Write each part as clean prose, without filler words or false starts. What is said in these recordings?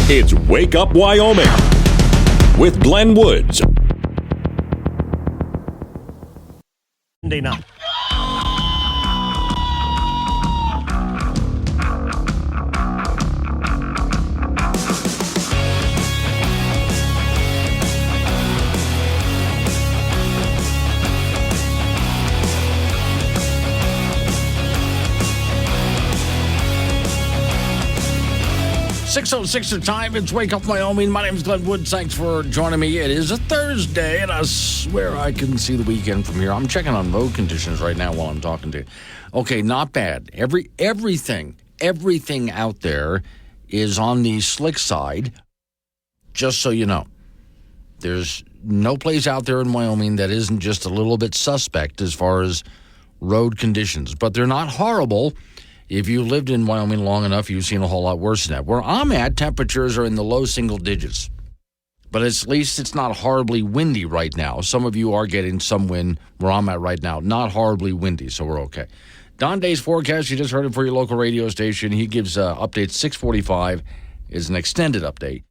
It's Wake Up Wyoming with Glenn Woods. Monday night. .06 time. It's Wake Up Wyoming. My name is Glenn Woods. Thanks for joining me. It is a Thursday, and I swear I can see the weekend from here. I'm checking on road conditions right now while I'm talking to you. Okay, not bad. Everything out there is on the slick side, just so you know. There's no place out there in Wyoming that isn't just a little bit suspect as far as road conditions, but they're not horrible. If you lived in Wyoming long enough, you've seen a whole lot worse than that. Where I'm at, temperatures are in the low single digits. But at least it's not horribly windy right now. Some of you are getting some wind where I'm at right now. Not horribly windy, so we're okay. Don Day's forecast, you just heard it for your local radio station. He gives updates. 6:45 is an extended update.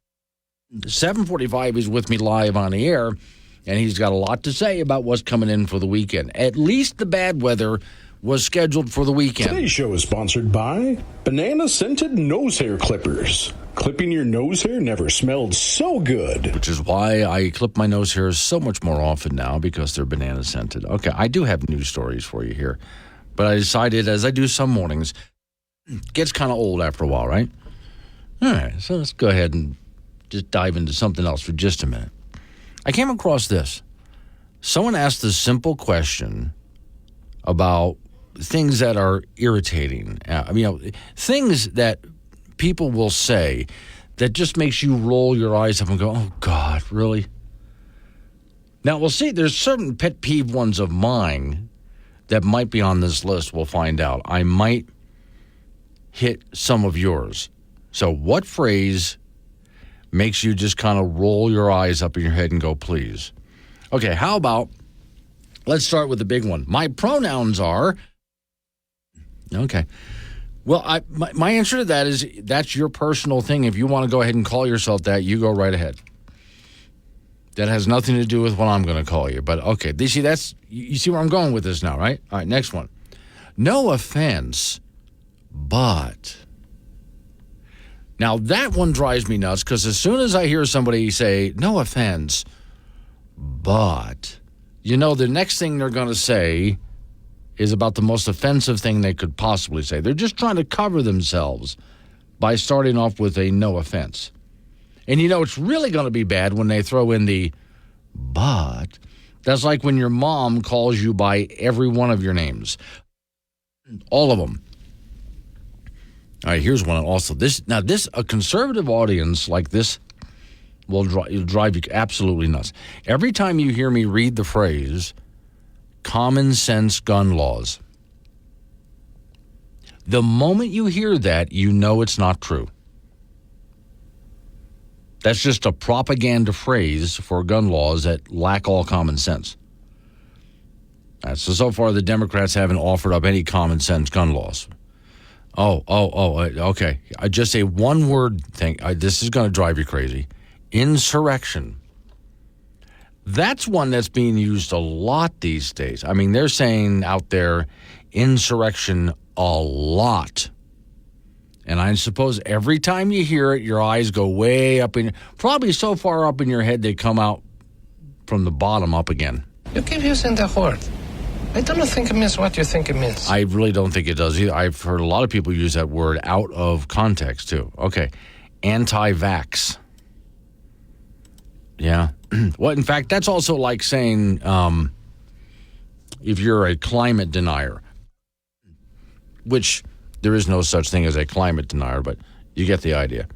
7:45 is with me live on the air, and he's got a lot to say about what's coming in for the weekend. At least the bad weather was scheduled for the weekend. Today's show is sponsored by Banana Scented Nose Hair Clippers. Clipping your nose hair never smelled so good. Which is why I clip my nose hairs so much more often now, because they're banana scented. Okay, I do have news stories for you here. But I decided, as I do some mornings, it gets kind of old after a while, right? All right, so let's go ahead and just dive into something else for just a minute. I came across this. Someone asked a simple question about things that are irritating. Things that people will say that just makes you roll your eyes up and go, oh, God, really? Now, we'll see. There's certain pet peeve ones of mine that might be on this list. We'll find out. I might hit some of yours. So what phrase makes you just kind of roll your eyes up in your head and go, please? Okay, how about, let's start with the big one. My pronouns are... Okay. Well, my answer to that is that's your personal thing. If you want to go ahead and call yourself that, you go right ahead. That has nothing to do with what I'm going to call you. But, okay, you see where I'm going with this now, right? All right, next one. No offense, but... Now, that one drives me nuts, because as soon as I hear somebody say, no offense, but, the next thing they're going to say is about the most offensive thing they could possibly say. They're just trying to cover themselves by starting off with a no offense. And it's really going to be bad when they throw in the but. That's like when your mom calls you by every one of your names. All of them. All right, here's one also. A conservative audience like this will drive you absolutely nuts. Every time you hear me read the phrase common sense gun laws, the moment you hear that, you know it's not true. That's just a propaganda phrase for gun laws that lack all common sense. So far the Democrats haven't offered up any common sense gun laws. Okay. I just say one word thing. This is going to drive you crazy. Insurrection. That's one that's being used a lot these days. I mean, they're saying out there insurrection a lot. And I suppose every time you hear it, your eyes go way up probably so far up in your head they come out from the bottom up again. You keep using the word. I don't think it means what you think it means. I really don't think it does either. I've heard a lot of people use that word out of context, too. Okay. Anti-vax. Yeah. Well, in fact, that's also like saying if you're a climate denier, which there is no such thing as a climate denier, but you get the idea.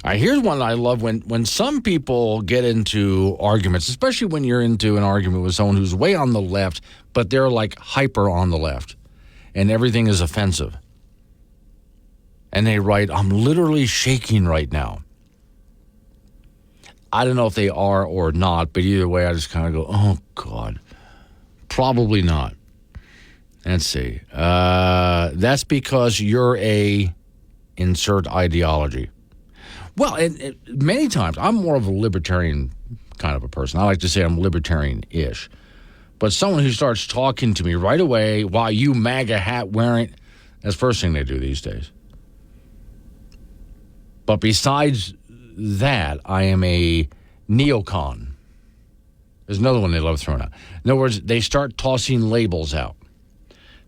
All right, here's one I love when some people get into arguments, especially when you're into an argument with someone who's way on the left, but they're like hyper on the left, and everything is offensive. And they write, I'm literally shaking right now. I don't know if they are or not, but either way, I just kind of go, oh, God. Probably not. Let's see. That's because you're a insert ideology. Well, and many times, I'm more of a libertarian kind of a person. I like to say I'm libertarian-ish. But someone who starts talking to me right away while you MAGA hat wearing, that's the first thing they do these days. But besides that, I am a neocon. There's another one they love throwing out. In other words, they start tossing labels out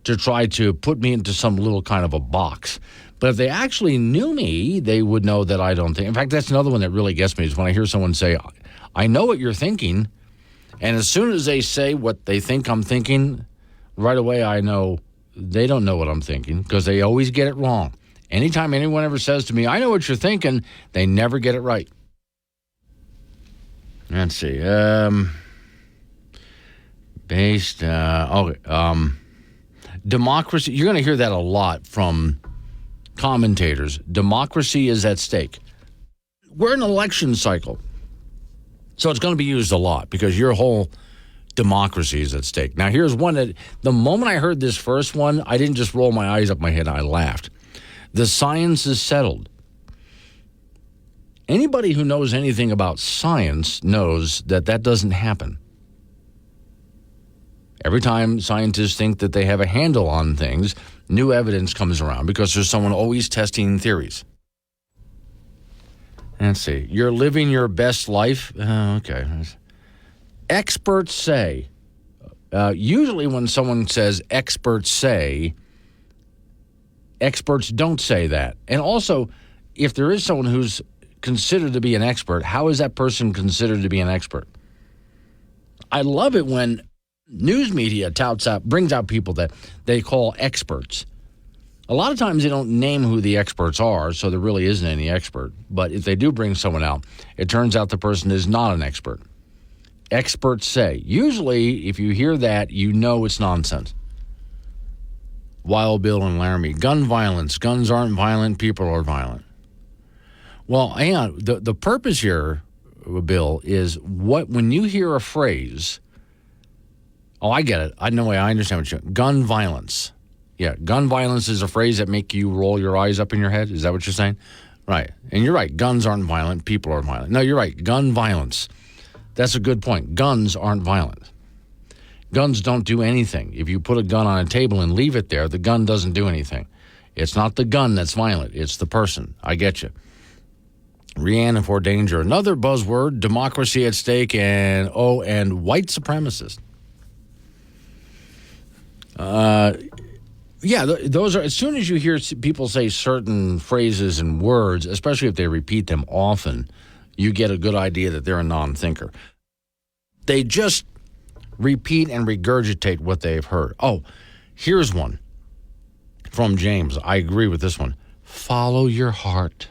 to try to put me into some little kind of a box. But if they actually knew me, they would know that I don't think. In fact, that's another one that really gets me is when I hear someone say, I know what you're thinking. And as soon as they say what they think I'm thinking, right away I know they don't know what I'm thinking because they always get it wrong. Anytime anyone ever says to me, I know what you're thinking, they never get it right. Let's see. Democracy. You're going to hear that a lot from commentators. Democracy is at stake. We're in an election cycle. So it's going to be used a lot because your whole democracy is at stake. Now, here's one that the moment I heard this first one, I didn't just roll my eyes up my head. I laughed. The science is settled. Anybody who knows anything about science knows that that doesn't happen. Every time scientists think that they have a handle on things, new evidence comes around because there's someone always testing theories. Let's see. You're living your best life. Okay. Experts say. Usually when someone says experts say, experts don't say that. And also, if there is someone who's considered to be an expert, how is that person considered to be an expert? I love it when news media brings out people that they call experts. A lot of times they don't name who the experts are, so there really isn't any expert. But if they do bring someone out, it turns out the person is not an expert. Experts say. Usually, if you hear that, you know it's nonsense. Wild Bill and Laramie. Gun violence. Guns aren't violent. People are violent. Well, hang on. The purpose here, Bill, is when you hear a phrase, oh, I get it. I understand what you're saying. Gun violence. Yeah, gun violence is a phrase that make you roll your eyes up in your head. Is that what you're saying? Right. And you're right. Guns aren't violent. People are violent. No, you're right. Gun violence. That's a good point. Guns aren't violent. Guns don't do anything. If you put a gun on a table and leave it there, the gun doesn't do anything. It's not the gun that's violent. It's the person. I get you. Rhiannon for danger. Another buzzword, democracy at stake, and white supremacist. Yeah, those are, as soon as you hear people say certain phrases and words, especially if they repeat them often, you get a good idea that they're a non-thinker. They just repeat and regurgitate what they've heard. Oh, here's one from James. I agree with this one. Follow your heart.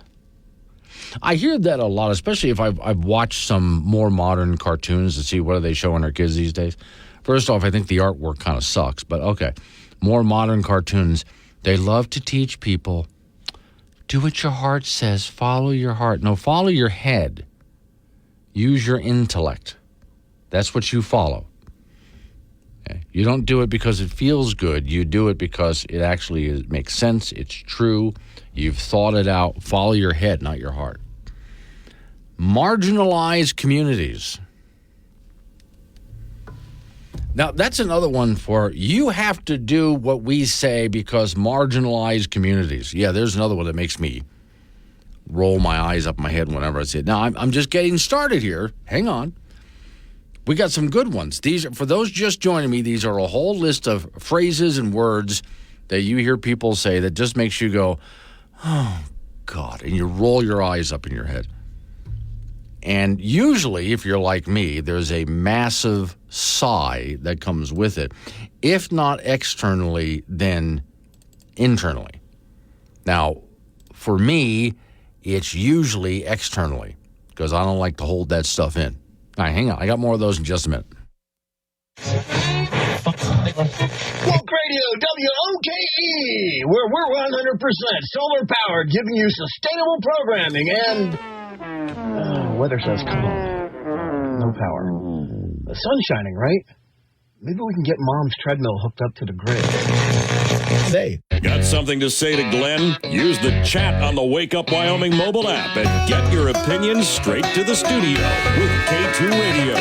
I hear that a lot, especially if I've watched some more modern cartoons to see what are they showing our kids these days. First off, I think the artwork kind of sucks, but okay. More modern cartoons, they love to teach people, do what your heart says, follow your heart. No, follow your head. Use your intellect. That's what you follow. Okay? You don't do it because it feels good. You do it because it actually makes sense. It's true. You've thought it out. Follow your head, not your heart. Marginalized communities. Now, that's another one for you have to do what we say because marginalized communities. Yeah, there's another one that makes me roll my eyes up my head whenever I see it. Now, I'm just getting started here. Hang on. We got some good ones. These, for those just joining me, these are a whole list of phrases and words that you hear people say that just makes you go, oh, God, and you roll your eyes up in your head. And usually, if you're like me, there's a massive sigh that comes with it. If not externally, then internally. Now, for me, it's usually externally because I don't like to hold that stuff in. All right, hang on. I got more of those in just a minute. Woke Radio, WOKE, where we're 100% solar powered, giving you sustainable programming and weather says calm. No power. The sun's shining, right? Maybe we can get Mom's treadmill hooked up to the grid. Hey. Got something to say to Glenn? Use the chat on the Wake Up Wyoming mobile app and get your opinions straight to the studio with K2 Radio.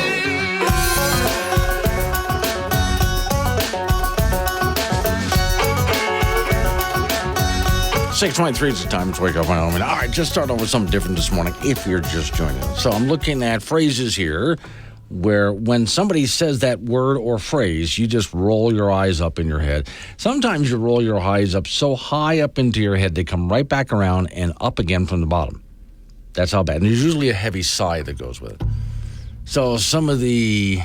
6:23 is the time to wake up Wyoming. All right, just start off with something different this morning if you're just joining us. So I'm looking at phrases here where when somebody says that word or phrase, you just roll your eyes up in your head. Sometimes you roll your eyes up so high up into your head, they come right back around and up again from the bottom. That's how bad. And there's usually a heavy sigh that goes with it. So some of the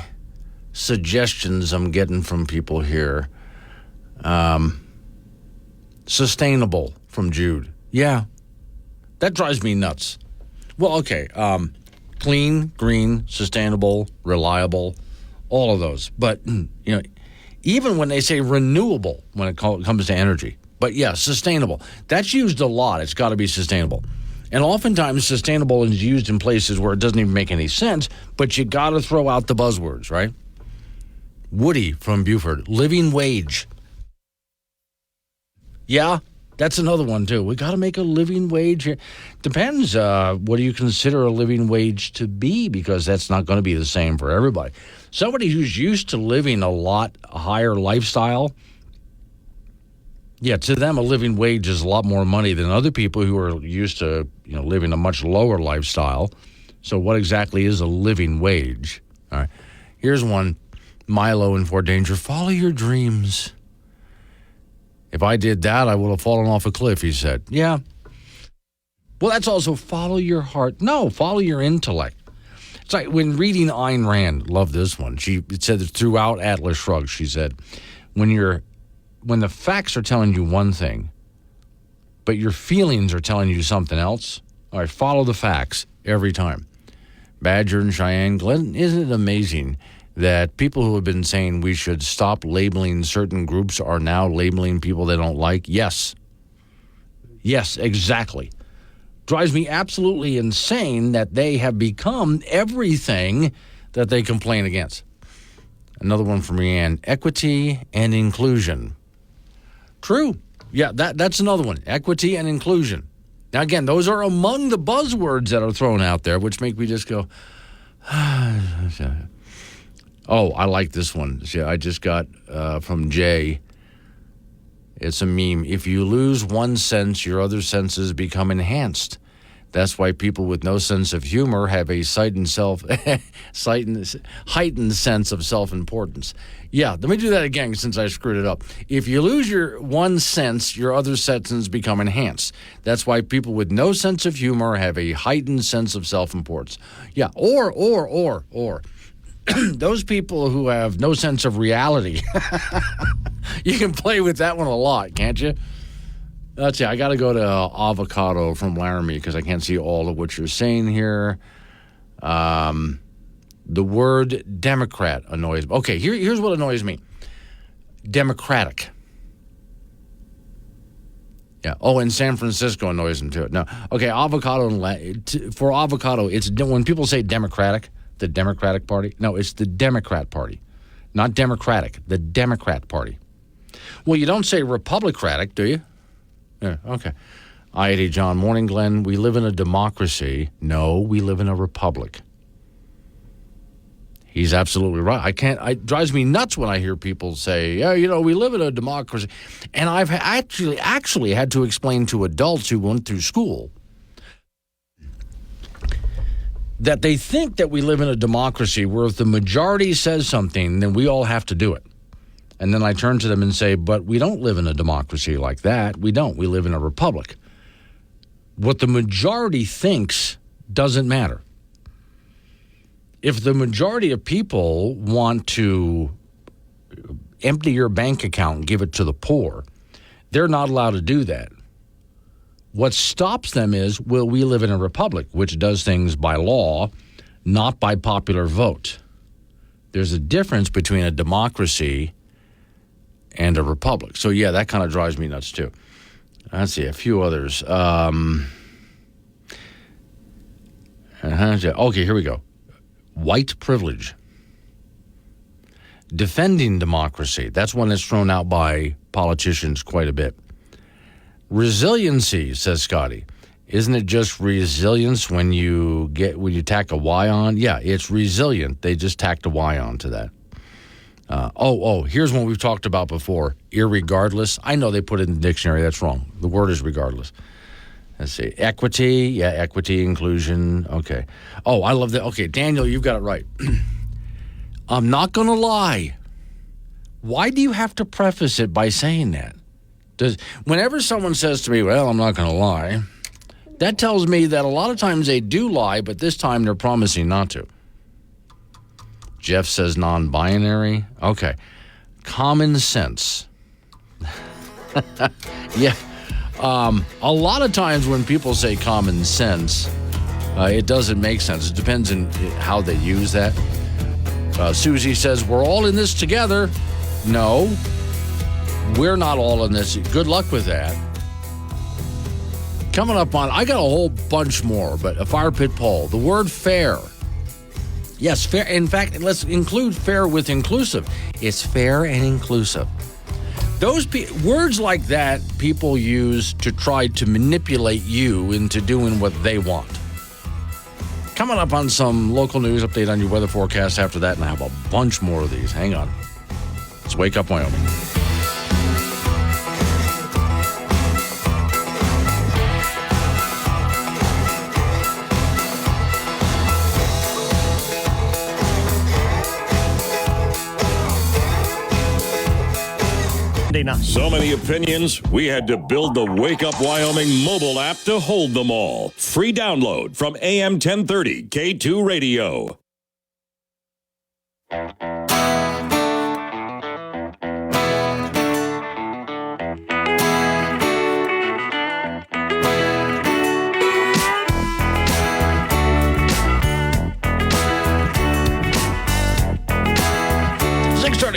suggestions I'm getting from people here, sustainable from Jude. Yeah, that drives me nuts. Well, okay, clean, green, sustainable, reliable, all of those. But, even when they say renewable when it comes to energy. But, yeah, sustainable. That's used a lot. It's got to be sustainable. And oftentimes sustainable is used in places where it doesn't even make any sense, but you got to throw out the buzzwords, right? Woody from Buford, living wage. Yeah, that's another one, too. We got to make a living wage here. Depends, what do you consider a living wage to be? Because that's not going to be the same for everybody. Somebody who's used to living a lot higher lifestyle, yeah, to them a living wage is a lot more money than other people who are used to, living a much lower lifestyle. So what exactly is a living wage? All right, here's one. Milo in Fort Danger, follow your dreams. If I did that, I would have fallen off a cliff, he said. Yeah. Well, that's also follow your heart. No, follow your intellect. It's like when reading Ayn Rand, love this one. It said that throughout Atlas Shrugged, she said, when the facts are telling you one thing, but your feelings are telling you something else, all right, follow the facts every time. Badger and Cheyenne, Glenn, isn't it amazing that people who have been saying we should stop labeling certain groups are now labeling people they don't like? Yes. Yes, exactly. Drives me absolutely insane that they have become everything that they complain against. Another one from Rianne, equity and inclusion. True. Yeah, that's another one, equity and inclusion. Now, again, those are among the buzzwords that are thrown out there, which make me just go, oh, I like this one. See, I just got from Jay. It's a meme. If you lose one sense, your other senses become enhanced. That's why people with no sense of humor have a heightened sense of self-importance. Yeah, let me do that again since I screwed it up. If you lose your one sense, your other senses become enhanced. That's why people with no sense of humor have a heightened sense of self-importance. Yeah, or. Those people who have no sense of reality. You can play with that one a lot, can't you? Let's see, I got to go to Avocado from Laramie because I can't see all of what you're saying here. The word Democrat annoys me. Okay, here's what annoys me. Democratic. Yeah. Oh, and San Francisco annoys them too. No. Okay, avocado. For avocado, it's when people say Democratic, the Democratic Party. No, it's the Democrat Party, not Democratic. The Democrat Party. Well, you don't say Republicratic, do you? Yeah. Okay. I-80 John. Morning, Glenn. We live in a democracy. No, we live in a republic. He's absolutely right. It drives me nuts when I hear people say, yeah, we live in a democracy. And I've actually had to explain to adults who went through school that they think that we live in a democracy where if the majority says something, then we all have to do it. And then I turn to them and say, but we don't live in a democracy like that. We don't. We live in a republic. What the majority thinks doesn't matter. If the majority of people want to empty your bank account and give it to the poor, they're not allowed to do that. What stops them is, well, we live in a republic, which does things by law, not by popular vote. There's a difference between a democracy and a republic. So, yeah, that kind of drives me nuts, too. Let's see, a few others. Okay, here we go. White privilege. Defending democracy. That's one that's thrown out by politicians quite a bit. Resiliency, says Scotty. Isn't it just resilience when you tack a Y on? Yeah, it's resilient. They just tacked a Y onto that. Here's one we've talked about before. Irregardless. I know they put it in the dictionary. That's wrong. The word is regardless. Let's see. Equity. Yeah, equity, inclusion. Okay. Oh, I love that. Okay, Daniel, you've got it right. I'm not going to lie. Why do you have to preface it by saying that? Whenever someone says to me, well, I'm not going to lie, that tells me that a lot of times they do lie, but this time they're promising not to. Jeff says non-binary. Okay. Common sense. Yeah. A lot of times when people say common sense, it doesn't make sense. It depends on how they use that. Susie says, we're all in this together. No, we're not all in this. Good luck with that. Coming up on, I got a whole bunch more, but a fire pit poll. The word fair. Yes, fair. In fact, let's include fair with inclusive. It's fair and inclusive. Those words like that people use to try to manipulate you into doing what they want. Coming up on some local news update on your weather forecast after that, and I have a bunch more of these. Hang on. It's Wake Up Wyoming. So many opinions, we had to build the Wake Up Wyoming mobile app to hold them all. Free download from AM 1030 K2 Radio.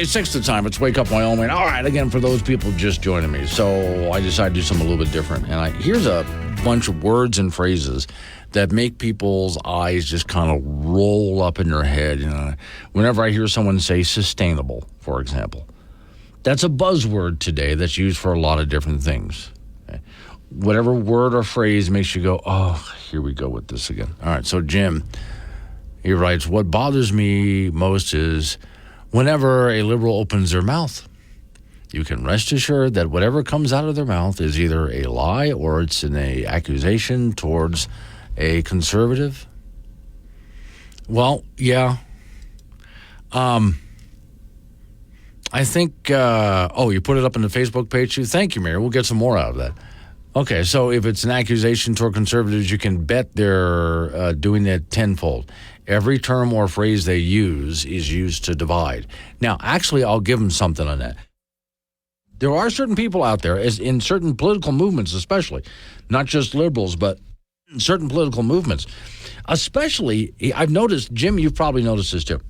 Six the time. It's Wake Up Wyoming. All right, again, for those people just joining me. So I decided to do something a little bit different. And here's a bunch of words and phrases that make people's eyes just kind of roll up in their head. You know, whenever I hear someone say sustainable, for example, that's a buzzword today that's used for a lot of different things. Okay? Whatever word or phrase makes you go, oh, here we go with this again. All right, so Jim, he writes, what bothers me most is whenever a liberal opens their mouth, you can rest assured that whatever comes out of their mouth is either a lie or it's an accusation towards a conservative. Well, yeah. I think, you put it up on the Facebook page too? Thank you, Mary. We'll get some more out of that. Okay, so if it's an accusation toward conservatives, you can bet they're doing it tenfold. Every term or phrase they use is used to divide. Now, actually, I'll give them something on that. There are certain people out there, as in certain political movements especially, not just liberals, but certain political movements. Especially, I've noticed, Jim, you've probably noticed this too.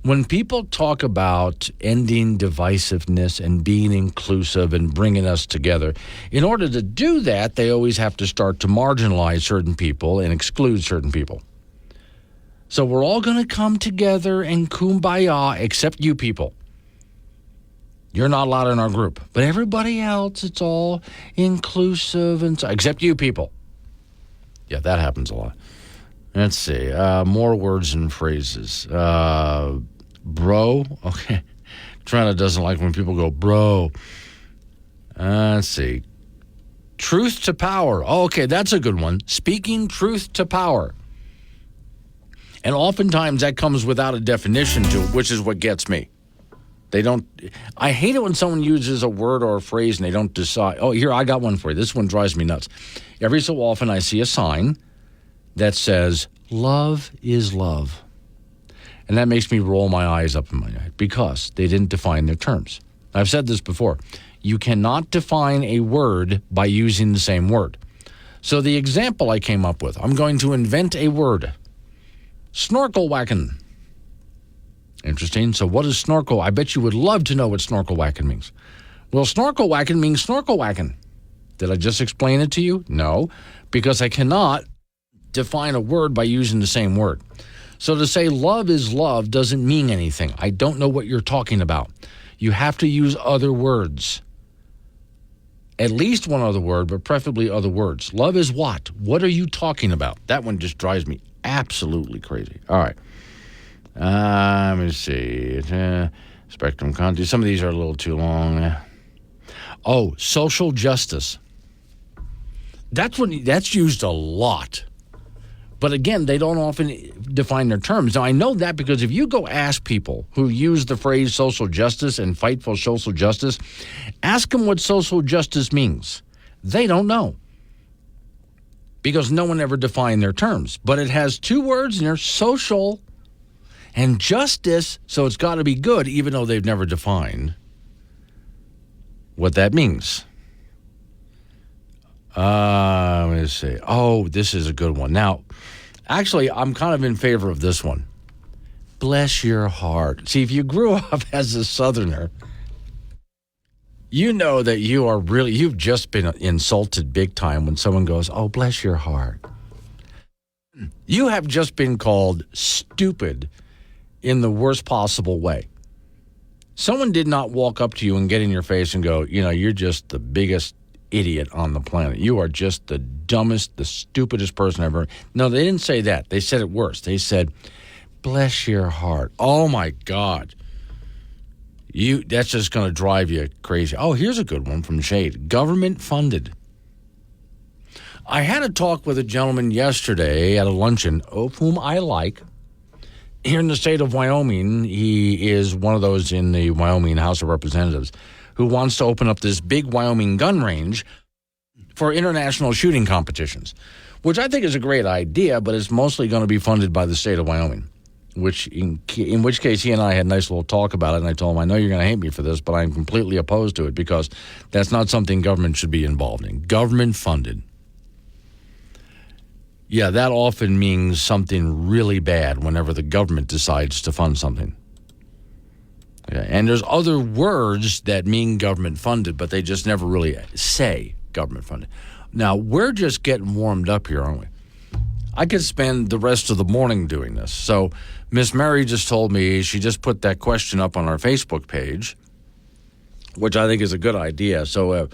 When people talk about ending divisiveness and being inclusive and bringing us together, in order to do that, they always have to start to marginalize certain people and exclude certain people. So we're all going to come together and kumbaya, except you people. You're not allowed in our group. But everybody else, it's all inclusive, and except you people. Yeah, that happens a lot. Let's see. More words and phrases. Bro. Okay. Trina doesn't like when people go, bro. Let's see. Truth to power. Oh, okay, that's a good one. Speaking truth to power. And oftentimes that comes without a definition to it, which is what gets me. I hate it when someone uses a word or a phrase and they don't decide. Oh, here, I got one for you. This one drives me nuts. Every so often I see a sign that says, love is love. And that makes me roll my eyes up in my head because they didn't define their terms. I've said this before. You cannot define a word by using the same word. So the example I came up with, I'm going to invent a word. Snorkel whacking. Interesting. So what is snorkel? I bet you would love to know what snorkel whacking means. Well, snorkel whacking means snorkel whacking. Did I just explain it to you? No, because I cannot define a word by using the same word. So to say love is love doesn't mean anything. I don't know what you're talking about. You have to use other words. At least one other word, but preferably other words. Love is what? What are you talking about? That one just drives me absolutely crazy. All right. Let me see. Spectrum content. Some of these are a little too long. Oh, social justice. That's used a lot. But again, they don't often define their terms. Now, I know that because if you go ask people who use the phrase social justice and fight for social justice, ask them what social justice means. They don't know because no one ever defined their terms. But it has two words in there, social and justice, so it's got to be good, even though they've never defined what that means. Let me see. Oh, this is a good one. Now, actually, I'm kind of in favor of this one. Bless your heart. See, if you grew up as a Southerner, you know that you've just been insulted big time when someone goes, oh, bless your heart. You have just been called stupid in the worst possible way. Someone did not walk up to you and get in your face and go, you're just the biggest idiot on the planet. You are just the dumbest, the stupidest person ever. No, they didn't say that. They said it worse. They said, bless your heart. Oh, my God. That's just going to drive you crazy. Oh, here's a good one from Shade. Government funded. I had a talk with a gentleman yesterday at a luncheon, of whom I like. Here in the state of Wyoming, he is one of those in the Wyoming House of Representatives who wants to open up this big Wyoming gun range for international shooting competitions, which I think is a great idea, but it's mostly going to be funded by the state of Wyoming, in which case he and I had a nice little talk about it, and I told him, I know you're going to hate me for this, but I'm completely opposed to it because that's not something government should be involved in. Government funded. Yeah, that often means something really bad whenever the government decides to fund something. Okay. And there's other words that mean government funded, but they just never really say government funded. Now, we're just getting warmed up here, aren't we? I could spend the rest of the morning doing this. So Miss Mary just told me she just put that question up on our Facebook page, which I think is a good idea. So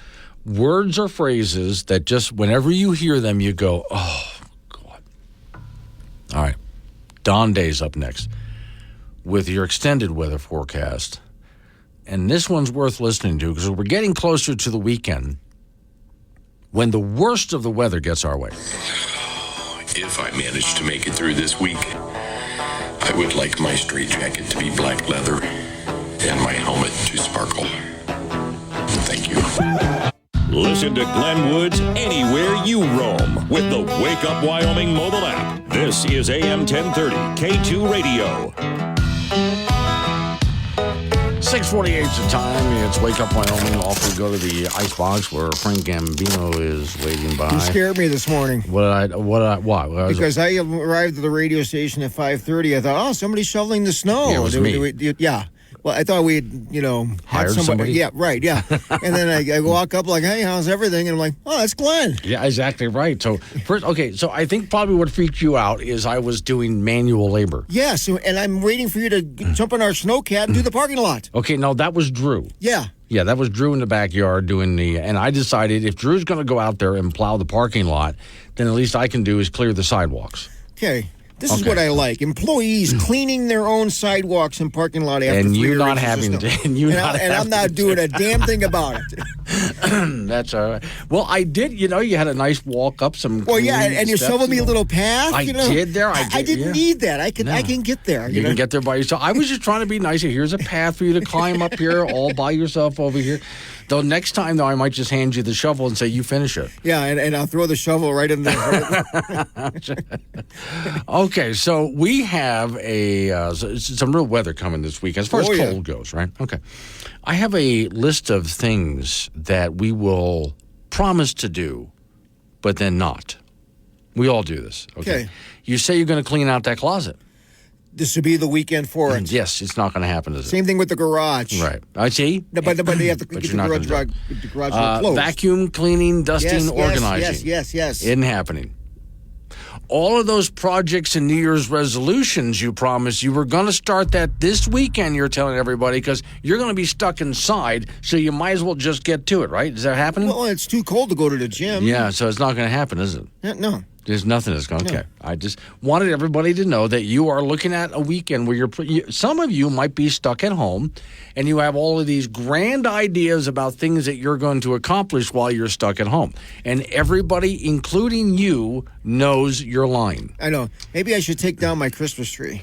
words or phrases that just whenever you hear them, you go, oh, God. All right. Don Day's up next with your extended weather forecast. And this one's worth listening to because we're getting closer to the weekend when the worst of the weather gets our way. If I manage to make it through this week, I would like my straitjacket to be black leather and my helmet to sparkle. Thank you. Listen to Glenn Woods anywhere you roam with the Wake Up Wyoming mobile app. This is AM 1030 K2 Radio. 6:48 is the time. It's Wake Up Wyoming. Off we go to the icebox where Frank Gambino is waiting by. You scared me this morning. Why? Because I arrived at the radio station at 5:30. I thought, somebody's shoveling the snow. Yeah, it was me. Yeah. Well, I thought we'd, had hired somebody. Yeah, right, yeah. And then I walk up like, hey, how's everything? And I'm like, oh, that's Glenn. Yeah, exactly right. So first, so I think probably what freaked you out is I was doing manual labor. Yes, and I'm waiting for you to jump in our snowcat and do the parking lot. Okay, no, that was Drew. Yeah. Yeah, that was Drew in the backyard doing and I decided if Drew's going to go out there and plow the parking lot, then at least I can do is clear the sidewalks. Okay. This is what I like. Employees cleaning their own sidewalks and parking lot after and 3 you years not having to. And I'm not doing a damn thing about it. That's all right. Well, I did. You had a nice walk up some. Well, yeah, and you shoveled me a little path. I did there. I didn't need that. I can get there. You can get there by yourself. I was just trying to be nice. Here's a path for you to climb up here all by yourself over here. Though next time, I might just hand you the shovel and say, you finish it. Yeah, and I'll throw the shovel right in there. Okay, so we have some real weather coming this week as far as cold goes, right? Okay. I have a list of things that we will promise to do, but then not. We all do this, okay? You say you're going to clean out that closet. This would be the weekend for it. Yes, it's not going to happen, is it? Same thing with the garage. Right. I see. No, but they have to get the garage closed. Vacuum, cleaning, dusting, organizing. Yes. Isn't happening. all of those projects and New Year's resolutions you promised you were going to start that this weekend, you're telling everybody, because you're going to be stuck inside, so you might as well just get to it, right? Is that happening? Well, it's too cold to go to the gym. Yeah, so it's not going to happen, is it? No. There's nothing that's going to. Okay. I just wanted everybody to know that you are looking at a weekend where some of you might be stuck at home and you have all of these grand ideas about things that you're going to accomplish while you're stuck at home. And everybody, including you, knows you're lying. I know. Maybe I should take down my Christmas tree.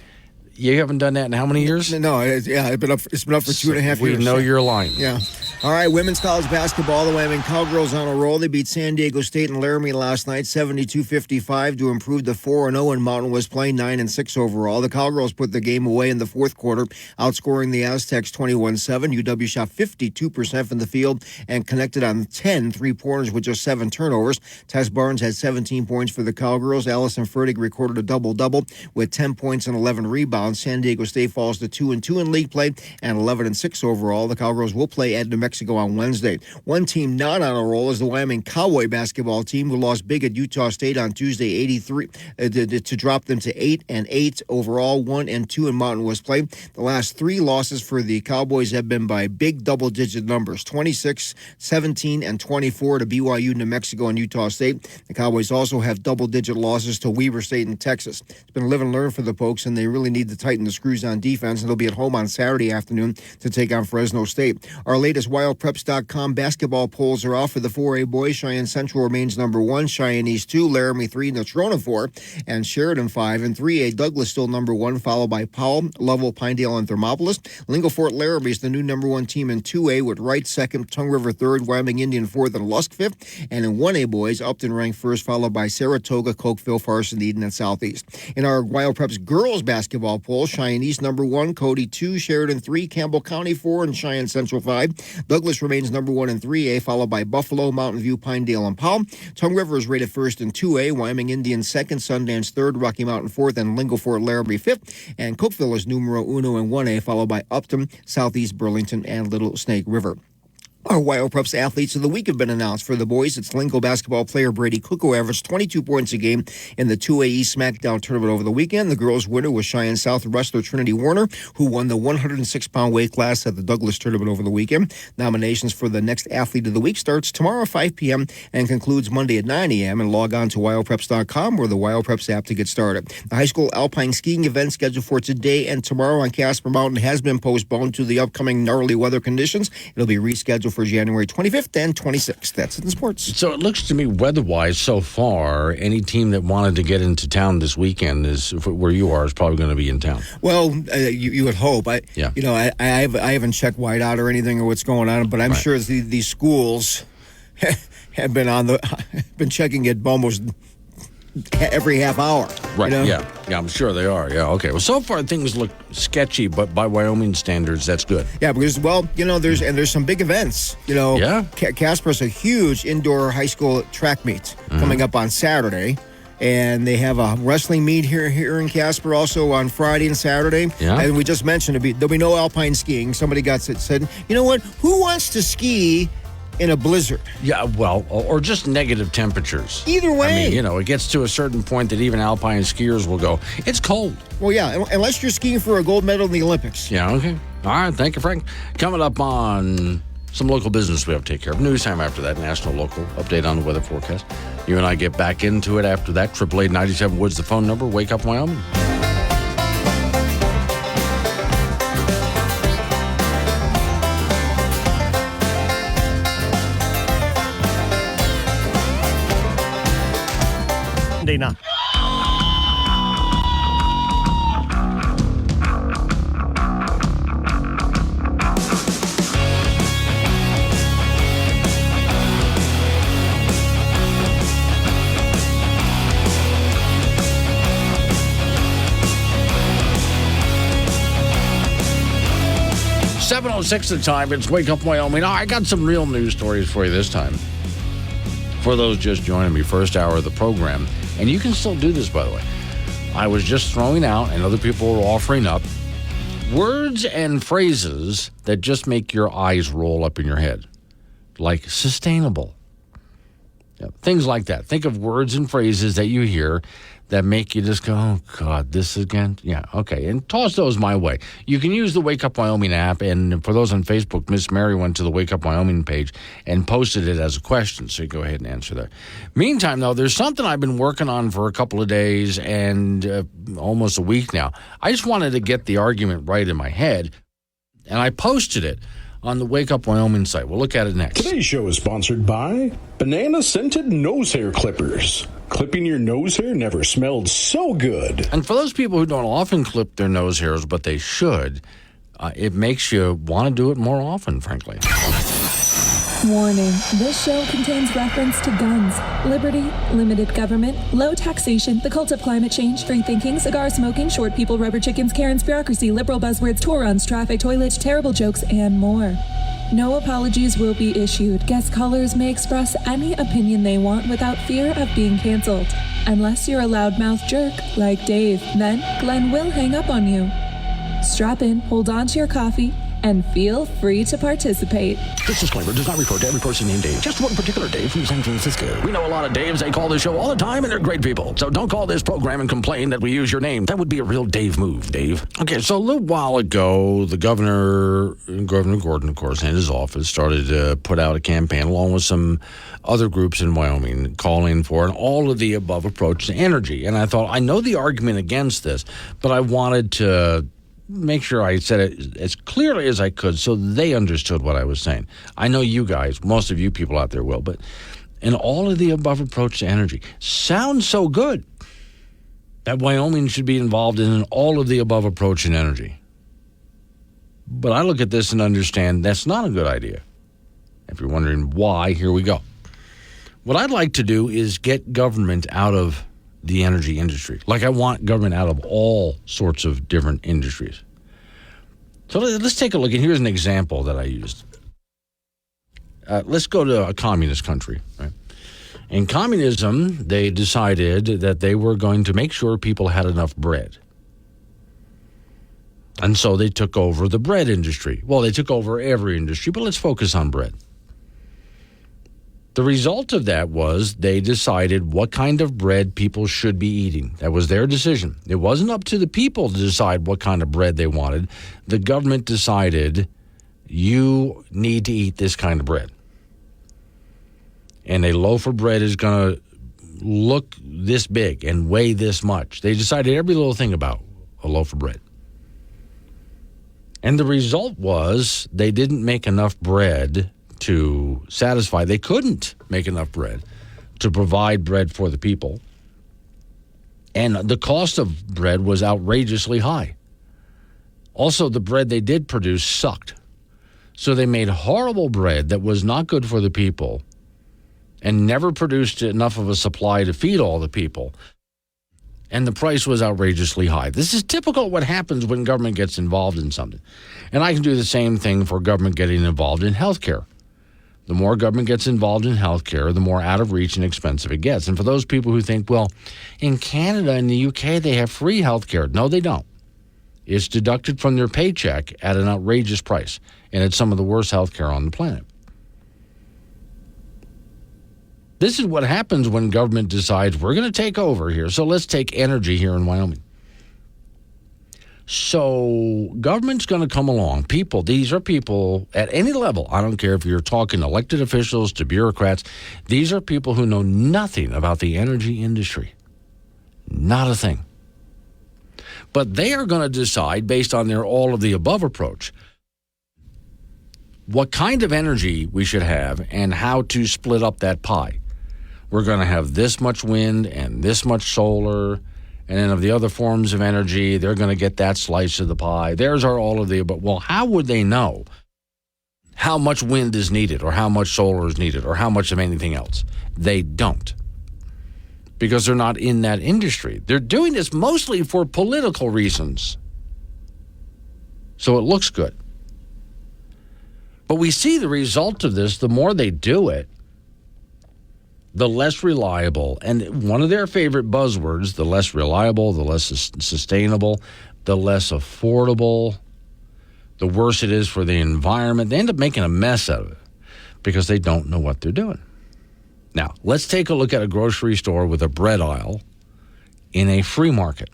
You haven't done that in how many years? No, it's been up for 2.5 years. We know you're lying. Yeah. All right, women's college basketball. The Wyoming Cowgirls on a roll. They beat San Diego State and Laramie last night, 72-55, to improve to 4-0 in Mountain West play, 9-6 overall. The Cowgirls put the game away in the fourth quarter, outscoring the Aztecs 21-7. UW shot 52% from the field and connected on 10 3-pointers with just 7 turnovers. Tess Barnes had 17 points for the Cowgirls. Allison Fertig recorded a double-double with 10 points and 11 rebounds. San Diego State falls to 2-2 in league play and 11-6 overall. The Cowgirls will play at New Mexico on Wednesday. One team not on a roll is the Wyoming Cowboy basketball team, who lost big at Utah State on Tuesday, 83 to drop them to 8-8 overall, 1-2 in Mountain West play. The last 3 losses for the Cowboys have been by big double-digit numbers: 26, 17, and 24 to BYU, New Mexico, and Utah State. The Cowboys also have double-digit losses to Weber State and Texas. It's been live and learn for the Pokes, and they really need to tighten the screws on defense, and they'll be at home on Saturday afternoon to take on Fresno State. Our latest WildPreps.com basketball polls are off for the 4A boys. Cheyenne Central remains number 1, Cheyenne East 2, Laramie 3, Natrona 4, and Sheridan 5. In 3A, Douglas still number 1, followed by Powell, Lovell, Pinedale, and Thermopolis. Lingo Fort Laramie is the new number 1 team in 2A, with Wright 2nd, Tongue River 3rd, Wyoming Indian 4th, and Lusk 5th. And in 1A boys, Upton ranked 1st, followed by Saratoga, Cokeville, Farson, Eden, and Southeast. In our Wild Preps girls basketball poll, Cheyenne East number 1, Cody 2, Sheridan 3, Campbell County 4, and Cheyenne Central 5. Douglas remains number 1 in 3A, followed by Buffalo, Mountain View, Pinedale, and Powell. Tongue River is rated 1st in 2A, Wyoming Indians 2nd, Sundance 3rd, Rocky Mountain 4th, and Lingo Fort Laramie 5th. And Cokeville is numero uno in 1A, followed by Upton, Southeast Burlington, and Little Snake River. Our Wild Preps athletes of the week have been announced. For the boys, it's Lingo basketball player Brady Cook, who averaged 22 points a game in the 2AE SmackDown tournament over the weekend. The girls' winner was Cheyenne South wrestler Trinity Warner, who won the 106-pound weight class at the Douglas tournament over the weekend. Nominations for the next athlete of the week starts tomorrow at 5 p.m. and concludes Monday at 9 a.m. And log on to wildpreps.com or the Wild Preps app to get started. The high school alpine skiing event scheduled for today and tomorrow on Casper Mountain has been postponed to the upcoming gnarly weather conditions. It'll be rescheduled for January 25th and 26th. That's it in sports. So it looks to me, weather-wise, so far, any team that wanted to get into town this weekend is where you are is probably going to be in town. Well, you would hope. I haven't checked whiteout or anything or what's going on, but I'm sure these schools have been checking it almost every half hour. Right, you know? Yeah, I'm sure they are. Yeah, okay. Well, so far things look sketchy, but by Wyoming standards, that's good. Yeah, because, there's some big events. Yeah. Casper's a huge indoor high school track meet coming up on Saturday. And they have a wrestling meet here in Casper also on Friday and Saturday. Yeah. And we just mentioned there'll be no alpine skiing. Somebody said, you know what? Who wants to ski in a blizzard? Yeah, well, or just negative temperatures. Either way. I mean, it gets to a certain point that even alpine skiers will go, it's cold. Well, yeah, unless you're skiing for a gold medal in the Olympics. Yeah, okay. All right, thank you, Frank. Coming up on some local business we have to take care of. News time after that, national local update on the weather forecast. You and I get back into it after that. 888-97 Woods, the phone number. Wake up, Wyoming. Now. .06 the time. It's Wake Up Wyoming. I got some real news stories for you this time. For those just joining me, first hour of the program. And you can still do this, by the way. I was just throwing out, and other people were offering up, words and phrases that just make your eyes roll up in your head. Like sustainable. Things like that. Think of words and phrases that you hear that make you just go, oh, God, this again? Yeah, okay. And toss those my way. You can use the Wake Up Wyoming app. And for those on Facebook, Miss Mary went to the Wake Up Wyoming page and posted it as a question. So you go ahead and answer that. Meantime, though, there's something I've been working on for a couple of days and almost a week now. I just wanted to get the argument right in my head. And I posted it on the Wake Up Wyoming site. We'll look at it next. Today's show is sponsored by banana-scented nose hair clippers. Clipping your nose hair never smelled so good. And for those people who don't often clip their nose hairs, but they should, it makes you want to do it more often, frankly. Warning, this show contains reference to guns, liberty, limited government, low taxation, the cult of climate change, free thinking, cigar smoking, short people, rubber chickens, Karen's bureaucracy, liberal buzzwords, tour runs, traffic, toilets, terrible jokes, and more. No apologies will be issued. Guest callers may express any opinion they want without fear of being canceled. Unless you're a loudmouth jerk like Dave, then Glenn will hang up on you. Strap in, hold on to your coffee, and feel free to participate. This disclaimer does not refer to every person named Dave, just one particular Dave from San Francisco. We know a lot of Daves. They call this show all the time, and they're great people. So don't call this program and complain that we use your name. That would be a real Dave move, Dave. Okay, so a little while ago, the Governor Gordon, of course, and his office started to put out a campaign along with some other groups in Wyoming calling for an all-of-the-above approach to energy. And I thought, I know the argument against this, but I wanted to make sure I said it as clearly as I could so they understood what I was saying. I know you guys, most of you people out there will, but an all-of-the-above approach to energy sounds so good that Wyoming should be involved in an all-of-the-above approach in energy. But I look at this and understand that's not a good idea. If you're wondering why, here we go. What I'd like to do is get government out of the energy industry. Like I want government out of all sorts of different industries. So let's take a look. And here's an example that I used. Let's go to a communist country. Right? In communism, they decided that they were going to make sure people had enough bread. And so they took over the bread industry. Well, they took over every industry, but let's focus on bread. The result of that was they decided what kind of bread people should be eating. That was their decision. It wasn't up to the people to decide what kind of bread they wanted. The government decided you need to eat this kind of bread. And a loaf of bread is going to look this big and weigh this much. They decided every little thing about a loaf of bread. And the result was they didn't make enough bread to satisfy. They couldn't make enough bread to provide bread for the people. And the cost of bread was outrageously high. Also, the bread they did produce sucked. So they made horrible bread that was not good for the people and never produced enough of a supply to feed all the people. And the price was outrageously high. This is typical of what happens when government gets involved in something. And I can do the same thing for government getting involved in healthcare. The more government gets involved in healthcare, the more out of reach and expensive it gets. And for those people who think, well, in Canada and the UK, they have free healthcare. No, they don't. It's deducted from their paycheck at an outrageous price. And it's some of the worst healthcare on the planet. This is what happens when government decides we're going to take over here. So let's take energy here in Wyoming. So government's going to come along. People, these are people at any level. I don't care if you're talking elected officials to bureaucrats. These are people who know nothing about the energy industry. Not a thing. But they are going to decide based on their all-of-the-above approach what kind of energy we should have and how to split up that pie. We're going to have this much wind and this much solar. And then of the other forms of energy, they're going to get that slice of the pie. There's our all of the above. Well, how would they know how much wind is needed or how much solar is needed or how much of anything else? They don't. Because they're not in that industry. They're doing this mostly for political reasons. So it looks good. But we see the result of this, the more they do it, the less reliable, and one of their favorite buzzwords, the less reliable, the less sustainable, the less affordable, the worse it is for the environment. They end up making a mess out of it because they don't know what they're doing. Now, let's take a look at a grocery store with a bread aisle in a free market.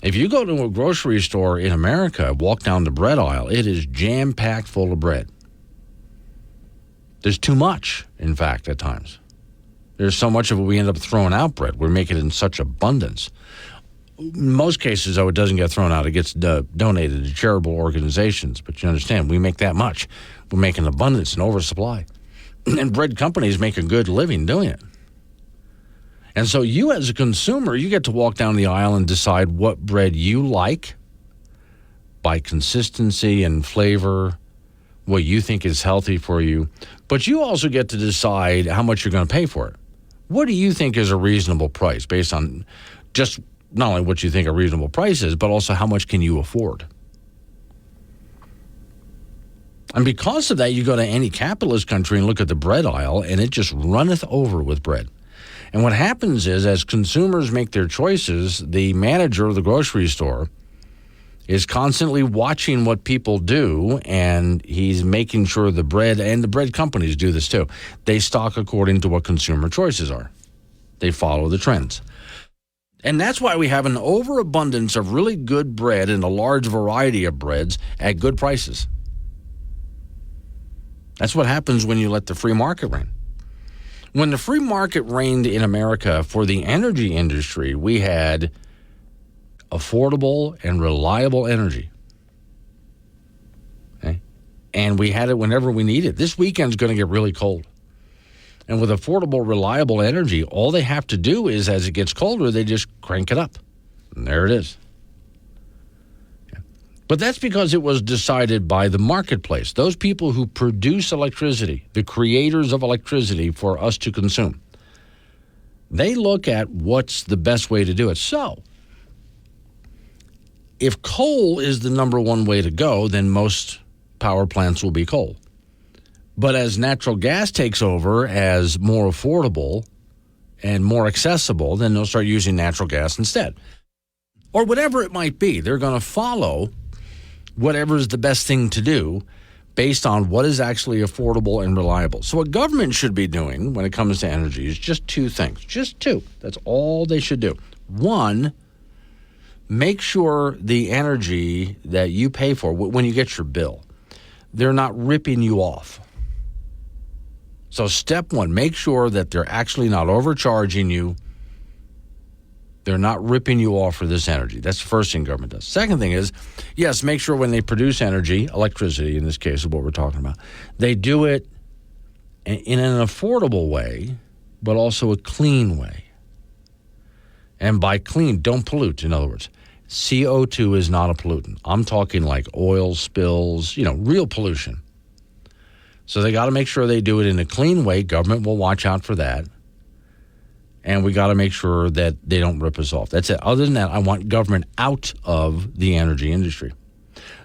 If you go to a grocery store in America, walk down the bread aisle, it is jam-packed full of bread. There's too much, in fact, at times. There's so much of it we end up throwing out bread. We're making it in such abundance. In most cases, though, it doesn't get thrown out. It gets donated to charitable organizations. But you understand, we make that much. We're making abundance and oversupply. And bread companies make a good living doing it. And so you as a consumer, you get to walk down the aisle and decide what bread you like by consistency and flavor, what you think is healthy for you. But you also get to decide how much you're going to pay for it. What do you think is a reasonable price based on just not only what you think a reasonable price is, but also how much can you afford? And because of that, you go to any capitalist country and look at the bread aisle, and it just runneth over with bread. And what happens is, as consumers make their choices, the manager of the grocery store is constantly watching what people do, and he's making sure the bread, and the bread companies do this too, they stock according to what consumer choices are. They follow the trends. And that's why we have an overabundance of really good bread and a large variety of breads at good prices. That's what happens when you let the free market reign. When the free market reigned in America for the energy industry, we had affordable and reliable energy. Okay? And we had it whenever we needed. This weekend's going to get really cold. And with affordable, reliable energy, all they have to do is, as it gets colder, they just crank it up. And there it is. But that's because it was decided by the marketplace, those people who produce electricity, the creators of electricity for us to consume. They look at what's the best way to do it. So, if coal is the number one way to go, then most power plants will be coal. But as natural gas takes over as more affordable and more accessible, then they'll start using natural gas instead. Or whatever it might be, they're going to follow whatever is the best thing to do based on what is actually affordable and reliable. So what government should be doing when it comes to energy is just two things. Just two. That's all they should do. One, make sure the energy that you pay for when you get your bill, they're not ripping you off. So step one, make sure that they're actually not overcharging you. They're not ripping you off for this energy. That's the first thing government does. Second thing is, yes, make sure when they produce energy, electricity in this case is what we're talking about, they do it in an affordable way, but also a clean way. And by clean, don't pollute, in other words. CO2 is not a pollutant. I'm talking like oil spills, real pollution. So they got to make sure they do it in a clean way. Government will watch out for that. And we got to make sure that they don't rip us off. That's it. Other than that, I want government out of the energy industry.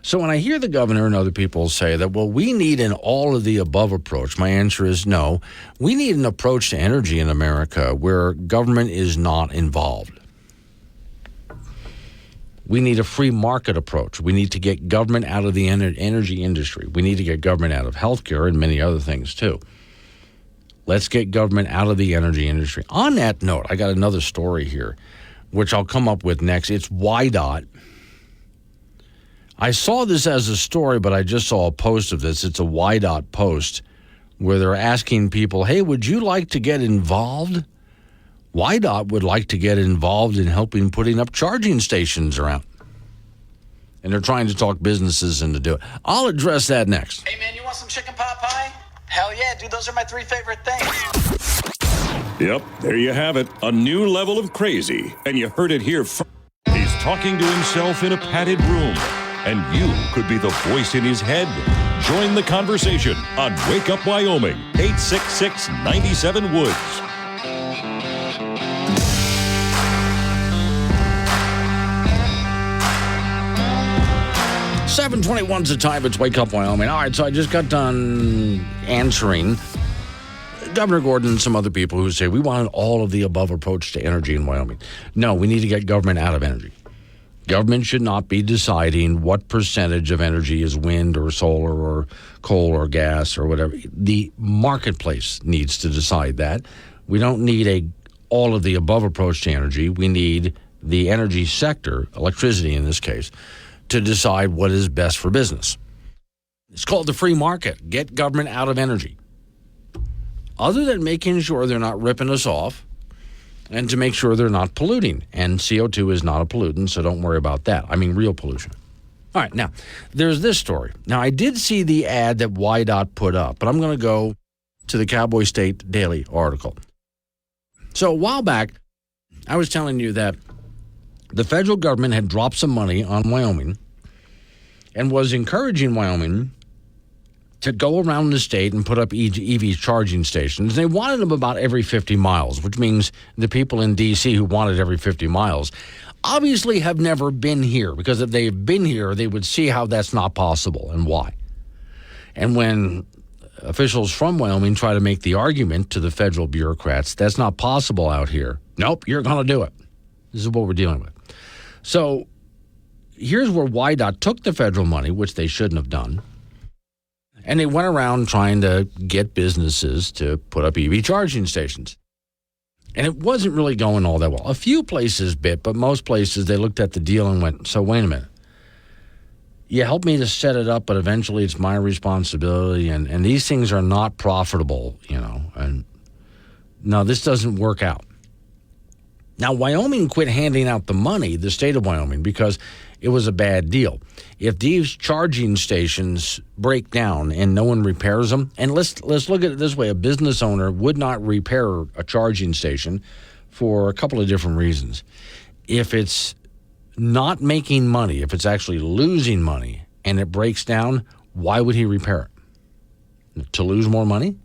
So when I hear the governor and other people say that, well, we need an all-of-the-above approach, my answer is no. We need an approach to energy in America where government is not involved. We need a free market approach. We need to get government out of the energy industry. We need to get government out of healthcare and many other things, too. Let's get government out of the energy industry. On that note, I got another story here, which I'll come up with next. It's WYDOT. I saw this as a story, but I just saw a post of this. It's a WYDOT post where they're asking people, hey, would you like to get involved? WYDOT would like to get involved in helping putting up charging stations around. And they're trying to talk businesses into do it. I'll address that next. Hey, man, you want some chicken pot pie? Hell yeah, dude, those are my 3 favorite things. Yep, there you have it. A new level of crazy. And you heard it here first. He's talking to himself in a padded room. And you could be the voice in his head. Join the conversation on Wake Up Wyoming, 866-97-WOODS. 7:21's the time. It's Wake Up Wyoming. All right, so I just got done answering Governor Gordon and some other people who say we want an all-of-the-above approach to energy in Wyoming. No, we need to get government out of energy. Government should not be deciding what percentage of energy is wind or solar or coal or gas or whatever. The marketplace needs to decide that. We don't need all of the above approach to energy. We need the energy sector, electricity in this case, to decide what is best for business. It's called the free market. Get government out of energy. Other than making sure they're not ripping us off and to make sure they're not polluting. And CO2 is not a pollutant, so don't worry about that. I mean real pollution. All right, now, there's this story. Now, I did see the ad that YDOT put up, but I'm going to go to the Cowboy State Daily article. So a while back, I was telling you that the federal government had dropped some money on Wyoming and was encouraging Wyoming to go around the state and put up EV charging stations. They wanted them about every 50 miles, which means the people in D.C. who wanted every 50 miles obviously have never been here, because if they've been here, they would see how that's not possible and why. And when officials from Wyoming try to make the argument to the federal bureaucrats, that's not possible out here. Nope, you're going to do it. This is what we're dealing with. So here's where YDOT took the federal money, which they shouldn't have done, and they went around trying to get businesses to put up EV charging stations. And it wasn't really going all that well. A few places bit, but most places they looked at the deal and went, so wait a minute. You helped me to set it up, but eventually it's my responsibility, and these things are not profitable, and no, this doesn't work out. Now, Wyoming quit handing out the money, the state of Wyoming, because it was a bad deal. If these charging stations break down and no one repairs them, and let's look at it this way, a business owner would not repair a charging station for a couple of different reasons. If it's not making money, if it's actually losing money and it breaks down, why would he repair it? To lose more money?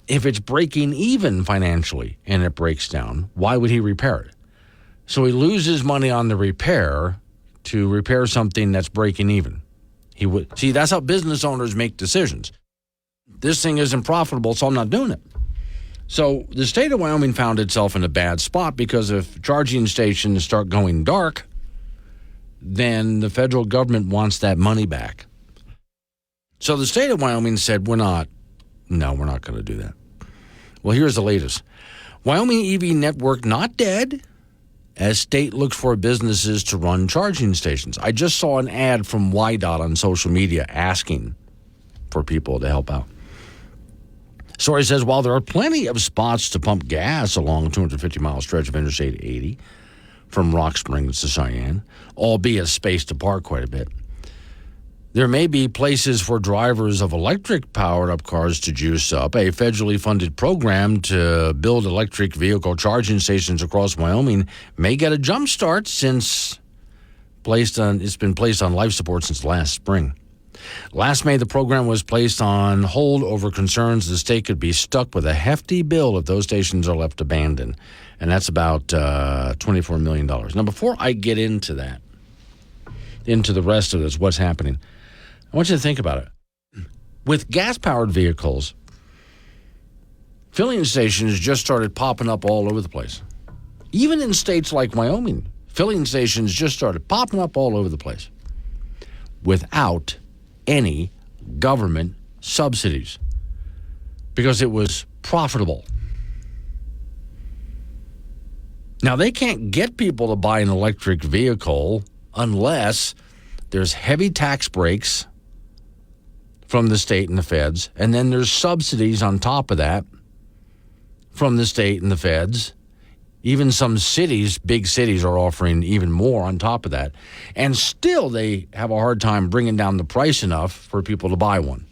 If it's breaking even financially and it breaks down, why would he repair it? So he loses money on the repair to repair something that's breaking even. He would see, that's how business owners make decisions. This thing isn't profitable, so I'm not doing it. So the state of Wyoming found itself in a bad spot, because if charging stations start going dark, then the federal government wants that money back. So the state of Wyoming said, we're not going to do that. Well, here's the latest. Wyoming EV network not dead, as state looks for businesses to run charging stations. I just saw an ad from YDOT on social media asking for people to help out. Story says, while there are plenty of spots to pump gas along a 250-mile stretch of Interstate 80 from Rock Springs to Cheyenne, albeit space to park quite a bit, there may be places for drivers of electric-powered-up cars to juice up. A federally funded program to build electric vehicle charging stations across Wyoming may get a jump start, since it's been placed on life support since last spring. Last May, the program was placed on hold over concerns the state could be stuck with a hefty bill if those stations are left abandoned, and that's about $24 million. Now, before I get into that, into the rest of this, what's happening, I want you to think about it. With gas-powered vehicles, filling stations just started popping up all over the place. Even in states like Wyoming, filling stations just started popping up all over the place without any government subsidies, because it was profitable. Now, they can't get people to buy an electric vehicle unless there's heavy tax breaks from the state and the feds, and then there's subsidies on top of that from the state and the feds. Even some cities, big cities, are offering even more on top of that. And still they have a hard time bringing down the price enough for people to buy one.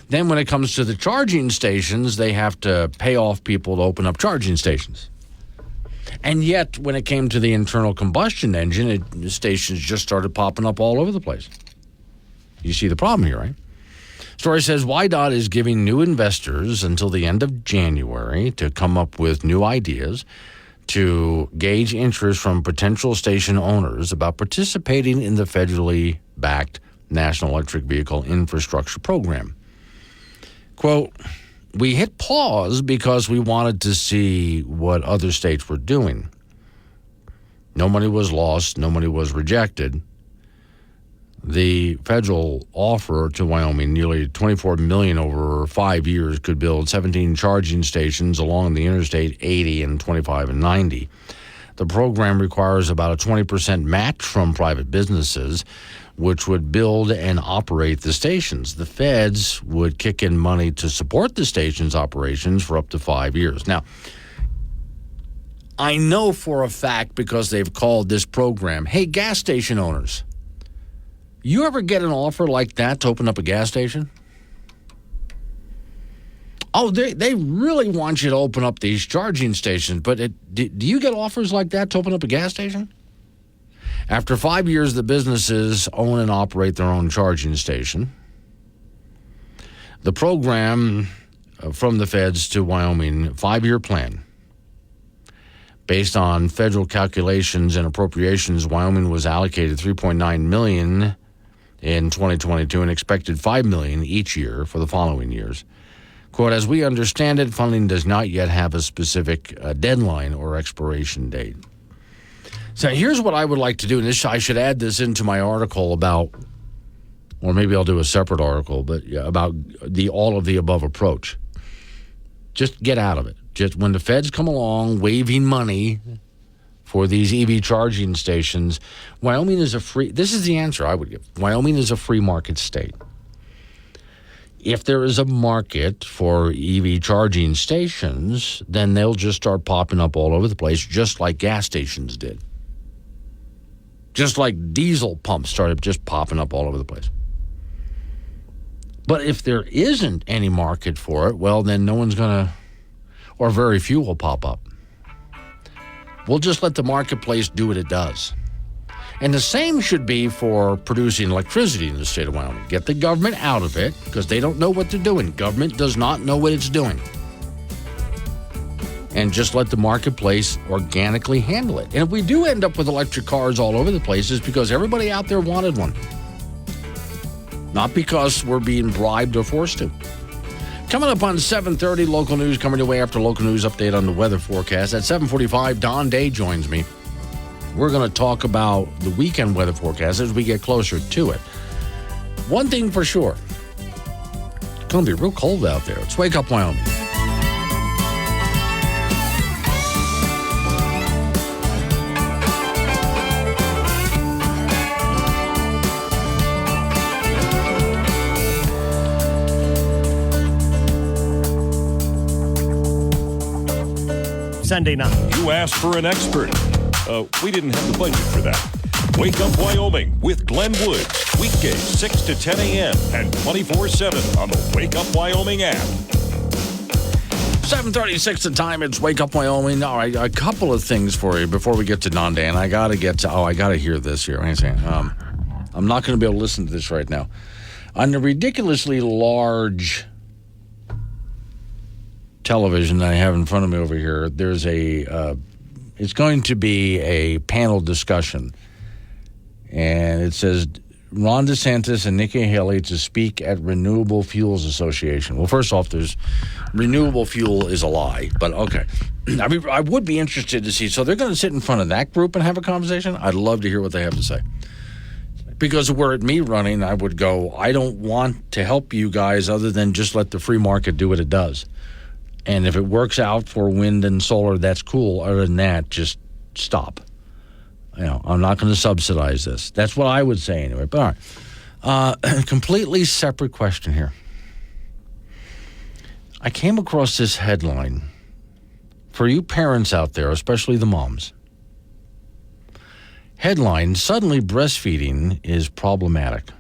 Then when it comes to the charging stations, they have to pay off people to open up charging stations. And yet, when it came to the internal combustion engine, stations just started popping up all over the place. You see the problem here, right? Story says YDOT is giving new investors until the end of January to come up with new ideas to gauge interest from potential station owners about participating in the federally backed National Electric Vehicle Infrastructure Program. Quote, we hit pause because we wanted to see what other states were doing. No money was lost. No money was rejected. The federal offer to Wyoming, nearly $24 million over 5 years, could build 17 charging stations along the Interstate 80 and 25 and 90. The program requires about a 20% match from private businesses, which would build and operate the stations. The feds would kick in money to support the station's operations for up to 5 years. Now, I know for a fact, because they've called this program, hey, gas station owners, you ever get an offer like that to open up a gas station? Oh, they really want you to open up these charging stations, but do you get offers like that to open up a gas station? After 5 years, the businesses own and operate their own charging station. The program from the feds to Wyoming, 5-year plan. Based on federal calculations and appropriations, Wyoming was allocated $3.9 million in 2022 and expected $5 million each year for the following years. Quote, as we understand it, funding does not yet have a specific deadline or expiration date. So here's what I would like to do, and I should add this into my article about, or maybe I'll do a separate article, but yeah, about the all of the above approach. Just get out of it. Just when the feds come along waving money for these EV charging stations, Wyoming is this is the answer I would give. Wyoming is a free market state. If there is a market for EV charging stations, then they'll just start popping up all over the place, just like gas stations did. Just like diesel pumps started just popping up all over the place. But if there isn't any market for it, well, then no one's going to, or very few will pop up. We'll just let the marketplace do what it does. And the same should be for producing electricity in the state of Wyoming. Get the government out of it, because they don't know what they're doing. Government does not know what it's doing. And just let the marketplace organically handle it. And if we do end up with electric cars all over the place, it's because everybody out there wanted one. Not because we're being bribed or forced to. Coming up on 7:30, local news coming your way after local news update on the weather forecast. At 7:45, Don Day joins me. We're going to talk about the weekend weather forecast as we get closer to it. One thing for sure, it's going to be real cold out there. It's Wake Up Wyoming. Sunday night. You asked for an expert. We didn't have the budget for that. Wake Up Wyoming with Glenn Woods. Weekdays 6 to 10 a.m. and 24/7 on the Wake Up Wyoming app. 7:36 the time. It's Wake Up Wyoming. All right, a couple of things for you before we get to Don Day. And I got to hear this here. I'm not going to be able to listen to this right now. On the ridiculously large television that I have in front of me over here, there's it's going to be a panel discussion. And it says, Ron DeSantis and Nikki Haley to speak at Renewable Fuels Association. Well, first off, there's renewable fuel is a lie, but okay. I mean, I would be interested to see. So they're going to sit in front of that group and have a conversation? I'd love to hear what they have to say. Because were it me running, I would go, I don't want to help you guys other than just let the free market do what it does. And if it works out for wind and solar, that's cool. Other than that, just stop. I'm not going to subsidize this. That's what I would say anyway. But all right. Completely separate question here. I came across this headline for you parents out there, especially the moms. Headline, suddenly breastfeeding is problematic.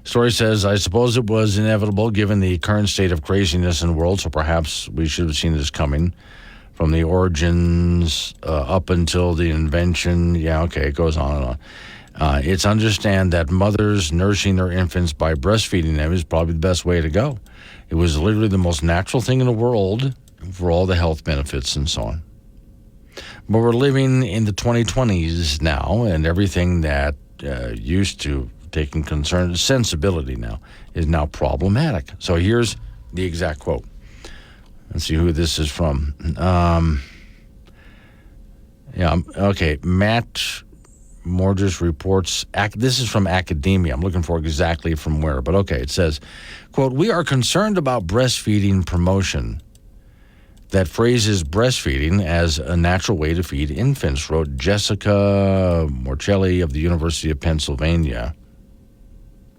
Story says, I suppose it was inevitable given the current state of craziness in the world, so perhaps we should have seen this coming from the origins up until the invention. Yeah, okay, it goes on and on. It's understand that mothers nursing their infants by breastfeeding them is probably the best way to go. It was literally the most natural thing in the world for all the health benefits and so on. But we're living in the 2020s now, and everything that used to taking concern, sensibility now, is now problematic. So here's the exact quote. Let's see who this is from. Yeah. Okay. Matt Morges reports. This is from Academia. I'm looking for exactly from where, but okay. It says, quote, "We are concerned about breastfeeding promotion that phrases breastfeeding as a natural way to feed infants," wrote Jessica Morcelli of the University of Pennsylvania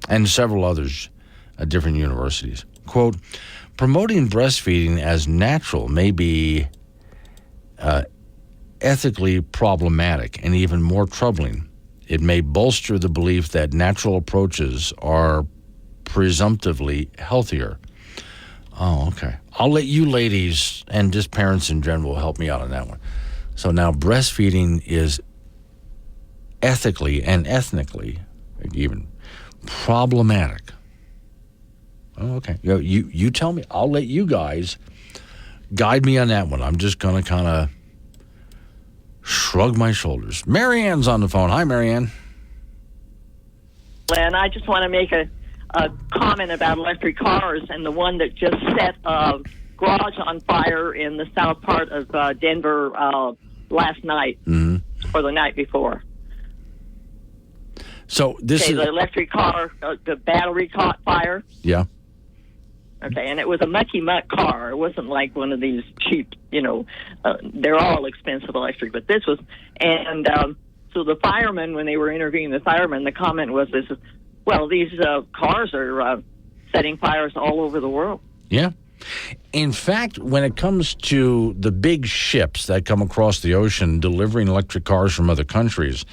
and several others at different universities. Quote, "Promoting breastfeeding as natural may be ethically problematic and even more troubling. It may bolster the belief that natural approaches are presumptively healthier." Oh, okay. I'll let you ladies and just parents in general help me out on that one. So now breastfeeding is ethically and ethnically even problematic. Oh, okay. You tell me. I'll let you guys guide me on that one. I'm just going to kind of shrug my shoulders. Marianne's on the phone. Hi, Marianne. And I just want to make a comment about electric cars and the one that just set a garage on fire in the south part of Denver last night or the night before. So this is the electric car, the battery caught fire. Yeah. Okay, and it was a mucky muck car. It wasn't like one of these cheap, they're all expensive electric, but this was, and so the firemen, when they were interviewing the firemen, the comment was this, well, these cars are setting fires all over the world. Yeah. In fact, when it comes to the big ships that come across the ocean delivering electric cars from other countries,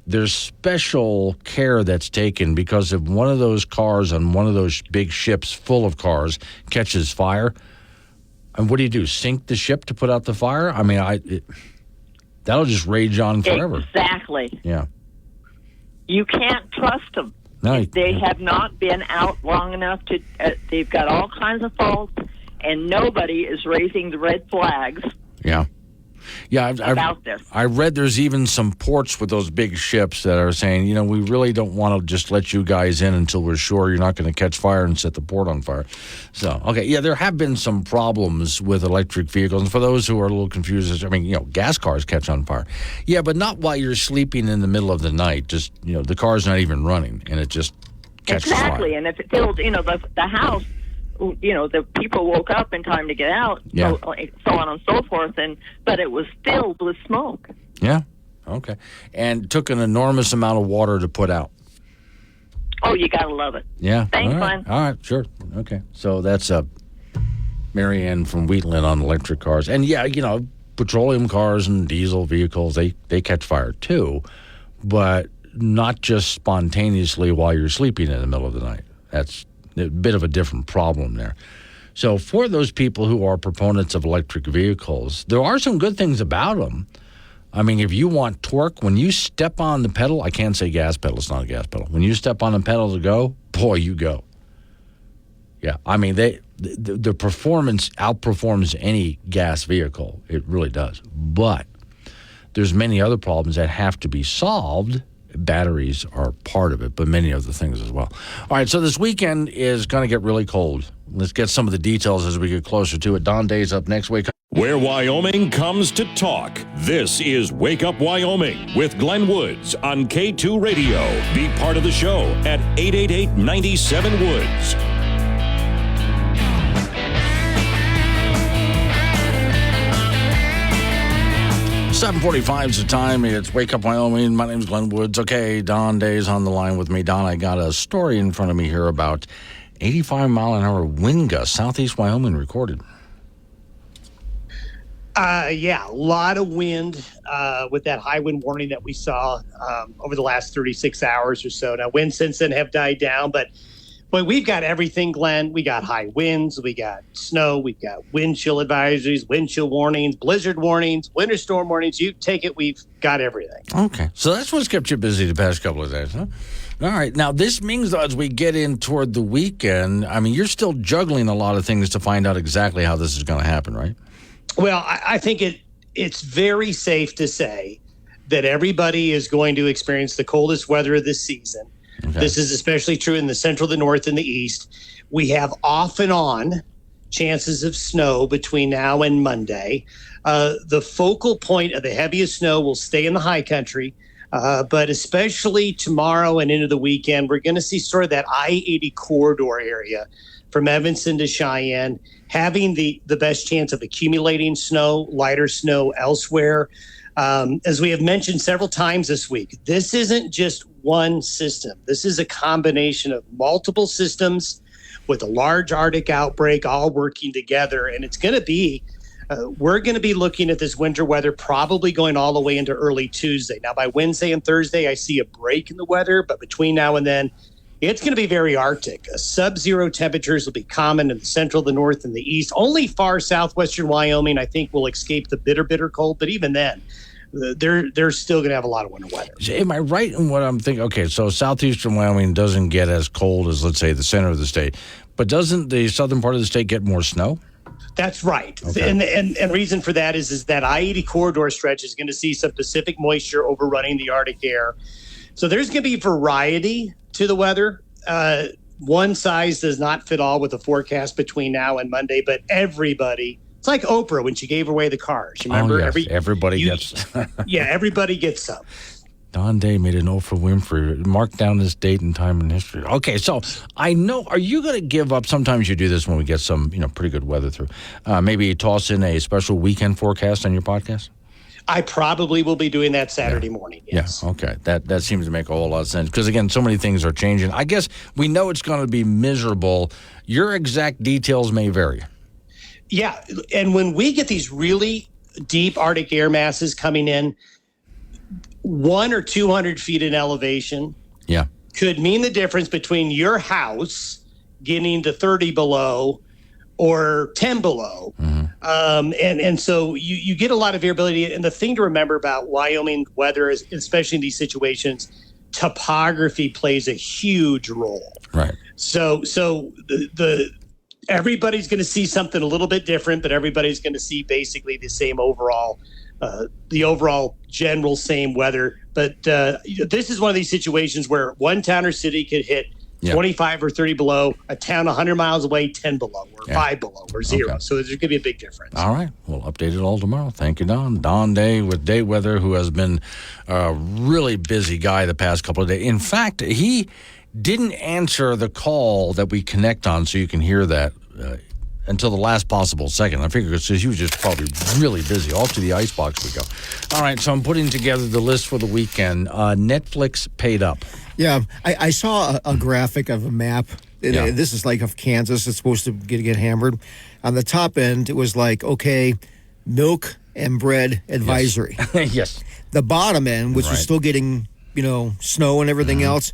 there's special care that's taken because if one of those cars on one of those big ships full of cars catches fire, and what do? Sink the ship to put out the fire? I mean, that'll just rage on forever. Exactly. Yeah. You can't trust them. No, they have not been out long enough to. They've got all kinds of faults, and nobody is raising the red flags. Yeah. Yeah, about this. I read there's even some ports with those big ships that are saying, we really don't want to just let you guys in until we're sure you're not going to catch fire and set the port on fire. So, okay, yeah, there have been some problems with electric vehicles. And for those who are a little confused, gas cars catch on fire. Yeah, but not while you're sleeping in the middle of the night. Just, the car's not even running, and it just catches fire. Exactly, and if it fills, the house, the people woke up in time to get out, yeah. so on and so forth, but it was filled with smoke. Yeah, okay. And took an enormous amount of water to put out. Oh, you got to love it. Yeah. Thanks, All Glenn. All right, sure. Okay. So that's Marianne from Wheatland on electric cars. And, yeah, petroleum cars and diesel vehicles, they catch fire too, but not just spontaneously while you're sleeping in the middle of the night. That's a bit of a different problem there. So for those people who are proponents of electric vehicles, there are some good things about them. I mean, if you want torque, when you step on the pedal, I can't say gas pedal, it's not a gas pedal. When you step on the pedal to go, boy, you go. Yeah, I mean, the performance outperforms any gas vehicle. It really does. But there's many other problems that have to be solved. Batteries are part of it, but many other things as well. All right, so this weekend is going to get really cold. Let's get some of the details as we get closer to it. Don Day's up next week. Where Wyoming comes to talk. This is Wake Up Wyoming with Glenn Woods on K2 Radio. Be part of the show at 888-97-WOODS. 7:45 is the time. It's Wake Up Wyoming. My name's Glenn Woods. Okay, Don Day's on the line with me. Don, I got a story in front of me here about 85-mile-an-hour wind gusts, southeast Wyoming recorded. Yeah, a lot of wind with that high wind warning that we saw over the last 36 hours or so. Now, winds since then have died down, but we've got everything, Glenn. We got high winds, we got snow, we've got wind chill advisories, wind chill warnings, blizzard warnings, winter storm warnings. You take it, we've got everything. Okay, so that's what's kept you busy the past couple of days, huh? All right, now this means as we get in toward the weekend, I mean, you're still juggling a lot of things to find out exactly how this is going to happen, right? Well, I think it's very safe to say that everybody is going to experience the coldest weather of this season. Okay. This is especially true in the central, the north, and the east. We have off and on chances of snow between now and Monday. The focal point of the heaviest snow will stay in the high country. But especially tomorrow and into the weekend, we're going to see sort of that I-80 corridor area from Evanston to Cheyenne having the best chance of accumulating snow, lighter snow elsewhere. As we have mentioned several times this week, this isn't just one system. This is a combination of multiple systems with a large Arctic outbreak all working together. And it's going to be we're going to be looking at this winter weather probably going all the way into early Tuesday. Now, by Wednesday and Thursday, I see a break in the weather, but between now and then, it's going to be very Arctic. Sub-zero temperatures will be common in the central, the north, and the east. Only far southwestern Wyoming, I think, will escape the bitter, bitter cold. But even then, they're still going to have a lot of winter weather. Am I right in what I'm thinking? Okay, so southeastern Wyoming doesn't get as cold as, let's say, the center of the state. But doesn't the southern part of the state get more snow? That's right. Okay. And reason for that is that I-80 corridor stretch is going to see some Pacific moisture overrunning the Arctic air. So there's going to be variety to the weather. One size does not fit all with the forecast between now and Monday, but everybody, it's like Oprah when she gave away the cars. You remember? Oh, yes. Everybody gets. Yeah, everybody gets some. Don Day made an Oprah Winfrey. Mark down this date and time in history. Okay, so I know. Are you going to give up? Sometimes you do this when we get some, pretty good weather through. Maybe toss in a special weekend forecast on your podcast. I probably will be doing that Saturday morning. Yes. Yeah. Okay. That seems to make a whole lot of sense because again, so many things are changing. I guess we know it's going to be miserable. Your exact details may vary. Yeah, and when we get these really deep Arctic air masses coming in, 100 or 200 feet in elevation could mean the difference between your house getting to 30 below or 10 below. Mm-hmm. And so you get a lot of variability. And the thing to remember about Wyoming weather is, especially in these situations, topography plays a huge role. Right. So the everybody's going to see something a little bit different, but everybody's going to see basically the same overall general same weather. But this is one of these situations where one town or city could hit 25 or 30 below, a town 100 miles away, 10 below, or 5 below, or 0. Okay. So there's going to be a big difference. All right. We'll update it all tomorrow. Thank you, Don. Don Day with Day Weather, who has been a really busy guy the past couple of days. In fact, he didn't answer the call that we connect on, so you can hear that until the last possible second. I figured it's just, he was just probably really busy. Off to the icebox we go. All right, so I'm putting together the list for the weekend. Netflix paid up. Yeah, I saw a graphic of a map. This is like of Kansas. It's supposed to get hammered. On the top end, it was like, okay, milk and bread advisory. Yes. The bottom end, which was still getting, snow and everything else,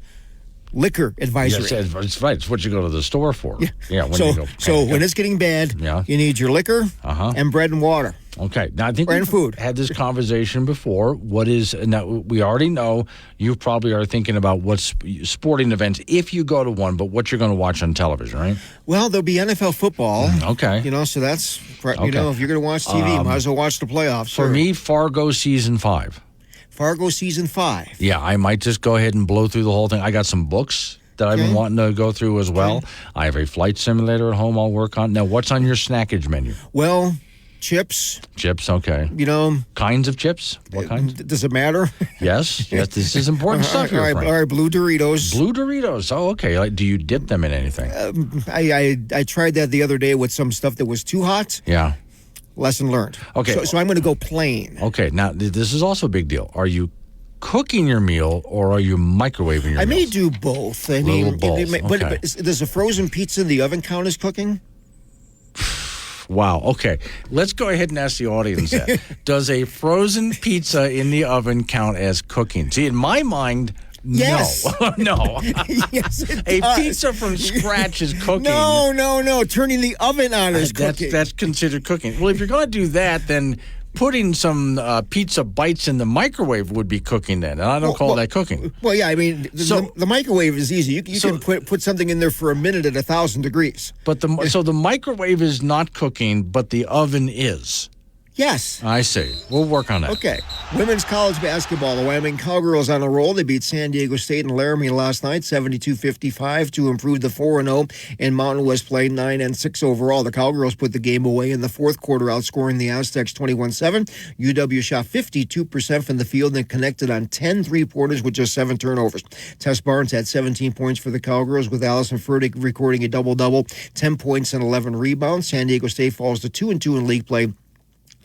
liquor advisory. Yes, it's right. It's what you go to the store for. Yeah. When it's getting bad, you need your liquor and bread and water. Okay. Now, I think we've had this conversation before. Now, we already know you probably are thinking about what's sporting events if you go to one, but what you're going to watch on television, right? Well, there'll be NFL football. Okay. So that's, if you're going to watch TV, might as well watch the playoffs. For me, Fargo Season 5. Fargo Season 5. Yeah, I might just go ahead and blow through the whole thing. I got some books that I've been wanting to go through as well. I have a flight simulator at home I'll work on. Now, what's on your snackage menu? Well, chips. Chips, okay. Kinds of chips? What kinds? Does it matter? Yes, this is important stuff here, Frank. All right, Blue Doritos. Blue Doritos. Oh, okay. Do you dip them in anything? I tried that the other day with some stuff that was too hot. Yeah. Lesson learned. Okay. So I'm going to go plain. Okay. Now, this is also a big deal. Are you cooking your meal or are you microwaving your meal? I may do both. But does a frozen pizza in the oven count as cooking? Wow. Okay. Let's go ahead and ask the audience that. Does a frozen pizza in the oven count as cooking? See, in my mind, yes. No. Yes, it A does. Pizza from scratch is cooking. No. Turning the oven on is cooking. That's considered cooking. Well, if you're going to do that, then putting some pizza bites in the microwave would be cooking then. And I don't call that cooking. Well, yeah, I mean, the microwave is easy. You can put something in there for a minute at 1,000 degrees. But so the microwave is not cooking, but the oven is. Yes. I see. We'll work on that. Okay. Women's college basketball. The Wyoming Cowgirls on a roll. They beat San Diego State and Laramie last night, 72-55, to improve the 4-0 in Mountain West play, 9-6 overall. The Cowgirls put the game away in the fourth quarter, outscoring the Aztecs 21-7. UW shot 52% from the field and connected on 10 three-pointers with just 7 turnovers. Tess Barnes had 17 points for the Cowgirls, with Allison Furtick recording a double-double, 10 points and 11 rebounds. San Diego State falls to 2-2 in league play,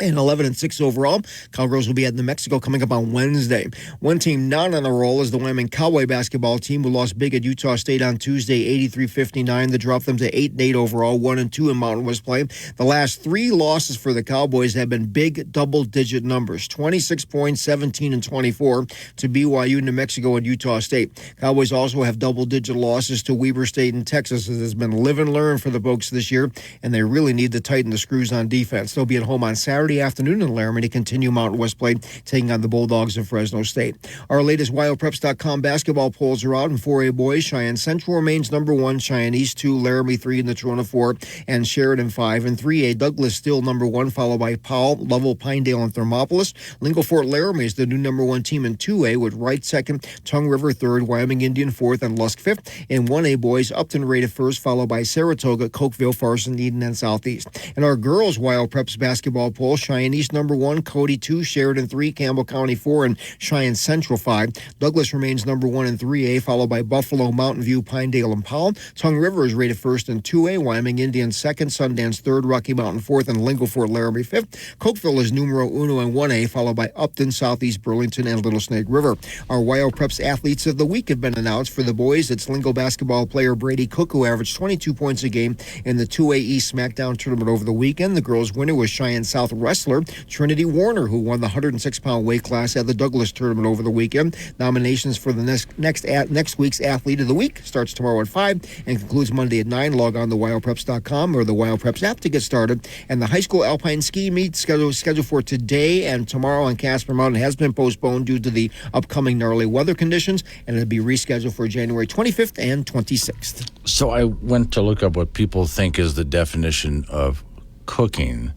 and 11-6 overall. Cowgirls will be at New Mexico coming up on Wednesday. One team not on a roll is the Wyoming Cowboy basketball team, who lost big at Utah State on Tuesday, 83-59. That dropped them to 8-8 overall, 1-2 in Mountain West play. The last 3 losses for the Cowboys have been big double-digit numbers, 26 points, 17 and 24 to BYU, New Mexico, and Utah State. Cowboys also have double-digit losses to Weber State and Texas. It has been live and learn for the Pokes this year, and they really need to tighten the screws on defense. They'll be at home on Saturday afternoon in Laramie to continue Mountain West play, taking on the Bulldogs of Fresno State. Our latest WildPreps.com basketball polls are out. In 4A boys, Cheyenne Central remains number 1, Cheyenne East 2, Laramie 3, and Natrona 4, and Sheridan 5. In 3A, Douglas still number 1, followed by Powell, Lovell, Pinedale, and Thermopolis. Lingo Fort Laramie is the new number 1 team in 2A, with Wright 2nd, Tongue River 3rd, Wyoming Indian 4th, and Lusk 5th. In 1A boys, Upton rated 1st, followed by Saratoga, Cokeville, Farson, Eden, and Southeast. In our girls Wild Preps basketball poll, Cheyenne East number 1, Cody 2, Sheridan 3, Campbell County 4, and Cheyenne Central 5. Douglas remains number 1 in 3A, followed by Buffalo, Mountain View, Pinedale, and Powell. Tongue River is rated 1st in 2A, Wyoming Indians 2nd, Sundance 3rd, Rocky Mountain 4th, and Lingo Fort Laramie 5th. Cokeville is numero uno in 1A, followed by Upton, Southeast Burlington, and Little Snake River. Our Wild Preps athletes of the week have been announced. For the boys, it's Lingo basketball player Brady Cook, who averaged 22 points a game in the 2A East SmackDown tournament over the weekend. The girls' winner was Cheyenne South wrestler Trinity Warner, who won the 106-pound weight class at the Douglas tournament over the weekend. Nominations for the next week's Athlete of the Week starts tomorrow at 5 and concludes Monday at 9. Log on to wildpreps.com or the Wild Preps app to get started. And the high school alpine ski meet scheduled for today and tomorrow on Casper Mountain has been postponed due to the upcoming gnarly weather conditions, and it'll be rescheduled for January 25th and 26th. So I went to look up what people think is the definition of cooking.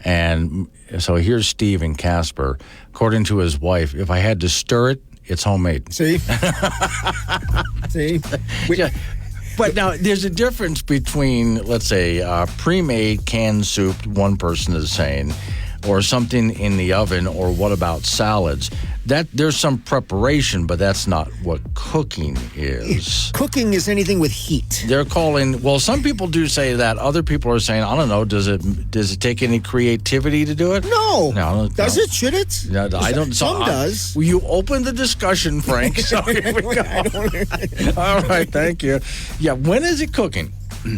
And so here's Steve in Casper. According to his wife, if I had to stir it, it's homemade. See? See? Yeah. But now there's a difference between, let's say, pre-made canned soup, one person is saying, or something in the oven, or what about salads? That there's some preparation, but that's not what cooking is. Cooking is anything with heat. They're calling, well, some people do say that. Other people are saying, I don't know, does it take any creativity to do it? No. Does no. it? Should it? No, I don't. Some does. Well, you open the discussion, Frank. So here we go. All right, thank you. Yeah, when is it cooking?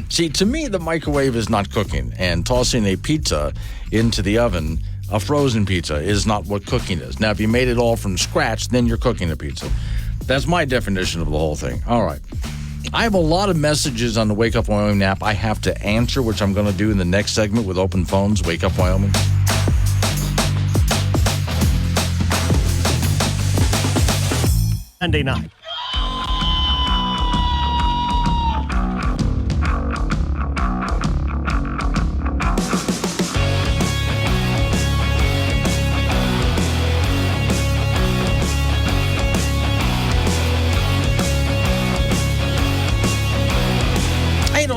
See, to me, the microwave is not cooking, and tossing a pizza into the oven, a frozen pizza, is not what cooking is. Now, if you made it all from scratch, then you're cooking a pizza. That's my definition of the whole thing. All right. I have a lot of messages on the Wake Up Wyoming app I have to answer, which I'm going to do in the next segment with open phones. Wake Up Wyoming. Sunday night.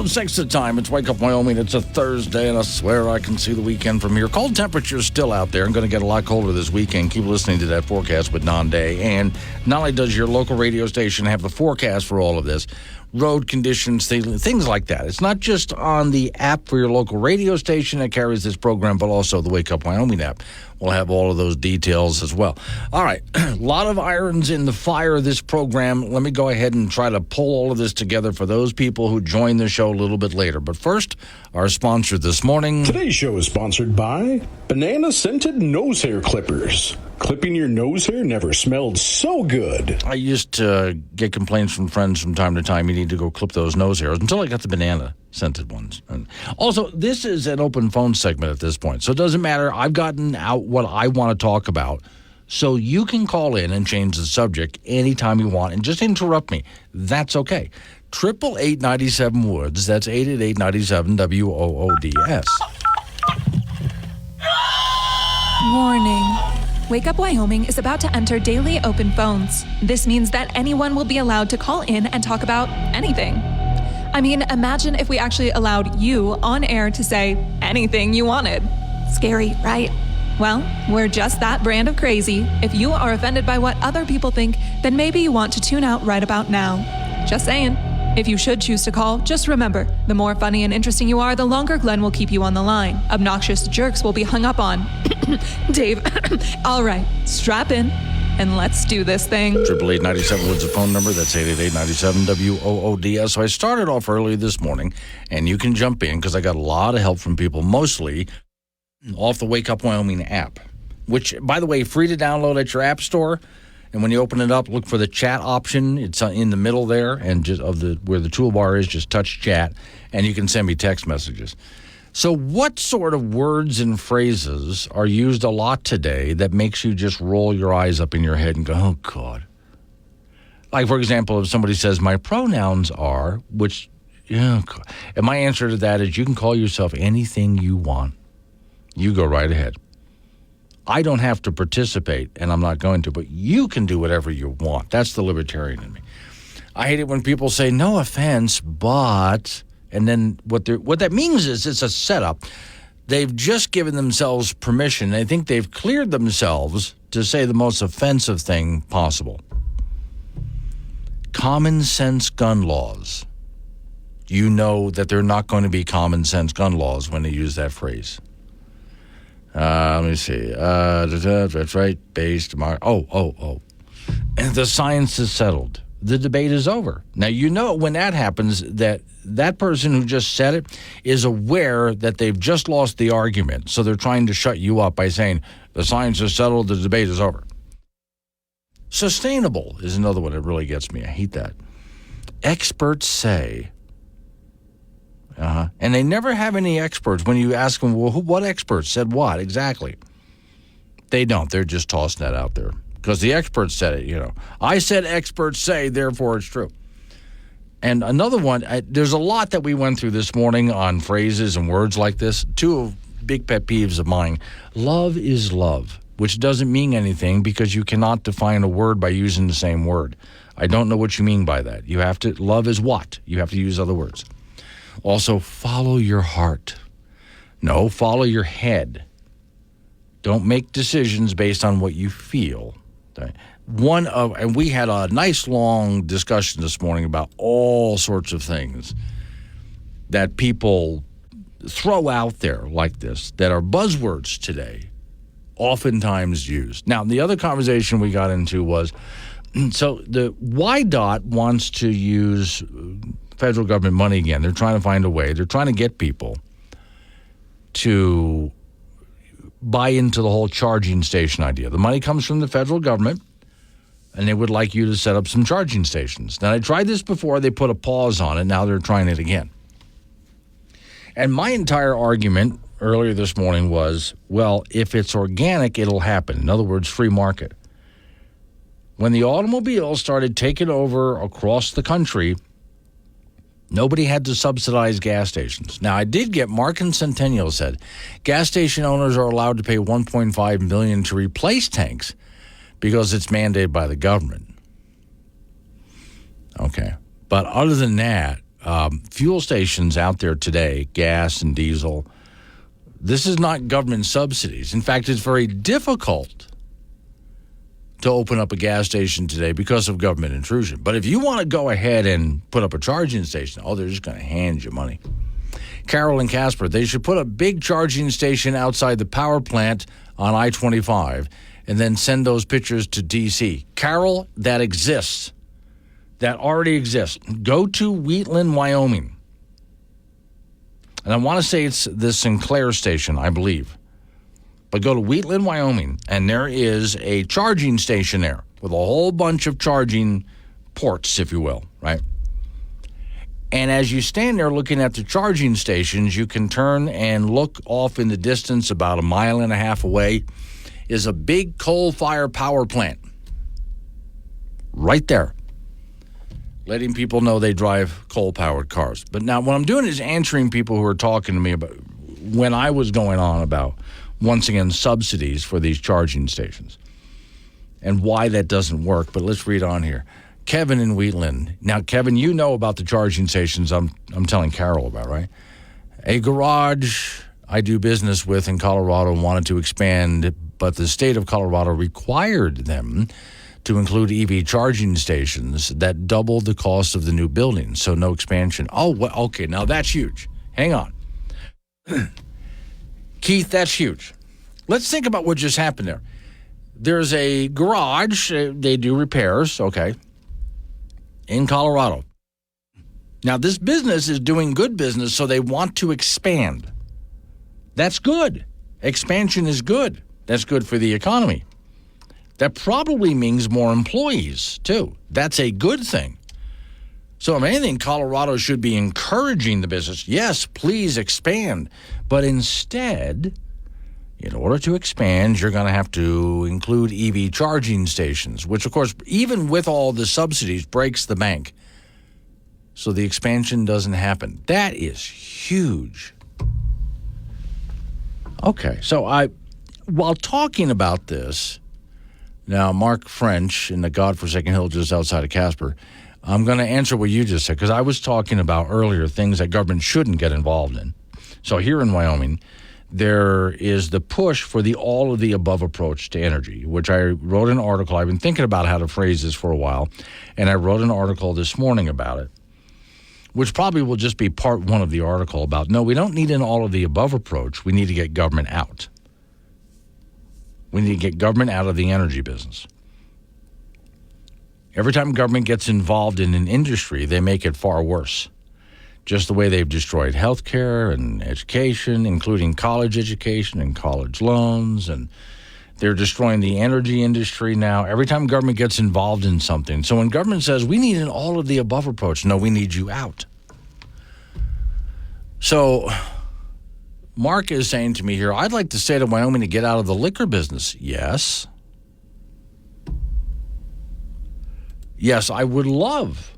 Six the time. It's Wake Up Wyoming. It's a Thursday, and I swear I can see the weekend from here. Cold temperatures still out there. I'm going to get a lot colder this weekend. Keep listening to that forecast with Don Day. And not only does your local radio station have the forecast for all of this, road conditions, things like that. It's not just on the app for your local radio station that carries this program, but also the Wake Up Wyoming app. We'll have all of those details as well. All right, a lot of irons in the fire of this program. Let me go ahead and try to pull all of this together for those people who join the show a little bit later. But first, our sponsor this morning. Today's show is sponsored by Banana Scented Nose Hair Clippers. Clipping your nose hair never smelled so good. I used to get complaints from friends from time to time, you need to go clip those nose hairs, until I got the banana scented ones. And also, this is an open phone segment at this point, so it doesn't matter. I've gotten out what I want to talk about, so you can call in and change the subject anytime you want and just interrupt me. That's okay. 888-97-WOODS. That's 888-97-WOODS. Warning. Wake Up Wyoming is about to enter daily open phones. This means that anyone will be allowed to call in and talk about anything. I mean, imagine if we actually allowed you on air to say anything you wanted. Scary, right? Well, we're just that brand of crazy. If you are offended by what other people think, then maybe you want to tune out right about now. Just saying. If you should choose to call, just remember, the more funny and interesting you are, the longer Glenn will keep you on the line. Obnoxious jerks will be hung up on. Dave, all right, strap in, and let's do this thing. 888-97 Woods, a phone number. That's 888-97-WOODS. So I started off early this morning, and you can jump in because I got a lot of help from people, mostly off the Wake Up Wyoming app, which, by the way, free to download at your app store. And when you open it up, look for the chat option. It's in the middle there, and just where the toolbar is, just touch chat, and you can send me text messages. So what sort of words and phrases are used a lot today that makes you just roll your eyes up in your head and go, oh, God? Like, for example, if somebody says, my pronouns are, which, and my answer to that is you can call yourself anything you want. You go right ahead. I don't have to participate, and I'm not going to, but you can do whatever you want. That's the libertarian in me. I hate it when people say, no offense, but, and then what that means is it's a setup. They've just given themselves permission. They think they've cleared themselves to say the most offensive thing possible. Common sense gun laws. You know that they're not going to be common sense gun laws when they use that phrase. Let me see. That's right. Based. Oh. And the science is settled. The debate is over. Now, you know when that happens that person who just said it is aware that they've just lost the argument. So they're trying to shut you up by saying, the science is settled, the debate is over. Sustainable is another one that really gets me. I hate that. Experts say... And they never have any experts. When you ask them, well, what experts said what exactly? They don't. They're just tossing that out there because the experts said it, I said experts say, therefore it's true. And another one, there's a lot that we went through this morning on phrases and words like this. Two big pet peeves of mine. Love is love, which doesn't mean anything because you cannot define a word by using the same word. I don't know what you mean by that. Love is what? You have to use other words. Also, follow your heart. No, follow your head. Don't make decisions based on what you feel. And we had a nice long discussion this morning about all sorts of things that people throw out there like this that are buzzwords today, oftentimes used. Now, the other conversation we got into was, so the YDOT wants to use federal government money again. They're trying to find a way. They're trying to get people to buy into the whole charging station idea. The money comes from the federal government, and they would like you to set up some charging stations. Now, I tried this before. They put a pause on it. Now they're trying it again. And my entire argument earlier this morning was, well, if it's organic, it'll happen. In other words, free market. When the automobiles started taking over across the country, nobody had to subsidize gas stations. Now, I did get Mark and Centennial said gas station owners are allowed to pay $1.5 million to replace tanks because it's mandated by the government. Okay. But other than that, fuel stations out there today, gas and diesel, this is not government subsidies. In fact, it's very difficult to open up a gas station today because of government intrusion. But if you want to go ahead and put up a charging station, they're just going to hand you money. Carol and Casper, they should put a big charging station outside the power plant on I-25 and then send those pictures to D.C. Carol, that exists. That already exists. Go to Wheatland, Wyoming. And I want to say it's the Sinclair station, I believe. But go to Wheatland, Wyoming, and there is a charging station there with a whole bunch of charging ports, if you will, right? And as you stand there looking at the charging stations, you can turn and look off in the distance about 1.5 miles away is a big coal-fired power plant. Right there. Letting people know they drive coal-powered cars. But now what I'm doing is answering people who are talking to me about when I was going on about once again, subsidies for these charging stations and why that doesn't work. But let's read on here. Kevin in Wheatland. Now, Kevin, you know about the charging stations I'm telling Carol about, right? A garage I do business with in Colorado wanted to expand, but the state of Colorado required them to include EV charging stations that doubled the cost of the new building, so no expansion. Oh, well, okay, now that's huge. Hang on. Keith, that's huge. Let's think about what just happened there. There's a garage, they do repairs, okay, in Colorado. Now, this business is doing good business, so they want to expand. That's good. Expansion is good. That's good for the economy. That probably means more employees, too. That's a good thing. So, if anything, Colorado should be encouraging the business. Yes, please expand. But instead, in order to expand, you're going to have to include EV charging stations, which, of course, even with all the subsidies, breaks the bank. So the expansion doesn't happen. That is huge. Okay, so while talking about this, now Mark French in the Godforsaken Hill just outside of Casper, I'm going to answer what you just said, because I was talking about earlier things that government shouldn't get involved in. So here in Wyoming, there is the push for the all-of-the-above approach to energy, which I wrote an article. I've been thinking about how to phrase this for a while, and I wrote an article this morning about it, which probably will just be part one of the article about, no, we don't need an all-of-the-above approach. We need to get government out. We need to get government out of the energy business. Every time government gets involved in an industry, they make it far worse. Just the way they've destroyed healthcare and education, including college education and college loans, and they're destroying the energy industry now. Every time government gets involved in something. So when government says, we need an all-of-the-above approach, no, we need you out. So Mark is saying to me here, I'd like the state of Wyoming to get out of the liquor business. Yes. Yes, I would love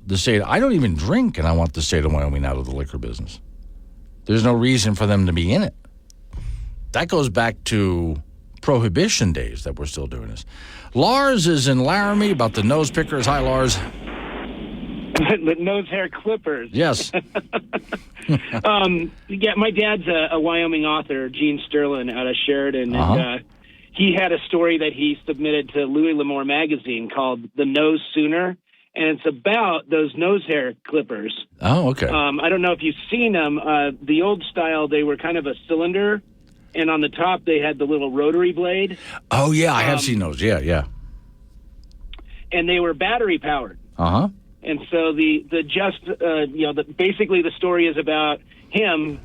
the state. I don't even drink, and I want the state of Wyoming out of the liquor business. There's no reason for them to be in it. That goes back to Prohibition days that we're still doing this. Lars is in Laramie about the nose pickers. Hi, Lars. The nose hair clippers. Yes. Yeah, my dad's a Wyoming author, Gene Sterling, out of Sheridan, and he had a story that he submitted to Louis L'Amour magazine called "The Nose Sooner," and it's about those nose hair clippers. Oh, okay. I don't know if you've seen them. The old style, they were kind of a cylinder, and on the top they had the little rotary blade. Oh, yeah, I have seen those. Yeah. And they were battery powered. Uh-huh. And so basically the story is about him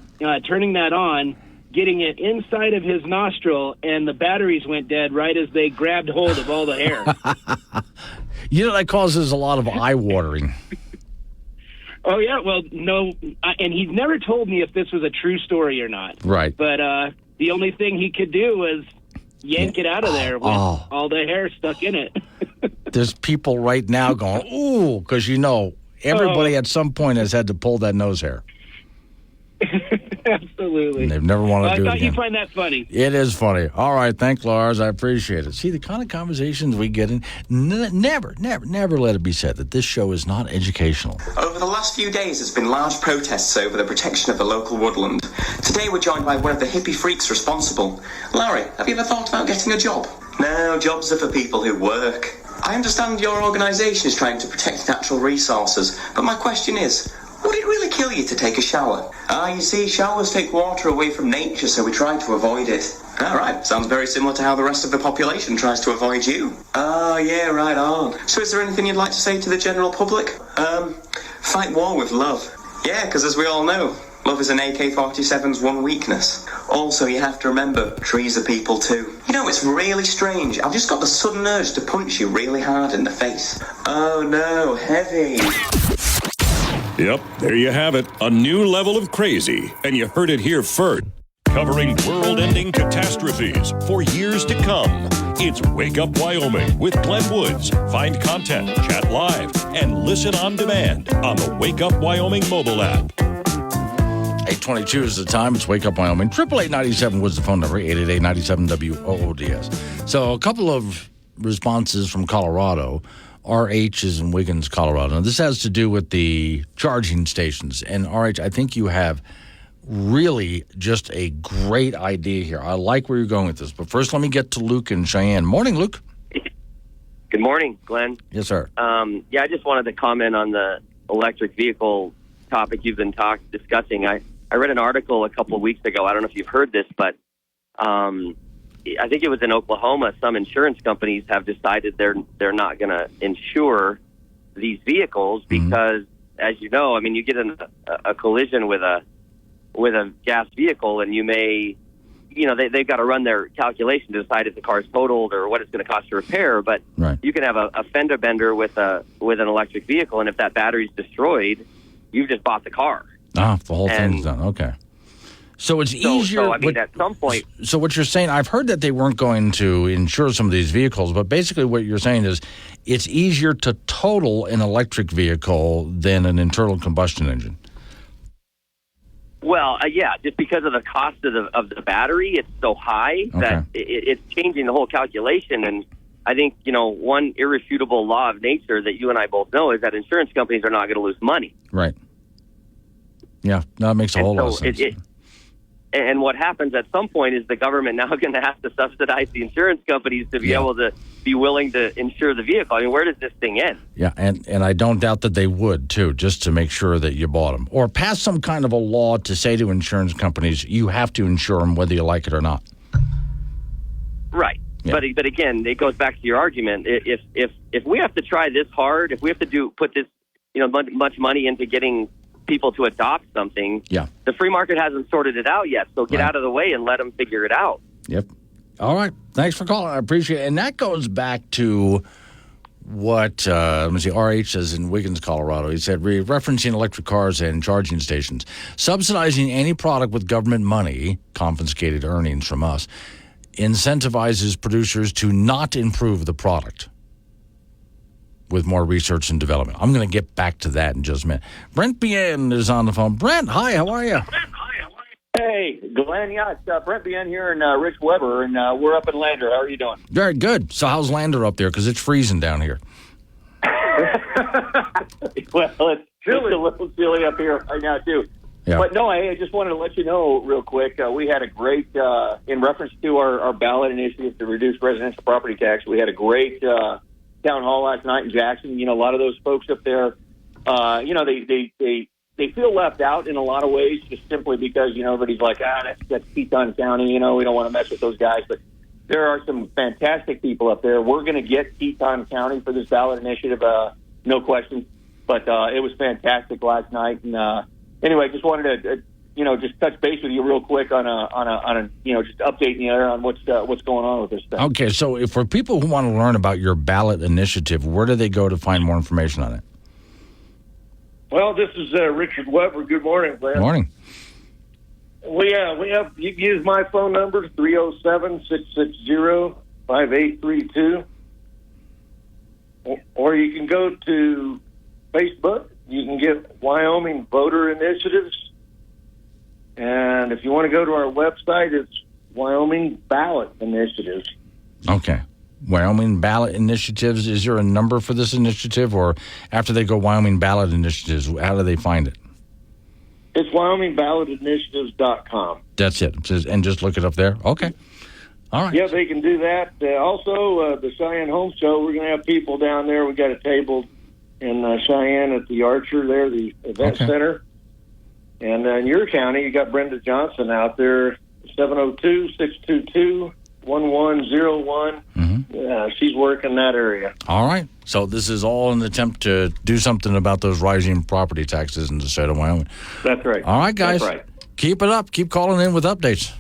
turning that on, getting it inside of his nostril, and the batteries went dead right as they grabbed hold of all the hair. That causes a lot of eye watering. Oh, yeah. Well, no. And he's never told me if this was a true story or not. Right. But the only thing he could do was yank it out of there with all the hair stuck in it. There's people right now going, ooh, because everybody at some point has had to pull that nose hair. Absolutely. And they've never wanted to do it I thought again. you'd find that funny. It is funny. All right, thanks, Lars. I appreciate it. See, the kind of conversations we get in, never let it be said that this show is not educational. Over the last few days, there's been large protests over the protection of the local woodland. Today, we're joined by one of the hippie freaks responsible. Larry, have you ever thought about getting a job? No, jobs are for people who work. I understand your organisation is trying to protect natural resources, but my question is, would it really kill you to take a shower? You see, showers take water away from nature, so we try to avoid it. All right, sounds very similar to how the rest of the population tries to avoid you. Oh, yeah, right on. So is there anything you'd like to say to the general public? Fight war with love. Yeah, because as we all know, love is an AK-47's one weakness. Also, you have to remember, trees are people too. It's really strange. I've just got the sudden urge to punch you really hard in the face. Oh no, heavy. Yep, there you have it. A new level of crazy. And you heard it here first. Covering world-ending catastrophes for years to come. It's Wake Up Wyoming with Glenn Woods. Find content, chat live, and listen on demand on the Wake Up Wyoming mobile app. 8:22 is the time. It's Wake Up Wyoming. 888-97 was the phone number. 888-97-WOODS. So a couple of responses from Colorado. RH is in Wiggins, Colorado. Now, this has to do with the charging stations. And RH, I think you have really just a great idea here. I like where you're going with this. But first, let me get to Luke and Cheyenne. Morning, Luke. Good morning, Glenn. Yes, sir. I just wanted to comment on the electric vehicle topic you've been discussing. I read an article a couple of weeks ago. I don't know if you've heard this, but I think it was in Oklahoma. Some insurance companies have decided they're not going to insure these vehicles because, as you know, I mean, you get in a collision with a gas vehicle, and you may, they've got to run their calculation to decide if the car's totaled or what it's going to cost to repair. But you can have a fender bender with an electric vehicle, and if that battery's destroyed, you've just bought the car. The whole thing's done. Okay. So it's easier. So, I mean, at some point. So what you're saying, I've heard that they weren't going to insure some of these vehicles, but basically what you're saying is it's easier to total an electric vehicle than an internal combustion engine. Well, yeah, just because of the cost of the battery, it's so high that it's changing the whole calculation. And I think, one irrefutable law of nature that you and I both know is that insurance companies are not going to lose money. Right. Yeah, that makes a whole lot of sense. And what happens at some point is the government now going to have to subsidize the insurance companies to be able to be willing to insure the vehicle. I mean, where does this thing end? Yeah, and I don't doubt that they would, too, just to make sure that you bought them. Or pass some kind of a law to say to insurance companies, you have to insure them whether you like it or not. Right. Yeah. But again, it goes back to your argument. If we have to try this hard, if we have to put this much money into getting people to adopt something, the free market hasn't sorted it out yet. So get out of the way and let them figure it out. Yep. All right. Thanks for calling. I appreciate it. And that goes back to what, RH says in Wiggins, Colorado. He said, referencing electric cars and charging stations, subsidizing any product with government money, confiscated earnings from us, incentivizes producers to not improve the product with more research and development. I'm going to get back to that in just a minute. Brent Bien is on the phone. Brent, hi, how are you? Hey, Glenn, it's Brent Bien here and Rich Weber, and we're up in Lander. How are you doing? Very good. So how's Lander up there? Because it's freezing down here. Well, it's a little chilly up here right now, too. Yeah. But no, I just wanted to let you know real quick, we had a great, in reference to our ballot initiative to reduce residential property tax, we had a great town hall last night in Jackson. A lot of those folks up there, they feel left out in a lot of ways, just simply because, everybody's like, that's Teton County, we don't want to mess with those guys. But there are some fantastic people up there. We're going to get Teton County for this ballot initiative, no question. But it was fantastic last night. And anyway, just wanted to, just touch base with you real quick on a just updating you there on what's going on with this thing. Okay, so for people who want to learn about your ballot initiative, where do they go to find more information on it? Well, this is Richard Weber. Good morning, Glenn. Morning. We have you can use my phone number 307-660-5832, or you can go to Facebook. You can get Wyoming Voter Initiatives. And if you want to go to our website, it's Wyoming Ballot Initiatives. Okay. Wyoming Ballot Initiatives. Is there a number for this initiative? Or after they go Wyoming Ballot Initiatives, how do they find it? It's WyomingBallotInitiatives.com. That's it. And just look it up there? Okay. All right. Yeah, they can do that. Also, the Cheyenne Home Show, we're going to have people down there. We got a table in Cheyenne at the Archer there, the event center. And in your county, you got Brenda Johnson out there, 702-622-1101. She's working that area. All right. So this is all an attempt to do something about those rising property taxes in the state of Wyoming. That's right. All right, guys. That's right. Keep it up. Keep calling in with updates.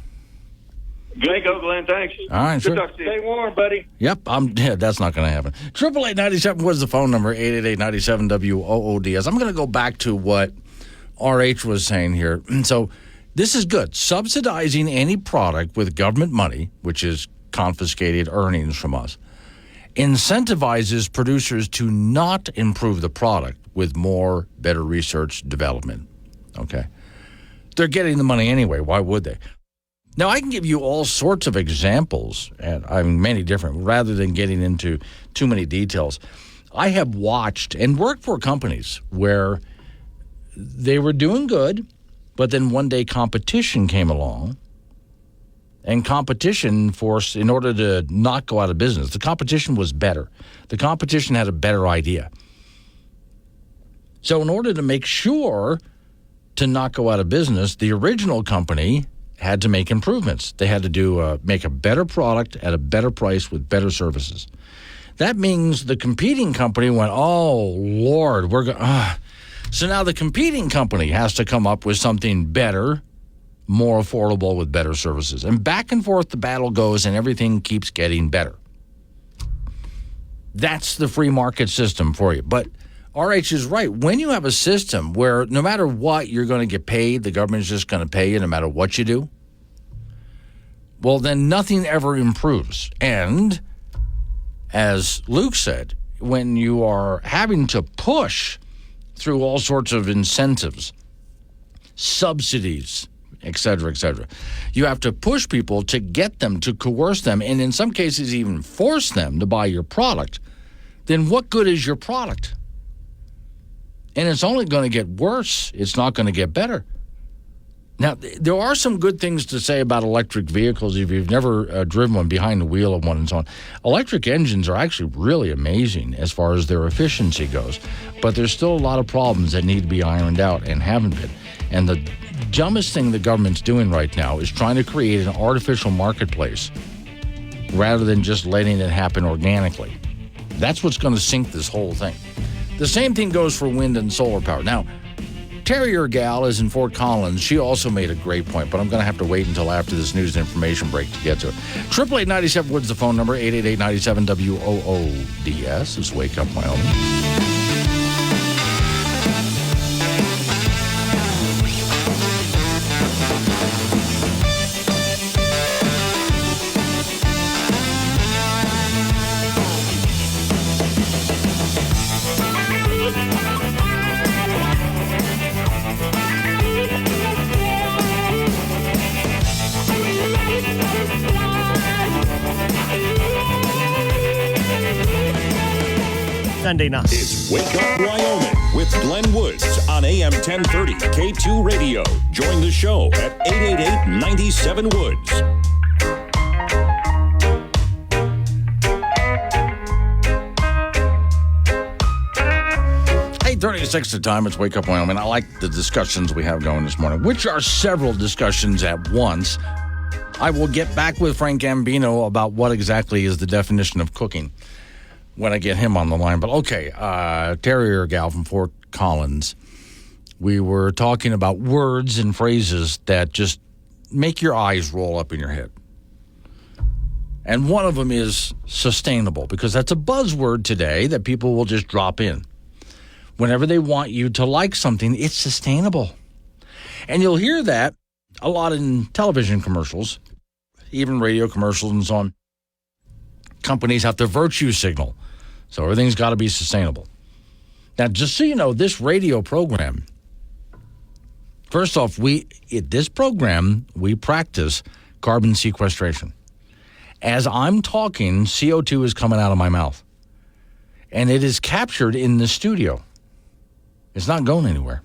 Good go, Glenn. Thanks. All right, Good talk to you. Stay warm, buddy. Yep. That's not going to happen. 888-97 was the phone number, 888-97-WOODS. I'm going to go back to what RH was saying here. So this is good. Subsidizing any product with government money, which is confiscated earnings from us, incentivizes producers to not improve the product with better research development. Okay. They're getting the money anyway. Why would they? Now, I can give you all sorts of examples, and I mean many different, rather than getting into too many details. I have watched and worked for companies where they were doing good, but then one day competition came along, and competition forced, in order to not go out of business, the competition was better. The competition had a better idea. So in order to make sure to not go out of business, the original company had to make improvements. They had to make a better product at a better price with better services. That means the competing company went, oh, Lord, we're going. So now the competing company has to come up with something better, more affordable with better services. And back and forth the battle goes, and everything keeps getting better. That's the free market system for you. But RH is right. When you have a system where no matter what, you're going to get paid, the government's just going to pay you no matter what you do, well, then nothing ever improves. And as Luke said, when you are having to push through all sorts of incentives, subsidies, et cetera, you have to push people to get them, to coerce them, and in some cases even force them to buy your product, then what good is your product? And it's only going to get worse. It's not going to get better. Now, there are some good things to say about electric vehicles if you've never driven one, behind the wheel of one and so on. Electric engines are actually really amazing as far as their efficiency goes. But there's still a lot of problems that need to be ironed out and haven't been. And the dumbest thing the government's doing right now is trying to create an artificial marketplace rather than just letting it happen organically. That's what's going to sink this whole thing. The same thing goes for wind and solar power. Now, Terrier Gal is in Fort Collins. She also made a great point, but I'm going to have to wait until after this news and information break to get to it. 888-97-WOODS, the phone number, 888-97-WOODS is Wake Up Wyoming. Sunday night. It's Wake Up Wyoming with Glenn Woods on AM 1030 K2 Radio. Join the show at 888-97-WOODS. Hey, 36 the time. It's Wake Up Wyoming. I like the discussions we have going this morning, which are several discussions at once. I will get back with Frank Gambino about what exactly is the definition of cooking when I get him on the line. But okay, Terrier Gal from Fort Collins. We were talking about words and phrases that just make your eyes roll up in your head. And one of them is sustainable, because that's a buzzword today that people will just drop in. Whenever they want you to like something, it's sustainable. And you'll hear that a lot in television commercials, even radio commercials and so on. Companies have to virtue signal, so everything's got to be sustainable. Now, just so you know, this radio program, first off, this program, we practice carbon sequestration. As I'm talking, CO2 is coming out of my mouth, and it is captured in the studio. It's not going anywhere.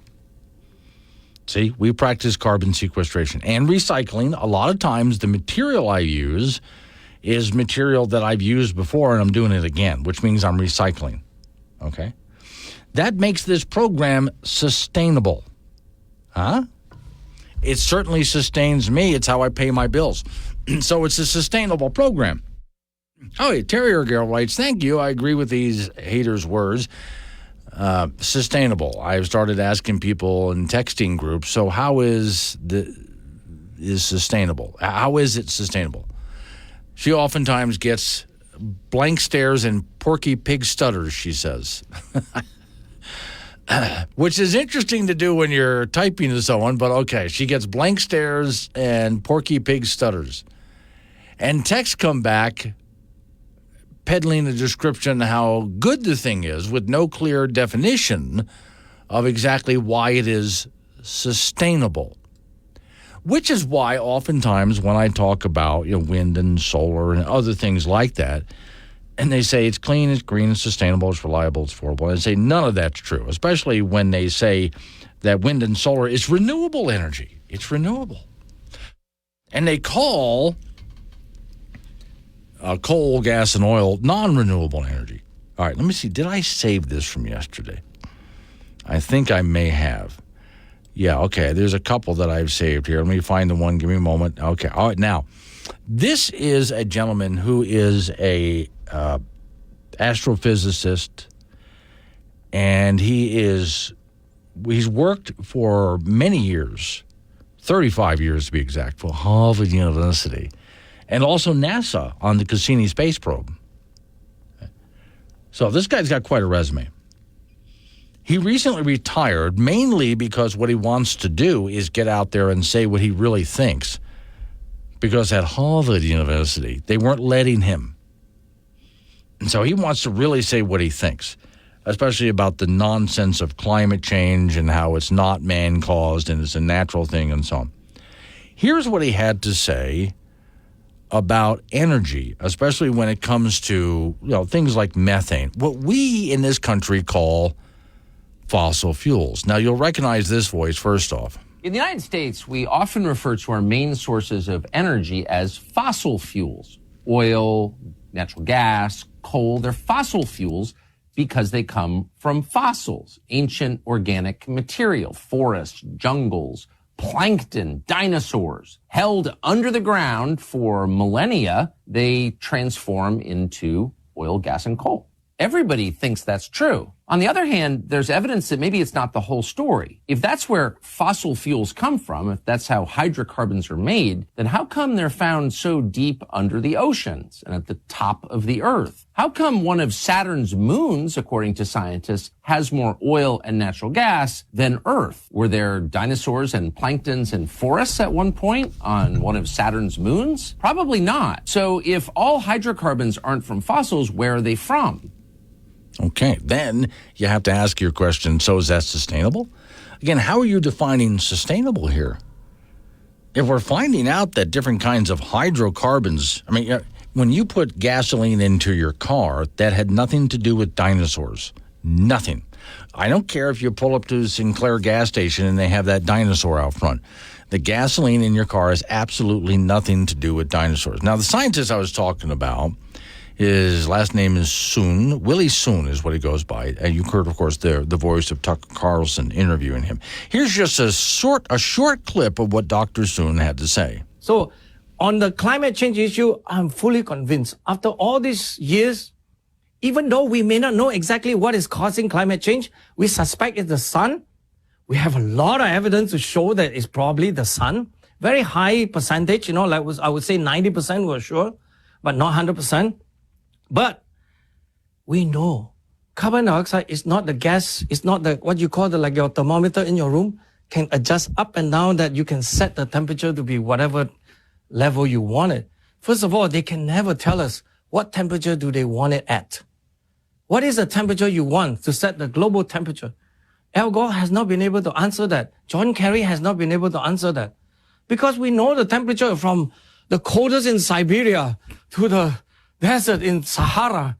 See, we practice carbon sequestration and recycling. A lot of times, the material I use is material that I've used before, and I'm doing it again, which means I'm recycling, okay? That makes this program sustainable, huh? It certainly sustains me. It's how I pay my bills. So it's a sustainable program. Oh, yeah, Terrier Girl writes, thank you. I agree with these haters' words. Sustainable. I've started asking people in texting groups, so how is sustainable? How is it sustainable? She oftentimes gets blank stares and Porky Pig stutters, she says. Which is interesting to do when you're typing to someone, but okay. She gets blank stares and Porky Pig stutters. And texts come back peddling a description of how good the thing is with no clear definition of exactly why it is sustainable. which is why oftentimes when I talk about wind and solar and other things like that, and they say it's clean, it's green, it's sustainable, it's reliable, it's affordable, and I say none of that's true, especially when they say that wind and solar is renewable energy. It's renewable. And they call coal, gas, and oil non-renewable energy. All right, let me see. Did I save this from yesterday? I think I may have. Yeah, okay. There's a couple that I've saved here. Let me find the one. Give me a moment. Okay. All right. Now, this is a gentleman who is a astrophysicist, and he's worked for many years, 35 years to be exact, for Harvard University, and also NASA on the Cassini space probe. So this guy's got quite a resume. He recently retired mainly because what he wants to do is get out there and say what he really thinks. Because at Harvard University, they weren't letting him. And so he wants to really say what he thinks, especially about the nonsense of climate change and how it's not man-caused and it's a natural thing and so on. Here's what he had to say about energy, especially when it comes to things like methane, what we in this country call fossil fuels. Now, you'll recognize this voice first off. In the United States, we often refer to our main sources of energy as fossil fuels. Oil, natural gas, coal, they're fossil fuels because they come from fossils, ancient organic material, forests, jungles, plankton, dinosaurs. Held under the ground for millennia, they transform into oil, gas, and coal. Everybody thinks that's true. On the other hand, there's evidence that maybe it's not the whole story. If that's where fossil fuels come from, if that's how hydrocarbons are made, then how come they're found so deep under the oceans and at the top of the earth? How come one of Saturn's moons, according to scientists, has more oil and natural gas than Earth? Were there dinosaurs and planktons and forests at one point on one of Saturn's moons? Probably not. So if all hydrocarbons aren't from fossils, where are they from? Okay, then you have to ask your question, so is that sustainable? Again, how are you defining sustainable here? If we're finding out that different kinds of hydrocarbons, when you put gasoline into your car, that had nothing to do with dinosaurs. Nothing. I don't care if you pull up to Sinclair gas station and they have that dinosaur out front. The gasoline in your car has absolutely nothing to do with dinosaurs. Now, the scientist I was talking about, his last name is Soon. Willie Soon is what he goes by. And you heard, of course, the voice of Tucker Carlson interviewing him. Here's just a short clip of what Dr. Soon had to say. So on the climate change issue, I'm fully convinced. After all these years, even though we may not know exactly what is causing climate change, we suspect it's the sun. We have a lot of evidence to show that it's probably the sun. Very high percentage, I would say 90% we're sure, but not 100%. But we know carbon dioxide is not the gas, it's not the what you call like your thermometer in your room can adjust up and down that you can set the temperature to be whatever level you want it. First of all, they can never tell us what temperature do they want it at. What is the temperature you want to set the global temperature? Al Gore has not been able to answer that. John Kerry has not been able to answer that. Because we know the temperature from the coldest in Siberia to the desert in Sahara.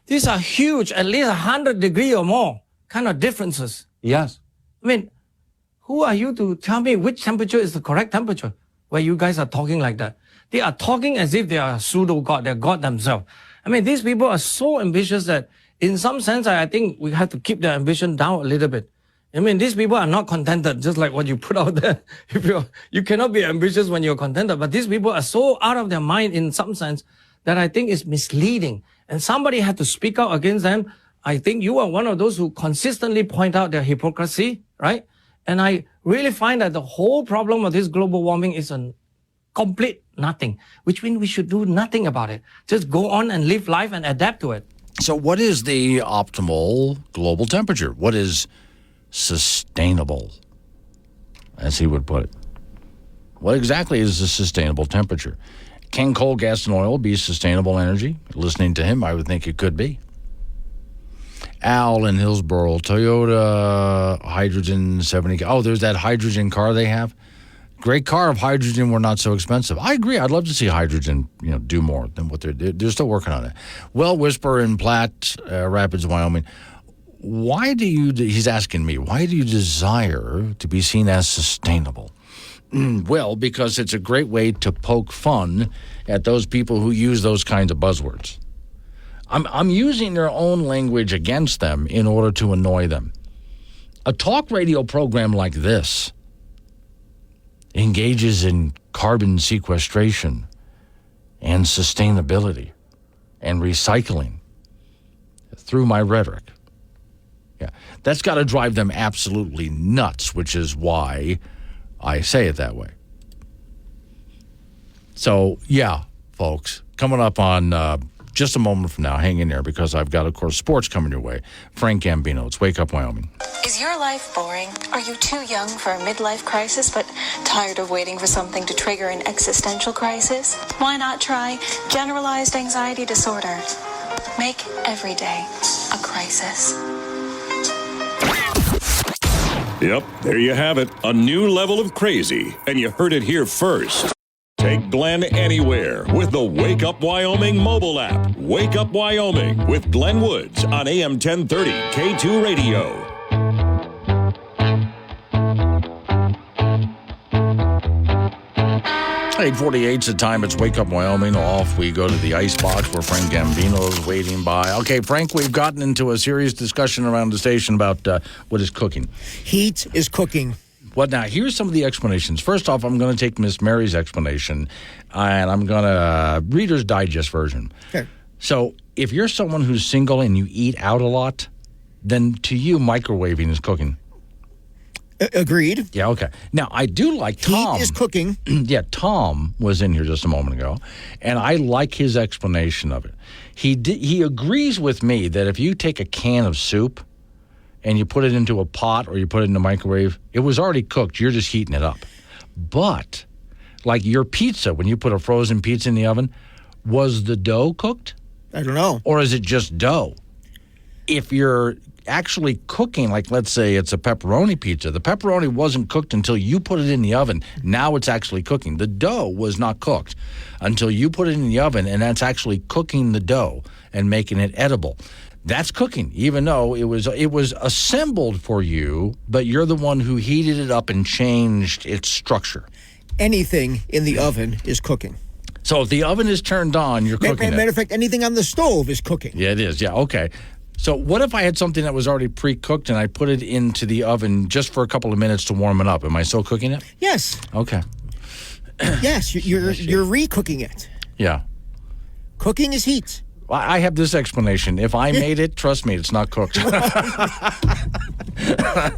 These are huge, at least 100 degrees or more kind of differences. Yes. Who are you to tell me which temperature is the correct temperature where you guys are talking like that? They are talking as if they are pseudo-God, they're God themselves. These people are so ambitious that in some sense, I think we have to keep their ambition down a little bit. These people are not contented, just like what you put out there. You cannot be ambitious when you're contented, but these people are so out of their mind in some sense that I think is misleading. And somebody had to speak out against them. I think you are one of those who consistently point out their hypocrisy, right? And I really find that the whole problem of this global warming is a complete nothing, which means we should do nothing about it. Just go on and live life and adapt to it. So what is the optimal global temperature? What is sustainable, as he would put it? What exactly is the sustainable temperature? Can coal, gas, and oil be sustainable energy? Listening to him, I would think it could be. Al in Hillsboro, Toyota hydrogen 70. Oh, there's that hydrogen car they have. Great car if hydrogen were not so expensive. I agree. I'd love to see hydrogen, do more than what they're still working on it. Well, Whisper in Platte Rapids, Wyoming. He's asking me, why do you desire to be seen as sustainable? Well, because it's a great way to poke fun at those people who use those kinds of buzzwords. I'm using their own language against them in order to annoy them. A talk radio program like this engages in carbon sequestration and sustainability and recycling through my rhetoric. Yeah, that's got to drive them absolutely nuts, which is why I say it that way. So, yeah, folks, coming up on just a moment from now, hang in there because I've got, of course, sports coming your way. Frank Gambino, it's Wake Up Wyoming. Is your life boring? Are you too young for a midlife crisis but tired of waiting for something to trigger an existential crisis? Why not try generalized anxiety disorder? Make every day a crisis. Yep, there you have it. A new level of crazy. And you heard it here first. Take Glenn anywhere with the Wake Up Wyoming mobile app. Wake Up Wyoming with Glenn Woods on AM 1030 K2 Radio. Hey, 48's the time. It's Wake Up Wyoming. Off we go to the icebox where Frank Gambino is waiting by. Okay, Frank, we've gotten into a serious discussion around the station about what is cooking. Heat is cooking. Well, now, here's some of the explanations. First off, I'm going to take Miss Mary's explanation, and I'm going to Reader's Digest version. Okay. So if you're someone who's single and you eat out a lot, then to you, microwaving is cooking. Agreed. Yeah, okay. Now, I do like Tom. Heat is cooking. Yeah, Tom was in here just a moment ago, and I like his explanation of it. He agrees with me that if you take a can of soup and you put it into a pot or you put it in the microwave, it was already cooked. You're just heating it up. But, like your pizza, when you put a frozen pizza in the oven, was the dough cooked? I don't know. Or is it just dough? If you're actually cooking, like let's say it's a pepperoni pizza, the pepperoni wasn't cooked until you put it in the oven. Now it's actually cooking. The dough was not cooked until you put it in the oven, and that's actually cooking the dough and making it edible. That's cooking, even though it was assembled for you, but you're the one who heated it up and changed its structure. Anything in the oven is cooking. So if the oven is turned on, you're cooking it. Matter of fact, anything on the stove is cooking. Yeah, it is. Yeah, okay. So what if I had something that was already pre-cooked and I put it into the oven just for a couple of minutes to warm it up? Am I still cooking it? Yes. Okay. Yes, you're re-cooking it. Yeah. Cooking is heat. I have this explanation. If I made it, trust me, it's not cooked. But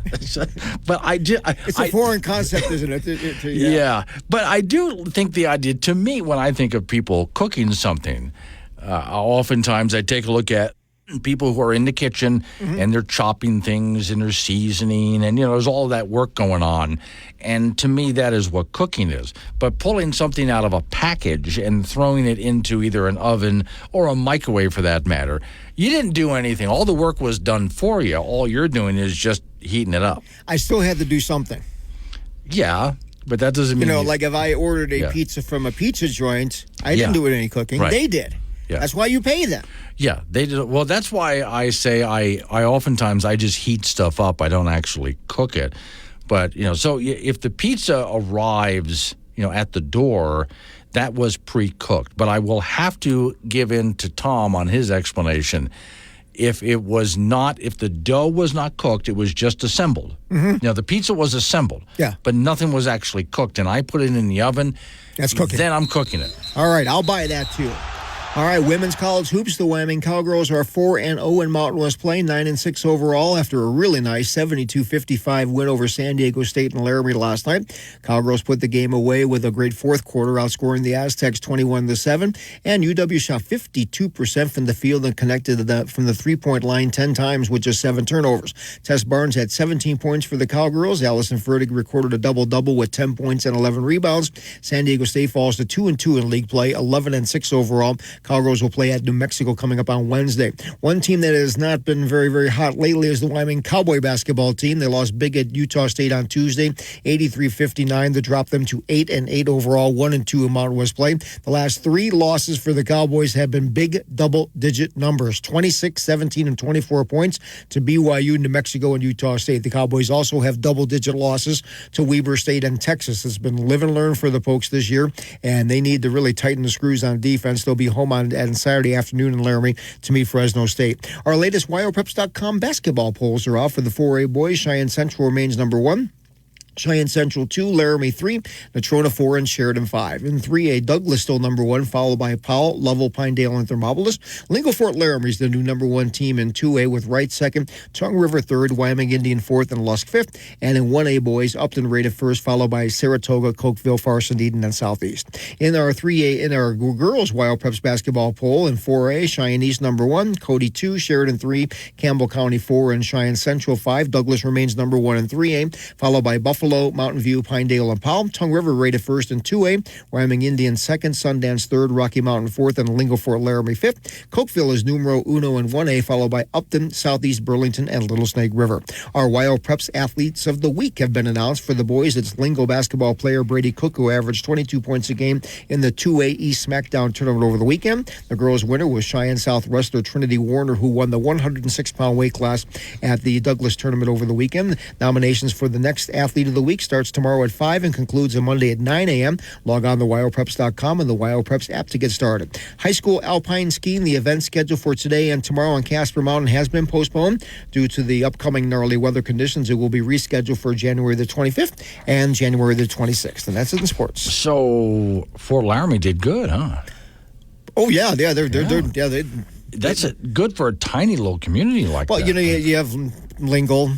it's a foreign concept, isn't it? Yeah. But I do think the idea, to me, when I think of people cooking something, oftentimes I take a look at people who are in the kitchen and they're chopping things and they're seasoning and, there's all of that work going on. And to me, that is what cooking is. But pulling something out of a package and throwing it into either an oven or a microwave for that matter, you didn't do anything. All the work was done for you. All you're doing is just heating it up. I still had to do something. Yeah, but that doesn't mean... like if I ordered a pizza from a pizza joint, I didn't do any cooking. Right. They did. Yeah. That's why you pay them. Yeah, they did. Well, that's why I say I oftentimes I just heat stuff up. I don't actually cook it. But, so if the pizza arrives, at the door, that was pre-cooked. But I will have to give in to Tom on his explanation. If the dough was not cooked, it was just assembled. Now, the pizza was assembled. Yeah. But nothing was actually cooked. And I put it in the oven. That's cooking. Then I'm cooking it. All right, I'll buy that too. All right, women's college hoops. The Wyoming Cowgirls are 4-0 in Mountain West play, 9-6 overall after a really nice 72-55 win over San Diego State and Laramie last night. Cowgirls put the game away with a great fourth quarter, outscoring the Aztecs 21-7. And UW shot 52% from the field and connected from the three-point line 10 times with just 7 turnovers. Tess Barnes had 17 points for the Cowgirls. Allison Fertig recorded a double-double with 10 points and 11 rebounds. San Diego State falls to 2-2 in league play, 11-6 overall. Cowgirls will play at New Mexico coming up on Wednesday. One team that has not been very, very hot lately is the Wyoming Cowboy basketball team. They lost big at Utah State on Tuesday, 83-59. That dropped them to 8-8 overall, 1-2 in Mountain West play. The last 3 losses for the Cowboys have been big double-digit numbers, 26, 17, and 24 points to BYU, New Mexico, and Utah State. The Cowboys also have double-digit losses to Weber State and Texas. It's been live and learn for the Pokes this year, and they need to really tighten the screws on defense. They'll be home on Saturday afternoon in Laramie to meet Fresno State. Our latest WyoPreps.com basketball polls are out for the 4A boys. Cheyenne Central remains number 1. Cheyenne Central 2, Laramie 3, Natrona 4, and Sheridan 5. In 3A, Douglas still number 1, followed by Powell, Lovell, Pinedale, and Thermopolis. Lingo Fort Laramie is the new number 1 team in 2A with Wright 2nd, Tongue River 3rd, Wyoming Indian 4th, and Lusk 5th. And in 1A boys, Upton rated 1st, followed by Saratoga, Cokeville, Farson, Eden, and Southeast. In our 3A, in our girls WyoPreps basketball poll, in 4A, Cheyenne East number 1, Cody 2, Sheridan 3, Campbell County 4, and Cheyenne Central 5. Douglas remains number 1 in 3A, followed by Buffalo, Mountain View, Pinedale, and Powell. Tongue River rated 1st in 2A. Wyoming Indian 2nd, Sundance 3rd, Rocky Mountain 4th, and Lingo Fort Laramie 5th. Cokeville is numero uno in 1A, followed by Upton, Southeast Burlington, and Little Snake River. Our WyoPreps athletes of the week have been announced. For the boys, it's Lingo basketball player Brady Cook, who averaged 22 points a game in the 2A East SmackDown tournament over the weekend. The girls' winner was Cheyenne South wrestler Trinity Warner, who won the 106-pound weight class at the Douglas tournament over the weekend. Nominations for the next athlete of the week starts tomorrow at 5 and concludes on Monday at 9 a.m. Log on to WyoPreps.com and the WyoPreps app to get started. High school alpine skiing, the event scheduled for today and tomorrow on Casper Mountain has been postponed due to the upcoming gnarly weather conditions. It will be rescheduled for January the 25th and January the 26th. And that's it in sports. So Fort Laramie did good, huh? Oh, yeah. That's good for a tiny little community like that. Well, you have Lingle,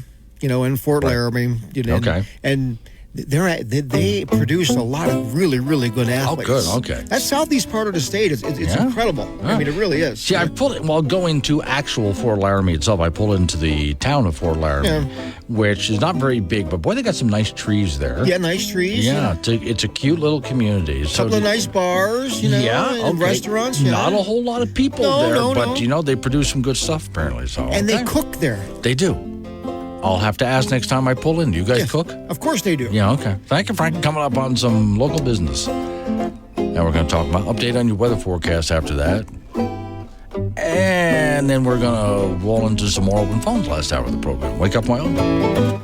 and Fort Laramie, Okay. and they produce a lot of really, really good athletes. Oh, good. Okay. That southeast part of the state is incredible. Yeah. I mean, it really is. See, I pulled it while going to actual Fort Laramie itself. I pulled into the town of Fort Laramie, which is not very big, but boy, they got some nice trees there. Yeah, nice trees. Yeah, it's a cute little community. A couple of nice bars, and restaurants. Yeah. Not a whole lot of people there, but they produce some good stuff apparently. So and they cook there. They do. I'll have to ask next time I pull in. Do you guys cook? Of course they do. Yeah, okay. Thank you, Frank. Coming up on some local business. Now we're going to talk about update on your weather forecast after that. And then we're going to roll into some more open phones last hour of the program. Wake Up Wyoming.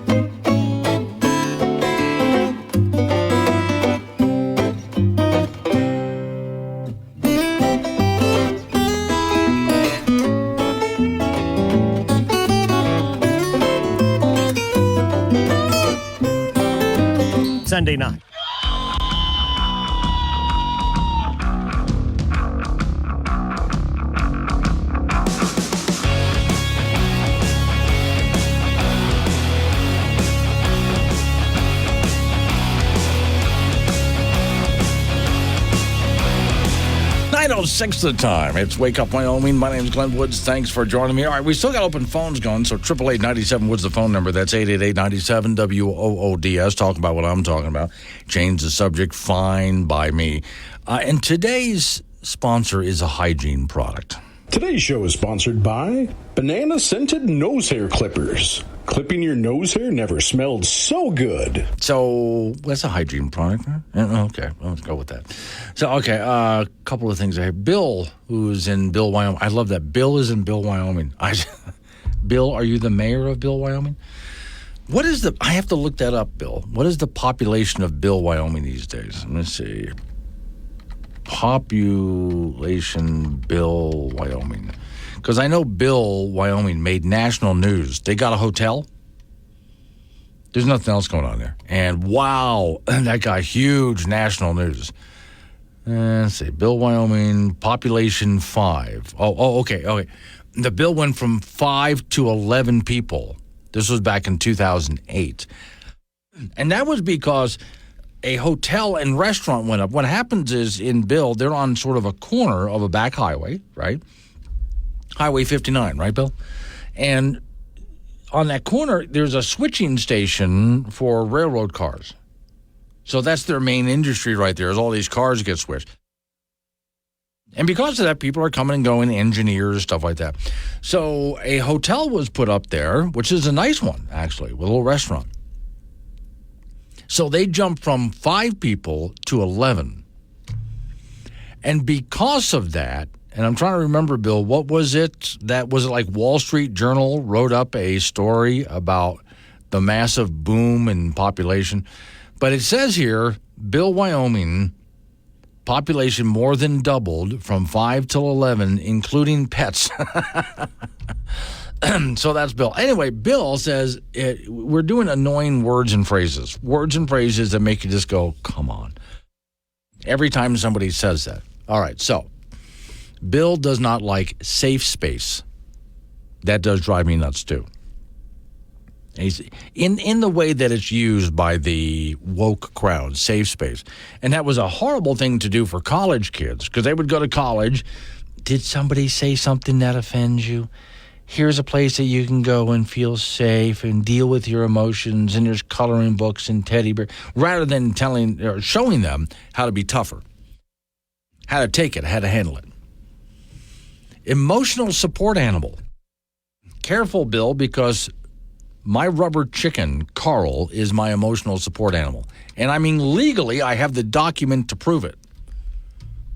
Sunday night. Six of the time. It's Wake Up Wyoming. My name is Glenn Woods. Thanks for joining me. All right, we still got open phones going, so 888-97 Woods the phone number. That's 888-97 WOODS. Talk about what I'm talking about. Change the subject. Fine by me. And today's sponsor is a hygiene product. Today's show is sponsored by Banana Scented Nose Hair Clippers. Clipping your nose hair never smelled so good. So that's a hygiene product. Huh? Okay, let's go with that. So, a couple of things here. Bill, who's in Bill, Wyoming. I love that. Bill is in Bill, Wyoming. Bill, are you the mayor of Bill, Wyoming? I have to look that up, Bill. What is the population of Bill, Wyoming these days? Let me see. Population Bill, Wyoming. Because I know Bill, Wyoming made national news. They got a hotel. There's nothing else going on there. And wow, that got huge national news. Let's see. Bill, Wyoming, population 5. Okay. The bill went from 5 to 11 people. This was back in 2008. And that was because a hotel and restaurant went up. What happens is in Bill, they're on sort of a corner of a back highway, right? Highway 59, right, Bill? And on that corner, there's a switching station for railroad cars. So that's their main industry right there, is all these cars get switched. And because of that, people are coming and going, engineers, stuff like that. So a hotel was put up there, which is a nice one, actually, with a little restaurant. So they jumped from 5 people to 11. And because of that, and I'm trying to remember, Bill, what was it? Was it like Wall Street Journal wrote up a story about the massive boom in population? But it says here, Bill, Wyoming, population more than doubled from 5 till 11, including pets. So that's Bill. Anyway, Bill says we're doing annoying words and phrases that make you just go, come on, every time somebody says that. All right, so Bill does not like safe space. That does drive me nuts, too. He's in the way that it's used by the woke crowd, safe space. And that was a horrible thing to do for college kids, because they would go to college. Did somebody say something that offends you? Here's a place that you can go and feel safe and deal with your emotions, and there's coloring books and teddy bears, rather than telling or showing them how to be tougher, how to take it, how to handle it. Emotional support animal. Careful, Bill, because my rubber chicken, Carl, is my emotional support animal. And I mean, legally, I have the document to prove it.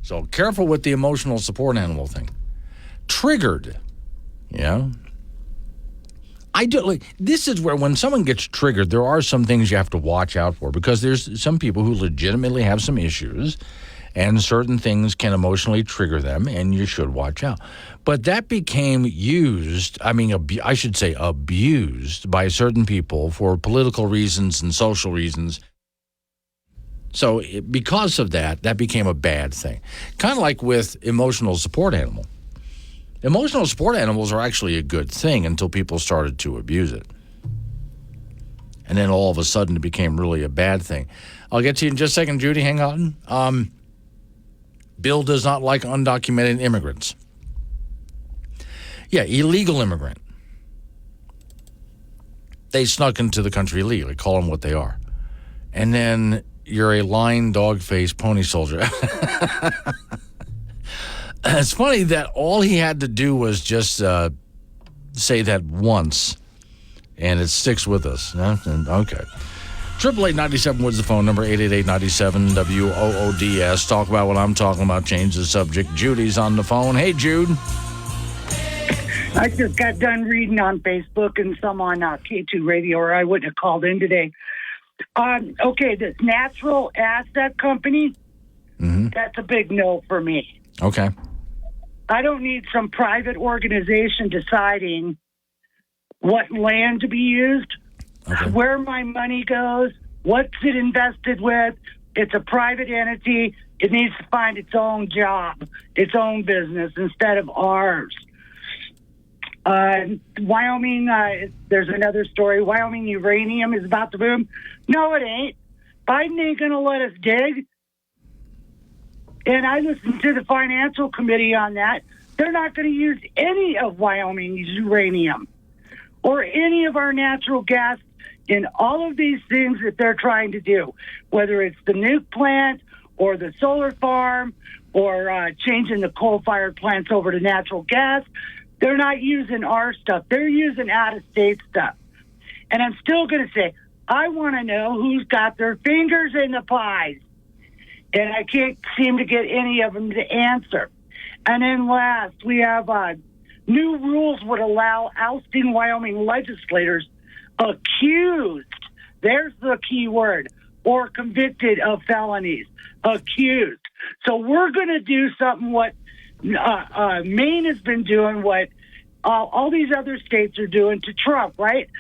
So careful with the emotional support animal thing. Triggered. Yeah. This is where when someone gets triggered, there are some things you have to watch out for, because there's some people who legitimately have some issues, and certain things can emotionally trigger them, and you should watch out. But that became used, I should say abused by certain people for political reasons and social reasons. So because of that, that became a bad thing. Kind of like with emotional support animal. Emotional support animals are actually a good thing until people started to abuse it. And then all of a sudden it became really a bad thing. I'll get to you in just a second, Judy. Hang on. Bill does not like undocumented immigrants. Yeah, illegal immigrant. They snuck into the country illegally. Call them what they are. And then you're a lying, dog-faced pony soldier. It's funny that all he had to do was just say that once, and it sticks with us. Okay. 888-97 Woods, the phone number, 888-97-WOODS. Talk about what I'm talking about. Change the subject. Judy's on the phone. Hey, Jude. I just got done reading on Facebook and some on K2 Radio, or I wouldn't have called in today. Okay, this natural asset company, that's a big no for me. Okay. I don't need some private organization deciding what land to be used, where my money goes, what's it invested with. It's a private entity. It needs to find its own job, its own business instead of ours. Wyoming, there's another story. Wyoming uranium is about to boom. No, it ain't. Biden ain't going to let us dig. And I listened to the financial committee on that. They're not going to use any of Wyoming's uranium or any of our natural gas in all of these things that they're trying to do, whether it's the nuke plant or the solar farm or changing the coal-fired plants over to natural gas. They're not using our stuff. They're using out-of-state stuff. And I'm still going to say, I want to know who's got their fingers in the pies. And I can't seem to get any of them to answer. And then last, we have new rules would allow ousting Wyoming legislators accused, there's the key word, or convicted of felonies, accused. So we're going to do something what Maine has been doing, what all these other states are doing to Trump, right?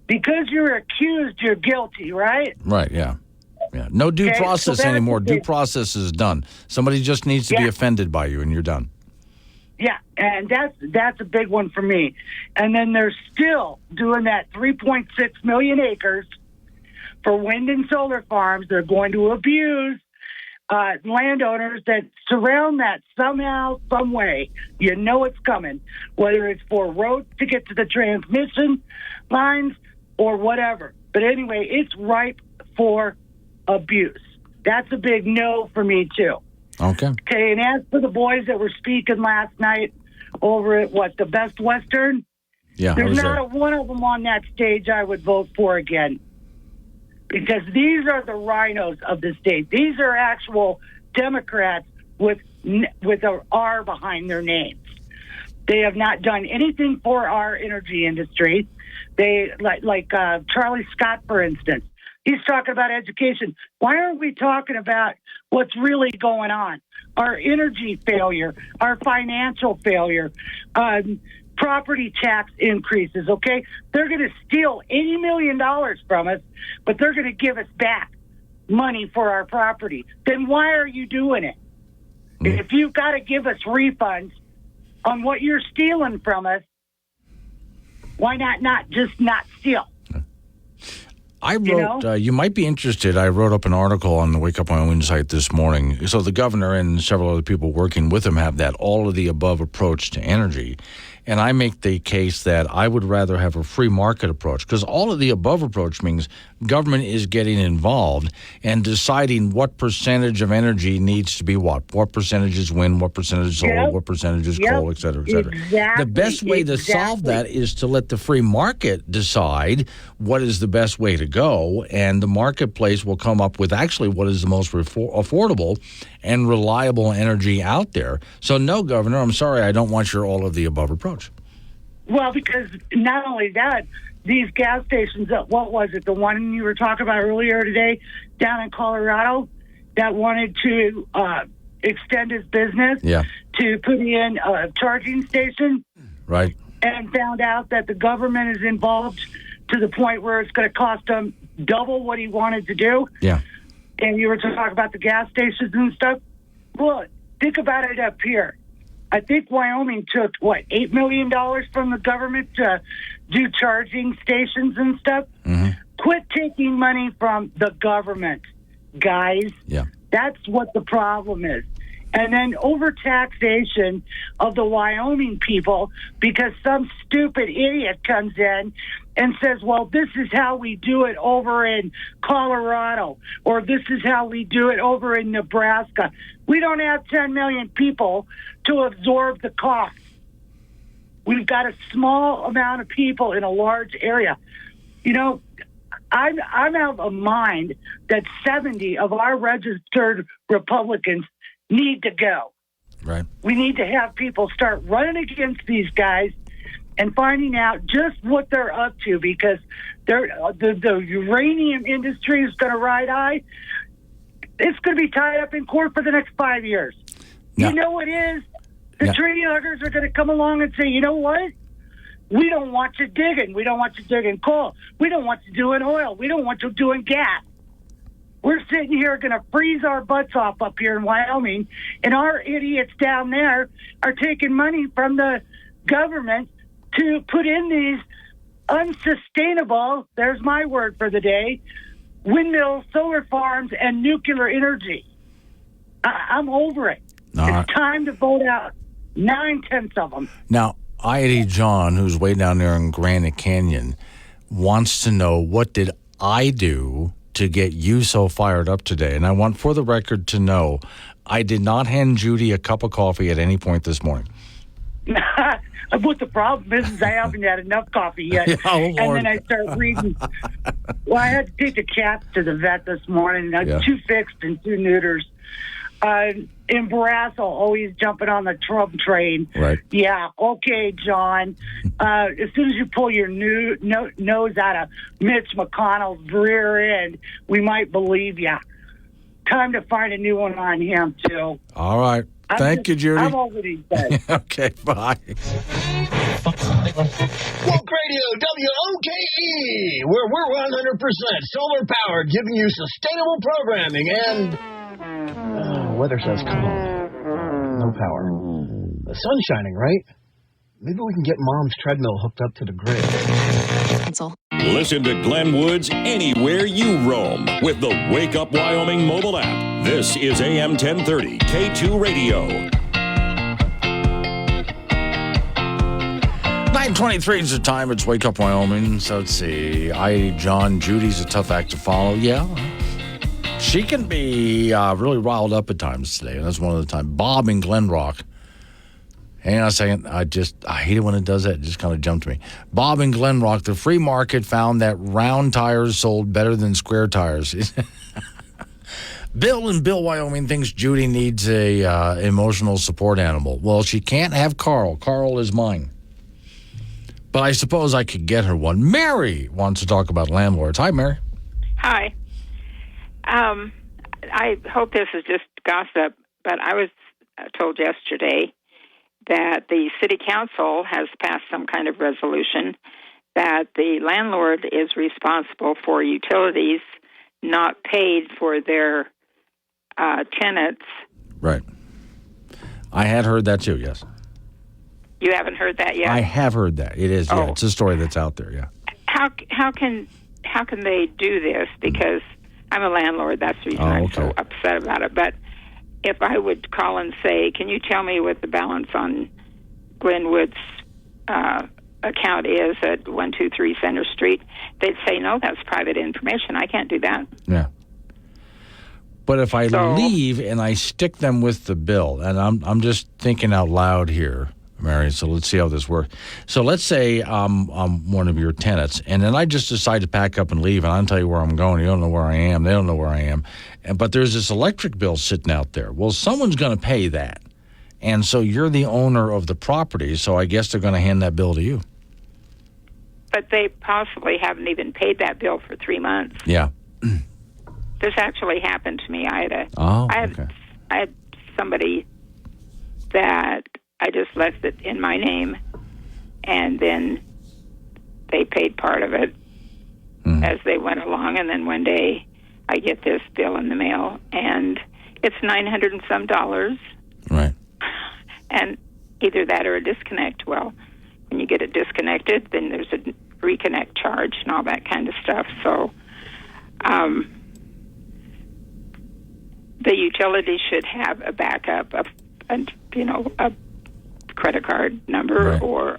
Because you're accused, you're guilty, right? Right, yeah. Yeah. No due process anymore. Due process is done. Somebody just needs to be offended by you, and you're done. Yeah, and that's a big one for me. And then they're still doing that 3.6 million acres for wind and solar farms. They're going to abuse landowners that surround that somehow, some way. You know it's coming, whether it's for roads to get to the transmission lines or whatever. But anyway, it's ripe for abuse. That's a big no for me, too. Okay. Okay, and as for the boys that were speaking last night over at, the Best Western? Yeah, there's not a one of them on that stage I would vote for again. Because these are the rhinos of the state. These are actual Democrats with a R behind their names. They have not done anything for our energy industry. They like Charlie Scott, for instance. He's talking about education. Why aren't we talking about what's really going on? Our energy failure, our financial failure, property tax increases, okay? They're going to steal $80 million from us, but they're going to give us back money for our property. Then why are you doing it? If you've got to give us refunds on what you're stealing from us, why not just not steal? I wrote, you might be interested, I wrote up an article on the Wake Up Wyoming site this morning. So the governor and several other people working with him have that all of the above approach to energy. And I make the case that I would rather have a free market approach, because all of the above approach means government is getting involved and deciding what percentage of energy needs to be what percentage is wind, what percentage is solar, what percentage is coal, et cetera, et cetera. Exactly. The best way to solve that is to let the free market decide what is the best way to go, and the marketplace will come up with actually what is the most affordable and reliable energy out there. So no, Governor, I'm sorry, I don't want your all of the above approach. Well, because not only that, these gas stations, what was it, the one you were talking about earlier today down in Colorado that wanted to extend his business to put in a charging station? Right. And found out that the government is involved to the point where it's going to cost him double what he wanted to do. Yeah. And you were talking about the gas stations and stuff. Well, think about it up here. I think Wyoming took, $8 million from the government to do charging stations and stuff? Mm-hmm. Quit taking money from the government, guys. Yeah. That's what the problem is. And then overtaxation of the Wyoming people because some stupid idiot comes in and says, well, this is how we do it over in Colorado, or this is how we do it over in Nebraska. We don't have 10 million people to absorb the cost. We've got a small amount of people in a large area. You know, I'm of a mind that 70 of our registered Republicans need to go. Right. We need to have people start running against these guys and finding out just what they're up to, because the uranium industry is going to ride high. It's going to be tied up in court for the next 5 years. No. You know what it is? The tree huggers are going to come along and say, you know what? We don't want you digging. We don't want you digging coal. We don't want you doing oil. We don't want you doing gas. We're sitting here going to freeze our butts off up here in Wyoming, and our idiots down there are taking money from the government to put in these unsustainable, there's my word for the day, windmills, solar farms, and nuclear energy. I'm over it. It's time to vote out 9/10 of them. Now, I.D. John, who's way down there in Granite Canyon, wants to know, what did I do to get you so fired up today? And I want, for the record, to know I did not hand Judy a cup of coffee at any point this morning. What the problem is I haven't had enough coffee yet. Oh, and then I start reading. Well, I had to take the cats to the vet this morning. 2 fixed and 2 neuters. In Brassel, he's jumping on the Trump train. Right. Yeah, okay, John. As soon as you pull your nose out of Mitch McConnell's rear end, we might believe you. Time to find a new one on him, too. All right. Thank you, Judy. I'm over these guys. Okay, bye. Woke Radio, WOKE, where we're 100% solar powered, giving you sustainable programming and weather says calm. No power. The sun's shining, right? Maybe we can get Mom's treadmill hooked up to the grid. Cancel. Listen to Glenn Woods anywhere you roam with the Wake Up Wyoming mobile app. This is AM 1030 K2 Radio. 9:23 is the time. It's Wake Up Wyoming. So let's see. John, Judy's a tough act to follow. Yeah. She can be really riled up at times today. That's one of the times. Bob in Glen Rock. Hang on a second. I hate it when it does that. It just kind of jumped me. Bob in Glen Rock, the free market found that round tires sold better than square tires. Bill in Bill, Wyoming, thinks Judy needs a emotional support animal. Well, she can't have Carl. Carl is mine. But I suppose I could get her one. Mary wants to talk about landlords. Hi, Mary. Hi. I hope this is just gossip, but I was told yesterday that the city council has passed some kind of resolution that the landlord is responsible for utilities not paid for their tenants. Right. I had heard that too, yes. You haven't heard that yet? I have heard that. It is, yeah. It's a story that's out there, yeah. How can they do this? Because I'm a landlord. That's the reason I'm so upset about it. But if I would call and say, can you tell me what the balance on Glenwood's account is at 123 Center Street, they'd say, no, that's private information. I can't do that. Yeah. But if I leave and I stick them with the bill, and I'm just thinking out loud here, Mary, so let's see how this works. So let's say I'm one of your tenants, and then I just decide to pack up and leave, and I'll tell you where I'm going. You don't know where I am. They don't know where I am. But there's this electric bill sitting out there. Well, someone's going to pay that. And so you're the owner of the property, so I guess they're going to hand that bill to you. But they possibly haven't even paid that bill for 3 months. Yeah. This actually happened to me. I had somebody that I just left it in my name, and then they paid part of it as they went along, and then one day I get this bill in the mail, and it's $900 and some. Right. And either that or a disconnect. Well, when you get it disconnected, then there's a reconnect charge and all that kind of stuff. So the utility should have a backup, a credit card number or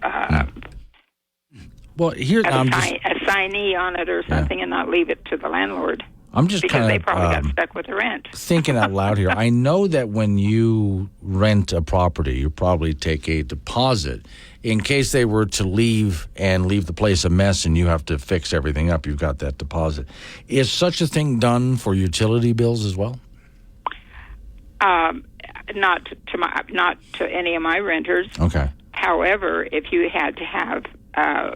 well, here a signee on it or something, and not leave it to the landlord. I'm just because they probably got stuck with the rent. Thinking out loud here, I know that when you rent a property, you probably take a deposit in case they were to leave the place a mess and you have to fix everything up. You've got that deposit. Is such a thing done for utility bills as well? Not to any of my renters. Okay. However, if you had to have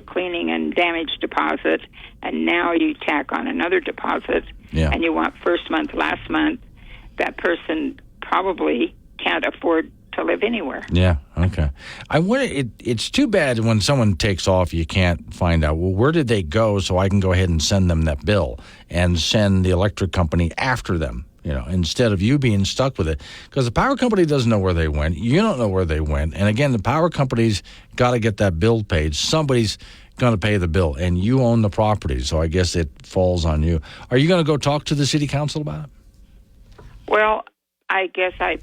cleaning and damage deposit, and now you tack on another deposit, and you want first month, last month, that person probably can't afford to live anywhere. Yeah. Okay. I wonder. It's too bad when someone takes off, you can't find out. Well, where did they go? So I can go ahead and send them that bill and send the electric company after them. Instead of you being stuck with it, because the power company doesn't know where they went. You don't know where they went. And again, the power company's got to get that bill paid. Somebody's going to pay the bill, and you own the property. So I guess it falls on you. Are you going to go talk to the city council about it? Well, I guess I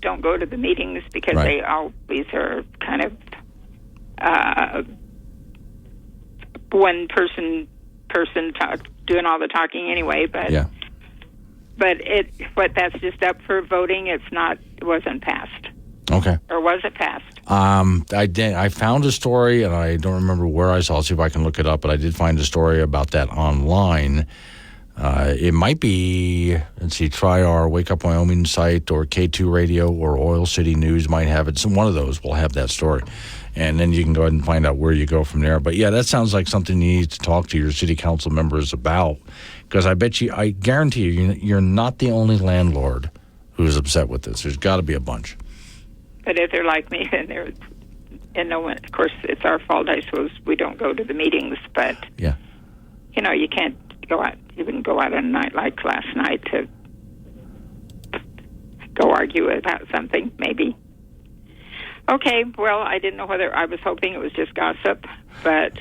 don't go to the meetings because they always are kind of one person doing all the talking anyway. But But that's just up for voting. It wasn't passed. Okay. Or was it passed? I found a story, and I don't remember where I saw it. I'll see if I can look it up, but I did find a story about that online. It might be, try our Wake Up Wyoming site or K2 Radio or Oil City News might have it. So one of those will have that story. And then you can go ahead and find out where you go from there. But, yeah, that sounds like something you need to talk to your city council members about. Because I guarantee you're not the only landlord who's upset with this. There's got to be a bunch. But if they're like me, then no one, of course, it's our fault, I suppose, we don't go to the meetings. But, you can't go out. You wouldn't go out on a night like last night to go argue about something, maybe. Okay, well, I didn't know whether I was hoping it was just gossip. But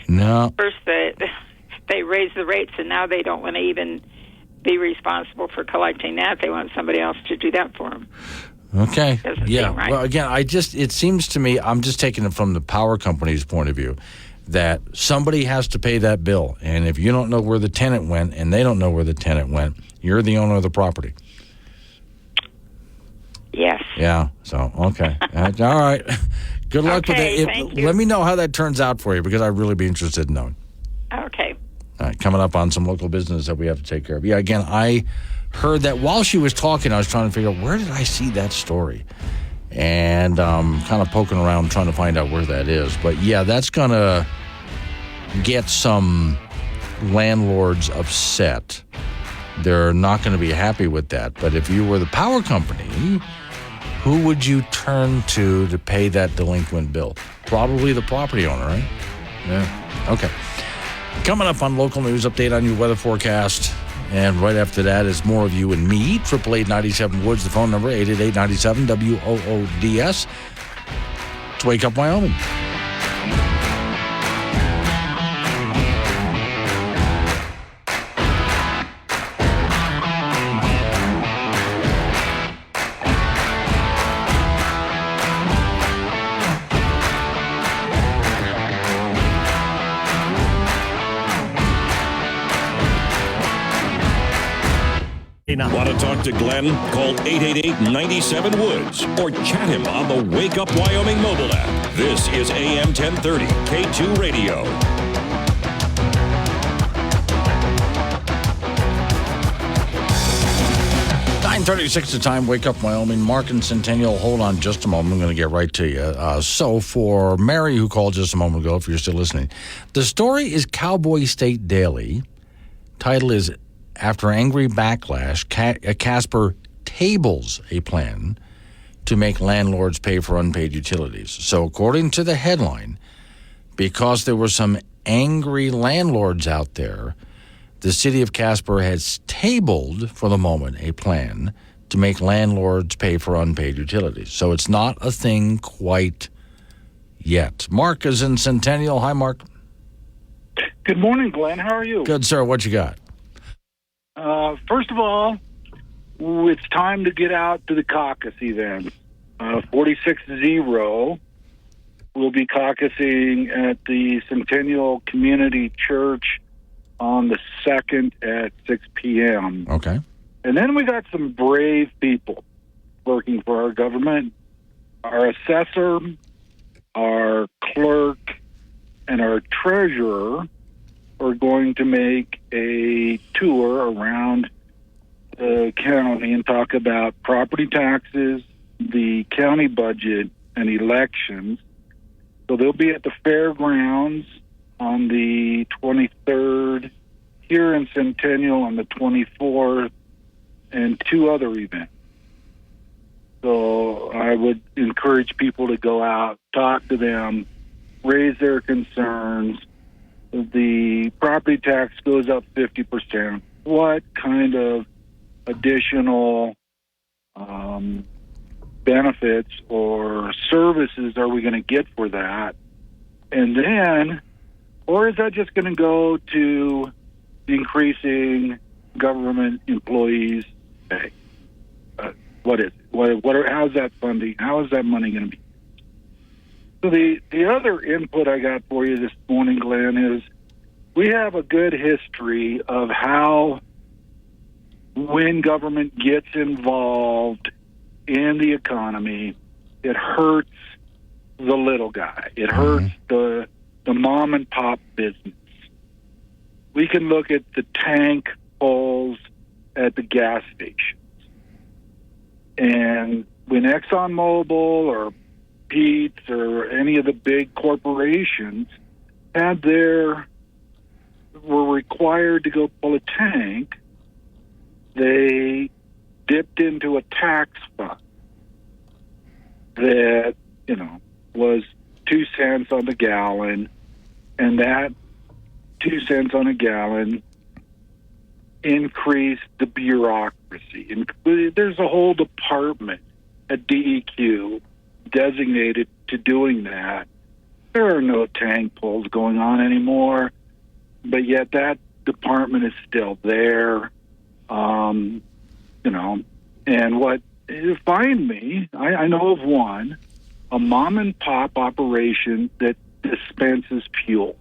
first they raised the rates, and now they don't want to even be responsible for collecting that. They want somebody else to do that for them. Okay. Doesn't seem right. Well, again, it seems to me, I'm just taking it from the power company's point of view, that somebody has to pay that bill. And if you don't know where the tenant went and they don't know where the tenant went, you're the owner of the property. Yes. Yeah. So, okay. All right. Good luck with it. Thank you. Let me know how that turns out for you, because I'd really be interested in knowing. Okay. All right. Coming up on some local business that we have to take care of. Yeah, again, I heard that while she was talking, I was trying to figure out, where did I see that story? And kind of poking around trying to find out where that is. But, yeah, that's going to get some landlords upset. They're not going to be happy with that. But if you were the power company, who would you turn to pay that delinquent bill? Probably the property owner, right? Yeah. Okay. Coming up on Local News, update on your weather forecast. And right after that is more of you and me. 888-97 Woods, the phone number, 888-97-WOODS. It's Wake Up Wyoming. Want to talk to Glenn? Call 888-97-WOODS or chat him on the Wake Up Wyoming mobile app. This is AM 1030, K2 Radio. 9:36 the time. Wake Up Wyoming. Mark and Centennial. Hold on just a moment. I'm going to get right to you. So for Mary, who called just a moment ago, if you're still listening, the story is Cowboy State Daily. Title is After Angry Backlash, Casper tables a plan to make landlords pay for unpaid utilities. So according to the headline, because there were some angry landlords out there, the city of Casper has tabled, for the moment, a plan to make landlords pay for unpaid utilities. So it's not a thing quite yet. Mark is in Centennial. Hi, Mark. Good morning, Glenn. How are you? Good, sir. What you got? First of all, it's time to get out to the caucus event. 46-0 will be caucusing at the Centennial Community Church on the 2nd at 6 p.m. Okay. And then we got some brave people working for our government. Our assessor, our clerk, and our treasurer are going to make a tour around the county and talk about property taxes, the county budget, and elections. So they'll be at the fairgrounds on the 23rd, here in Centennial on the 24th, and two other events. So I would encourage people to go out, talk to them, raise their concerns. The property tax goes up 50%. What kind of additional benefits or services are we going to get for that? And then, or is that just going to go to increasing government employees' pay? What is it? How's that funding? How is that money going to be? So the other input I got for you this morning, Glenn, is we have a good history of how when government gets involved in the economy, it hurts the little guy. It hurts the mom and pop business. We can look at the tank pulls at the gas stations. And when ExxonMobil or Pete's or any of the big corporations were required to go pull a tank, they dipped into a tax fund that, was 2 cents on the gallon, and that 2 cents on a gallon increased the bureaucracy. And there's a whole department at DEQ designated to doing that. There are no tank pulls going on anymore, but yet that department is still there. And what find me, I know of one, a mom and pop operation that dispenses fuel.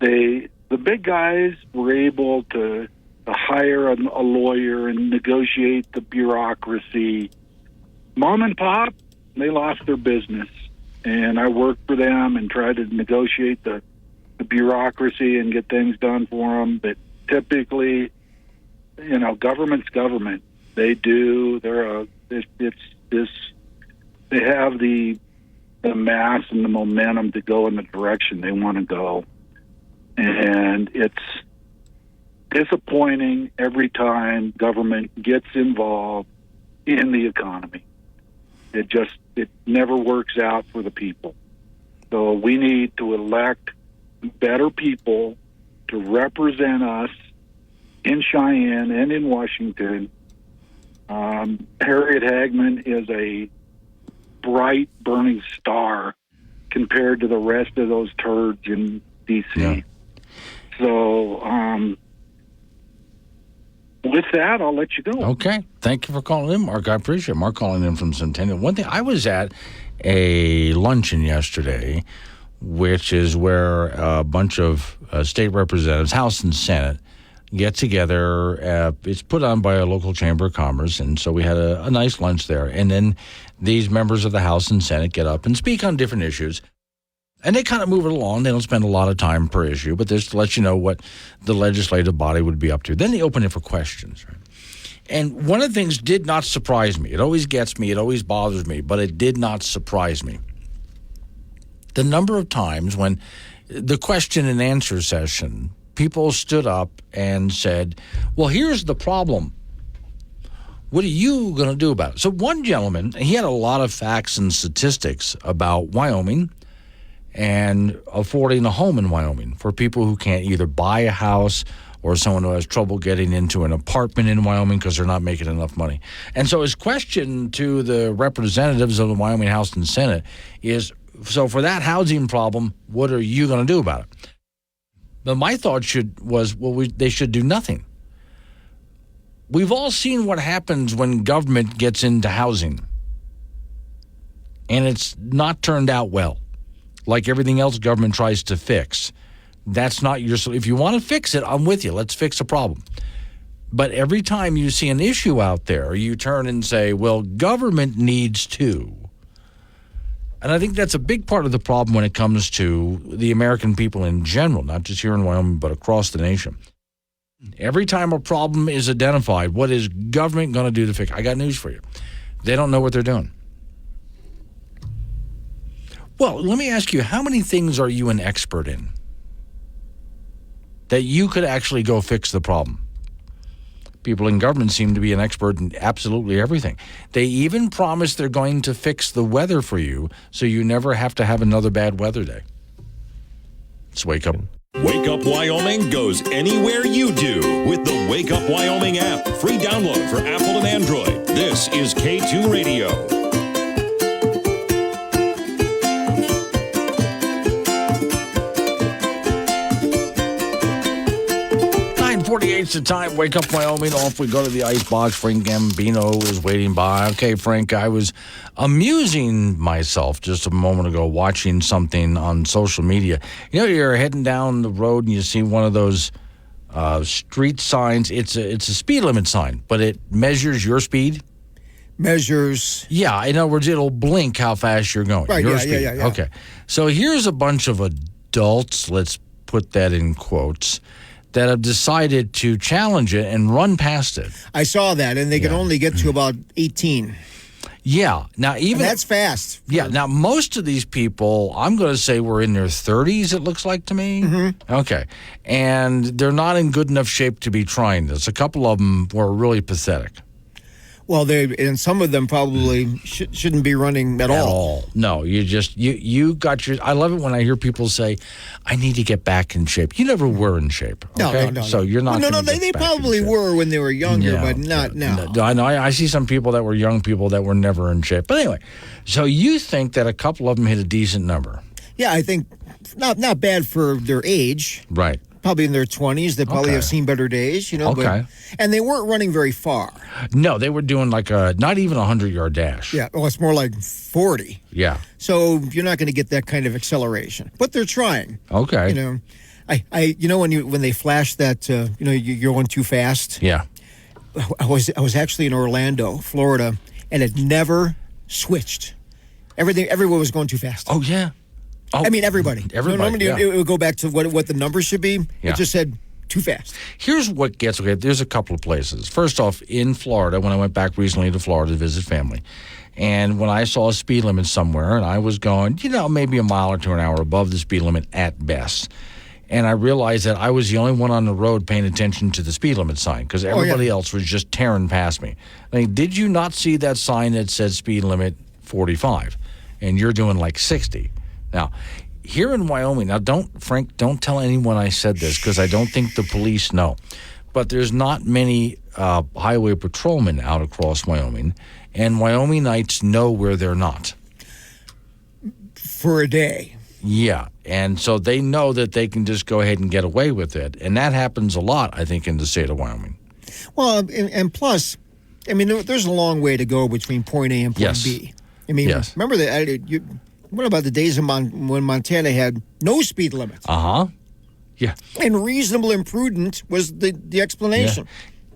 The big guys were able to hire a lawyer and negotiate the bureaucracy. Mom and pop, they lost their business. And I worked for them and tried to negotiate the bureaucracy and get things done for them. But typically, government's government. They do. They have the mass and the momentum to go in the direction they want to go. And it's disappointing every time government gets involved in the economy. It never works out for the people. So we need to elect better people to represent us in Cheyenne and in Washington. Harriet Hagman is a bright, burning star compared to the rest of those turds in D.C. Yeah. So, with that, I'll let you go. Okay. Thank you for calling in, Mark. I appreciate it. Mark calling in from Centennial. One thing, I was at a luncheon yesterday, which is where a bunch of state representatives, House and Senate, get together. It's put on by a local chamber of commerce, and so we had a nice lunch there. And then these members of the House and Senate get up and speak on different issues. And they kind of move it along. They don't spend a lot of time per issue, but just to let you know what the legislative body would be up to. Then they open it for questions. Right? And one of the things did not surprise me. It always gets me. It always bothers me, but it did not surprise me. The number of times when the question and answer session, people stood up and said, well, here's the problem. What are you going to do about it? So one gentleman, he had a lot of facts and statistics about Wyoming and affording a home in Wyoming for people who can't either buy a house or someone who has trouble getting into an apartment in Wyoming because they're not making enough money. And so his question to the representatives of the Wyoming House and Senate is, so for that housing problem, what are you going to do about it? But my thought they should do nothing. We've all seen what happens when government gets into housing. And it's not turned out well. Like everything else government tries to fix. That's not your solution. If you want to fix it, I'm with you. Let's fix a problem. But every time you see an issue out there, you turn and say, well, government needs to. And I think that's a big part of the problem when it comes to the American people in general, not just here in Wyoming, but across the nation. Every time a problem is identified, what is government going to do to fix it? I got news for you. They don't know what they're doing. Well, let me ask you, how many things are you an expert in that you could actually go fix the problem? People in government seem to be an expert in absolutely everything. They even promise they're going to fix the weather for you so you never have to have another bad weather day. Let's wake up. Wake Up Wyoming goes anywhere you do with the Wake Up Wyoming app. Free download for Apple and Android. This is K2 Radio. 48's the time. Wake Up Wyoming. Off we go to the icebox. Frank Gambino is waiting by. Okay, Frank, I was amusing myself just a moment ago watching something on social media. You know, you're heading down the road and you see one of those street signs. It's a speed limit sign, but it measures your speed. Measures. Yeah, in other words, it'll blink how fast you're going. Right, your yeah, speed. yeah. Okay, so here's a bunch of adults, let's put that in quotes, that have decided to challenge it and run past it. I saw that, and they can only get to about 18. Yeah. Now, even and that's fast. Yeah. Now, most of these people, I'm going to say, were in their 30s, it looks like to me. Mm-hmm. Okay. And they're not in good enough shape to be trying this. A couple of them were really pathetic. Well, and some of them probably shouldn't be running at all. No, you got your. I love it when I hear people say, "I need to get back in shape." You never were in shape. Okay? No. So you're not. No. They probably were when they were younger, but not now. I know. I see some people that were young people that were never in shape. But anyway, so you think that a couple of them hit a decent number? Yeah, I think not bad for their age. Right. Probably in their 20s. They probably have seen better days, you know. Okay. And they weren't running very far. No, they were doing like not even a 100-yard dash. Yeah, well, it's more like 40. Yeah. So you're not going to get that kind of acceleration. But they're trying. Okay. You know, you know when they flash that, you're going too fast. Yeah. I was actually in Orlando, Florida, and it never switched. Everyone was going too fast. Oh, yeah. Oh, I mean, everybody. Everybody, It would go back to what the numbers should be. Yeah. It just said too fast. Here's what gets okay. There's a couple of places. First off, in Florida, when I went back recently to Florida to visit family, and when I saw a speed limit somewhere, and I was going, maybe a mile or 2 an hour above the speed limit at best, and I realized that I was the only one on the road paying attention to the speed limit sign because everybody else was just tearing past me. I mean, did you not see that sign that said speed limit 45, and you're doing like 60? Now, here in Wyoming, Frank, don't tell anyone I said this because I don't think the police know. But there's not many highway patrolmen out across Wyoming, and Wyomingites know where they're not. For a day. Yeah, and so they know that they can just go ahead and get away with it. And that happens a lot, I think, in the state of Wyoming. Well, and plus, I mean, there's a long way to go between point A and point B. I mean, remember that... What about the days when Montana had no speed limits? Yeah. And reasonable and prudent was the explanation.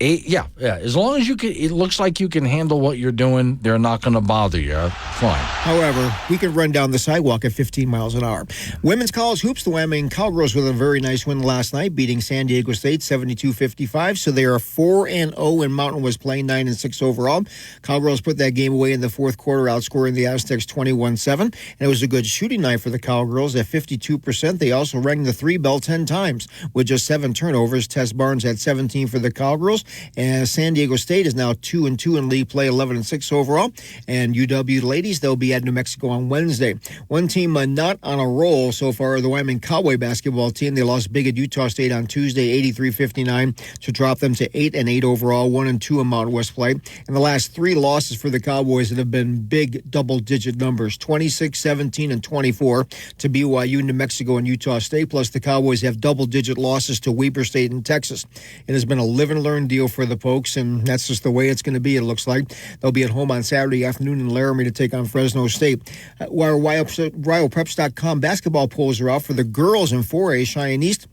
Yeah. As long as it looks like you can handle what you're doing, they're not going to bother you. Fine. However, we could run down the sidewalk at 15 miles an hour. Women's college hoops, the Wyoming Cowgirls with a very nice win last night, beating San Diego State 72-55. So they are 4-0 in Mountain West play, 9-6 overall. Cowgirls put that game away in the fourth quarter, outscoring the Aztecs 21-7. And it was a good shooting night for the Cowgirls at 52%. They also rang the 3-bell 10 times with just 7 turnovers. Tess Barnes had 17 for the Cowgirls. And San Diego State is now 2-2 in league play, 11-6 overall. And UW ladies, they'll be at New Mexico on Wednesday. One team not on a roll so far, the Wyoming Cowboy basketball team. They lost big at Utah State on Tuesday, 83-59, to drop them to 8-8 overall, 1-2 in Mountain West play. And the last 3 losses for the Cowboys that have been big double-digit numbers, 26, 17, and 24 to BYU, New Mexico, and Utah State. Plus, the Cowboys have double-digit losses to Weber State and Texas. It has been a live-and-learn deal for the Pokes, and that's just the way it's going to be, it looks like. They'll be at home on Saturday afternoon in Laramie to take on Fresno State. While WyoPreps.com basketball polls are out for the girls in 4A, Cheyenne East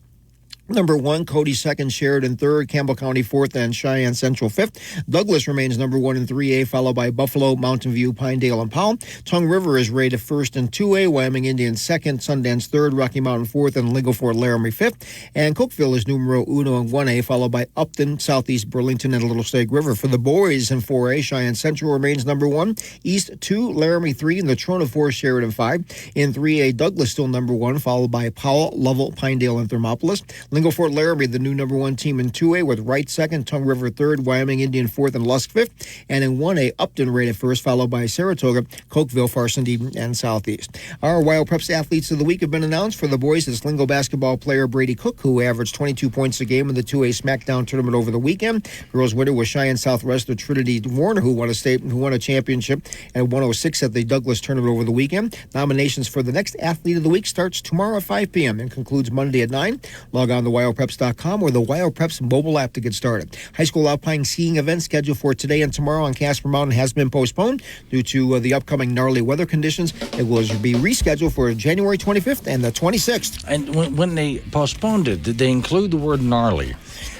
number 1, Cody 2nd, Sheridan 3rd, Campbell County 4th, and Cheyenne Central 5th. Douglas remains number 1 in 3A, followed by Buffalo, Mountain View, Pinedale, and Powell. Tongue River is rated 1st in 2A, Wyoming Indians 2nd, Sundance 3rd, Rocky Mountain 4th, and Lingo Fort Laramie 5th. And Cokeville is numero uno in 1A, followed by Upton, Southeast Burlington, and Little Snake River. For the boys in 4A, Cheyenne Central remains number 1, East 2, Laramie 3, and Natrona 4, Sheridan 5. In 3A, Douglas still number 1, followed by Powell, Lovell, Pinedale, and Thermopolis. Lingo Fort Laramie, the new number 1 team in 2A, with Wright 2nd, Tongue River 3rd, Wyoming Indian 4th, and Lusk 5th. And in 1A, Upton rated 1st, followed by Saratoga, Cokeville, Farsund, and Southeast. Our WyoPreps athletes of the week have been announced. For the boys, it's Lingo basketball player Brady Cook, who averaged 22 points a game in the 2A SmackDown tournament over the weekend. Girls winner was Cheyenne Southwest Trinity Warner, who won a championship at 106 at the Douglas tournament over the weekend. Nominations for the next athlete of the week starts tomorrow at 5 p.m. and concludes Monday at 9. Log on to WyoPreps.com or the WyoPreps mobile app to get started. High school alpine skiing event scheduled for today and tomorrow on Casper Mountain has been postponed due to the upcoming gnarly weather conditions. It will be rescheduled for January 25th and the 26th. And when they postponed it, did they include the word gnarly?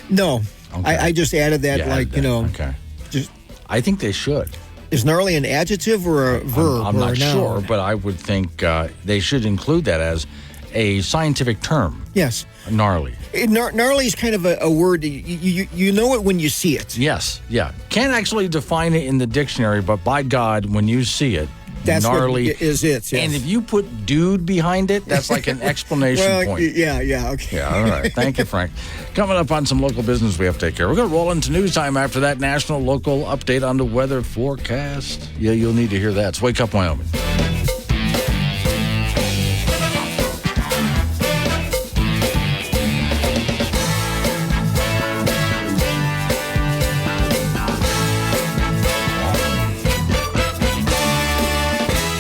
No. Okay. I just added that, Okay. I think they should. Is gnarly an adjective or a verb? I'm not sure, but I would think they should include that as a scientific term. Yes. Gnarly. Gnarly is kind of a word, you know it when you see it. Yes, yeah. Can't actually define it in the dictionary, but by God, when you see it, that's gnarly what is it. Yes. And if you put dude behind it, that's like an exclamation point. Yeah, okay. Yeah, all right. Thank you, Frank. Coming up on some local business we have to take care of. We're going to roll into news time after that national local update on the weather forecast. Yeah, you'll need to hear that. It's Wake Up Wyoming.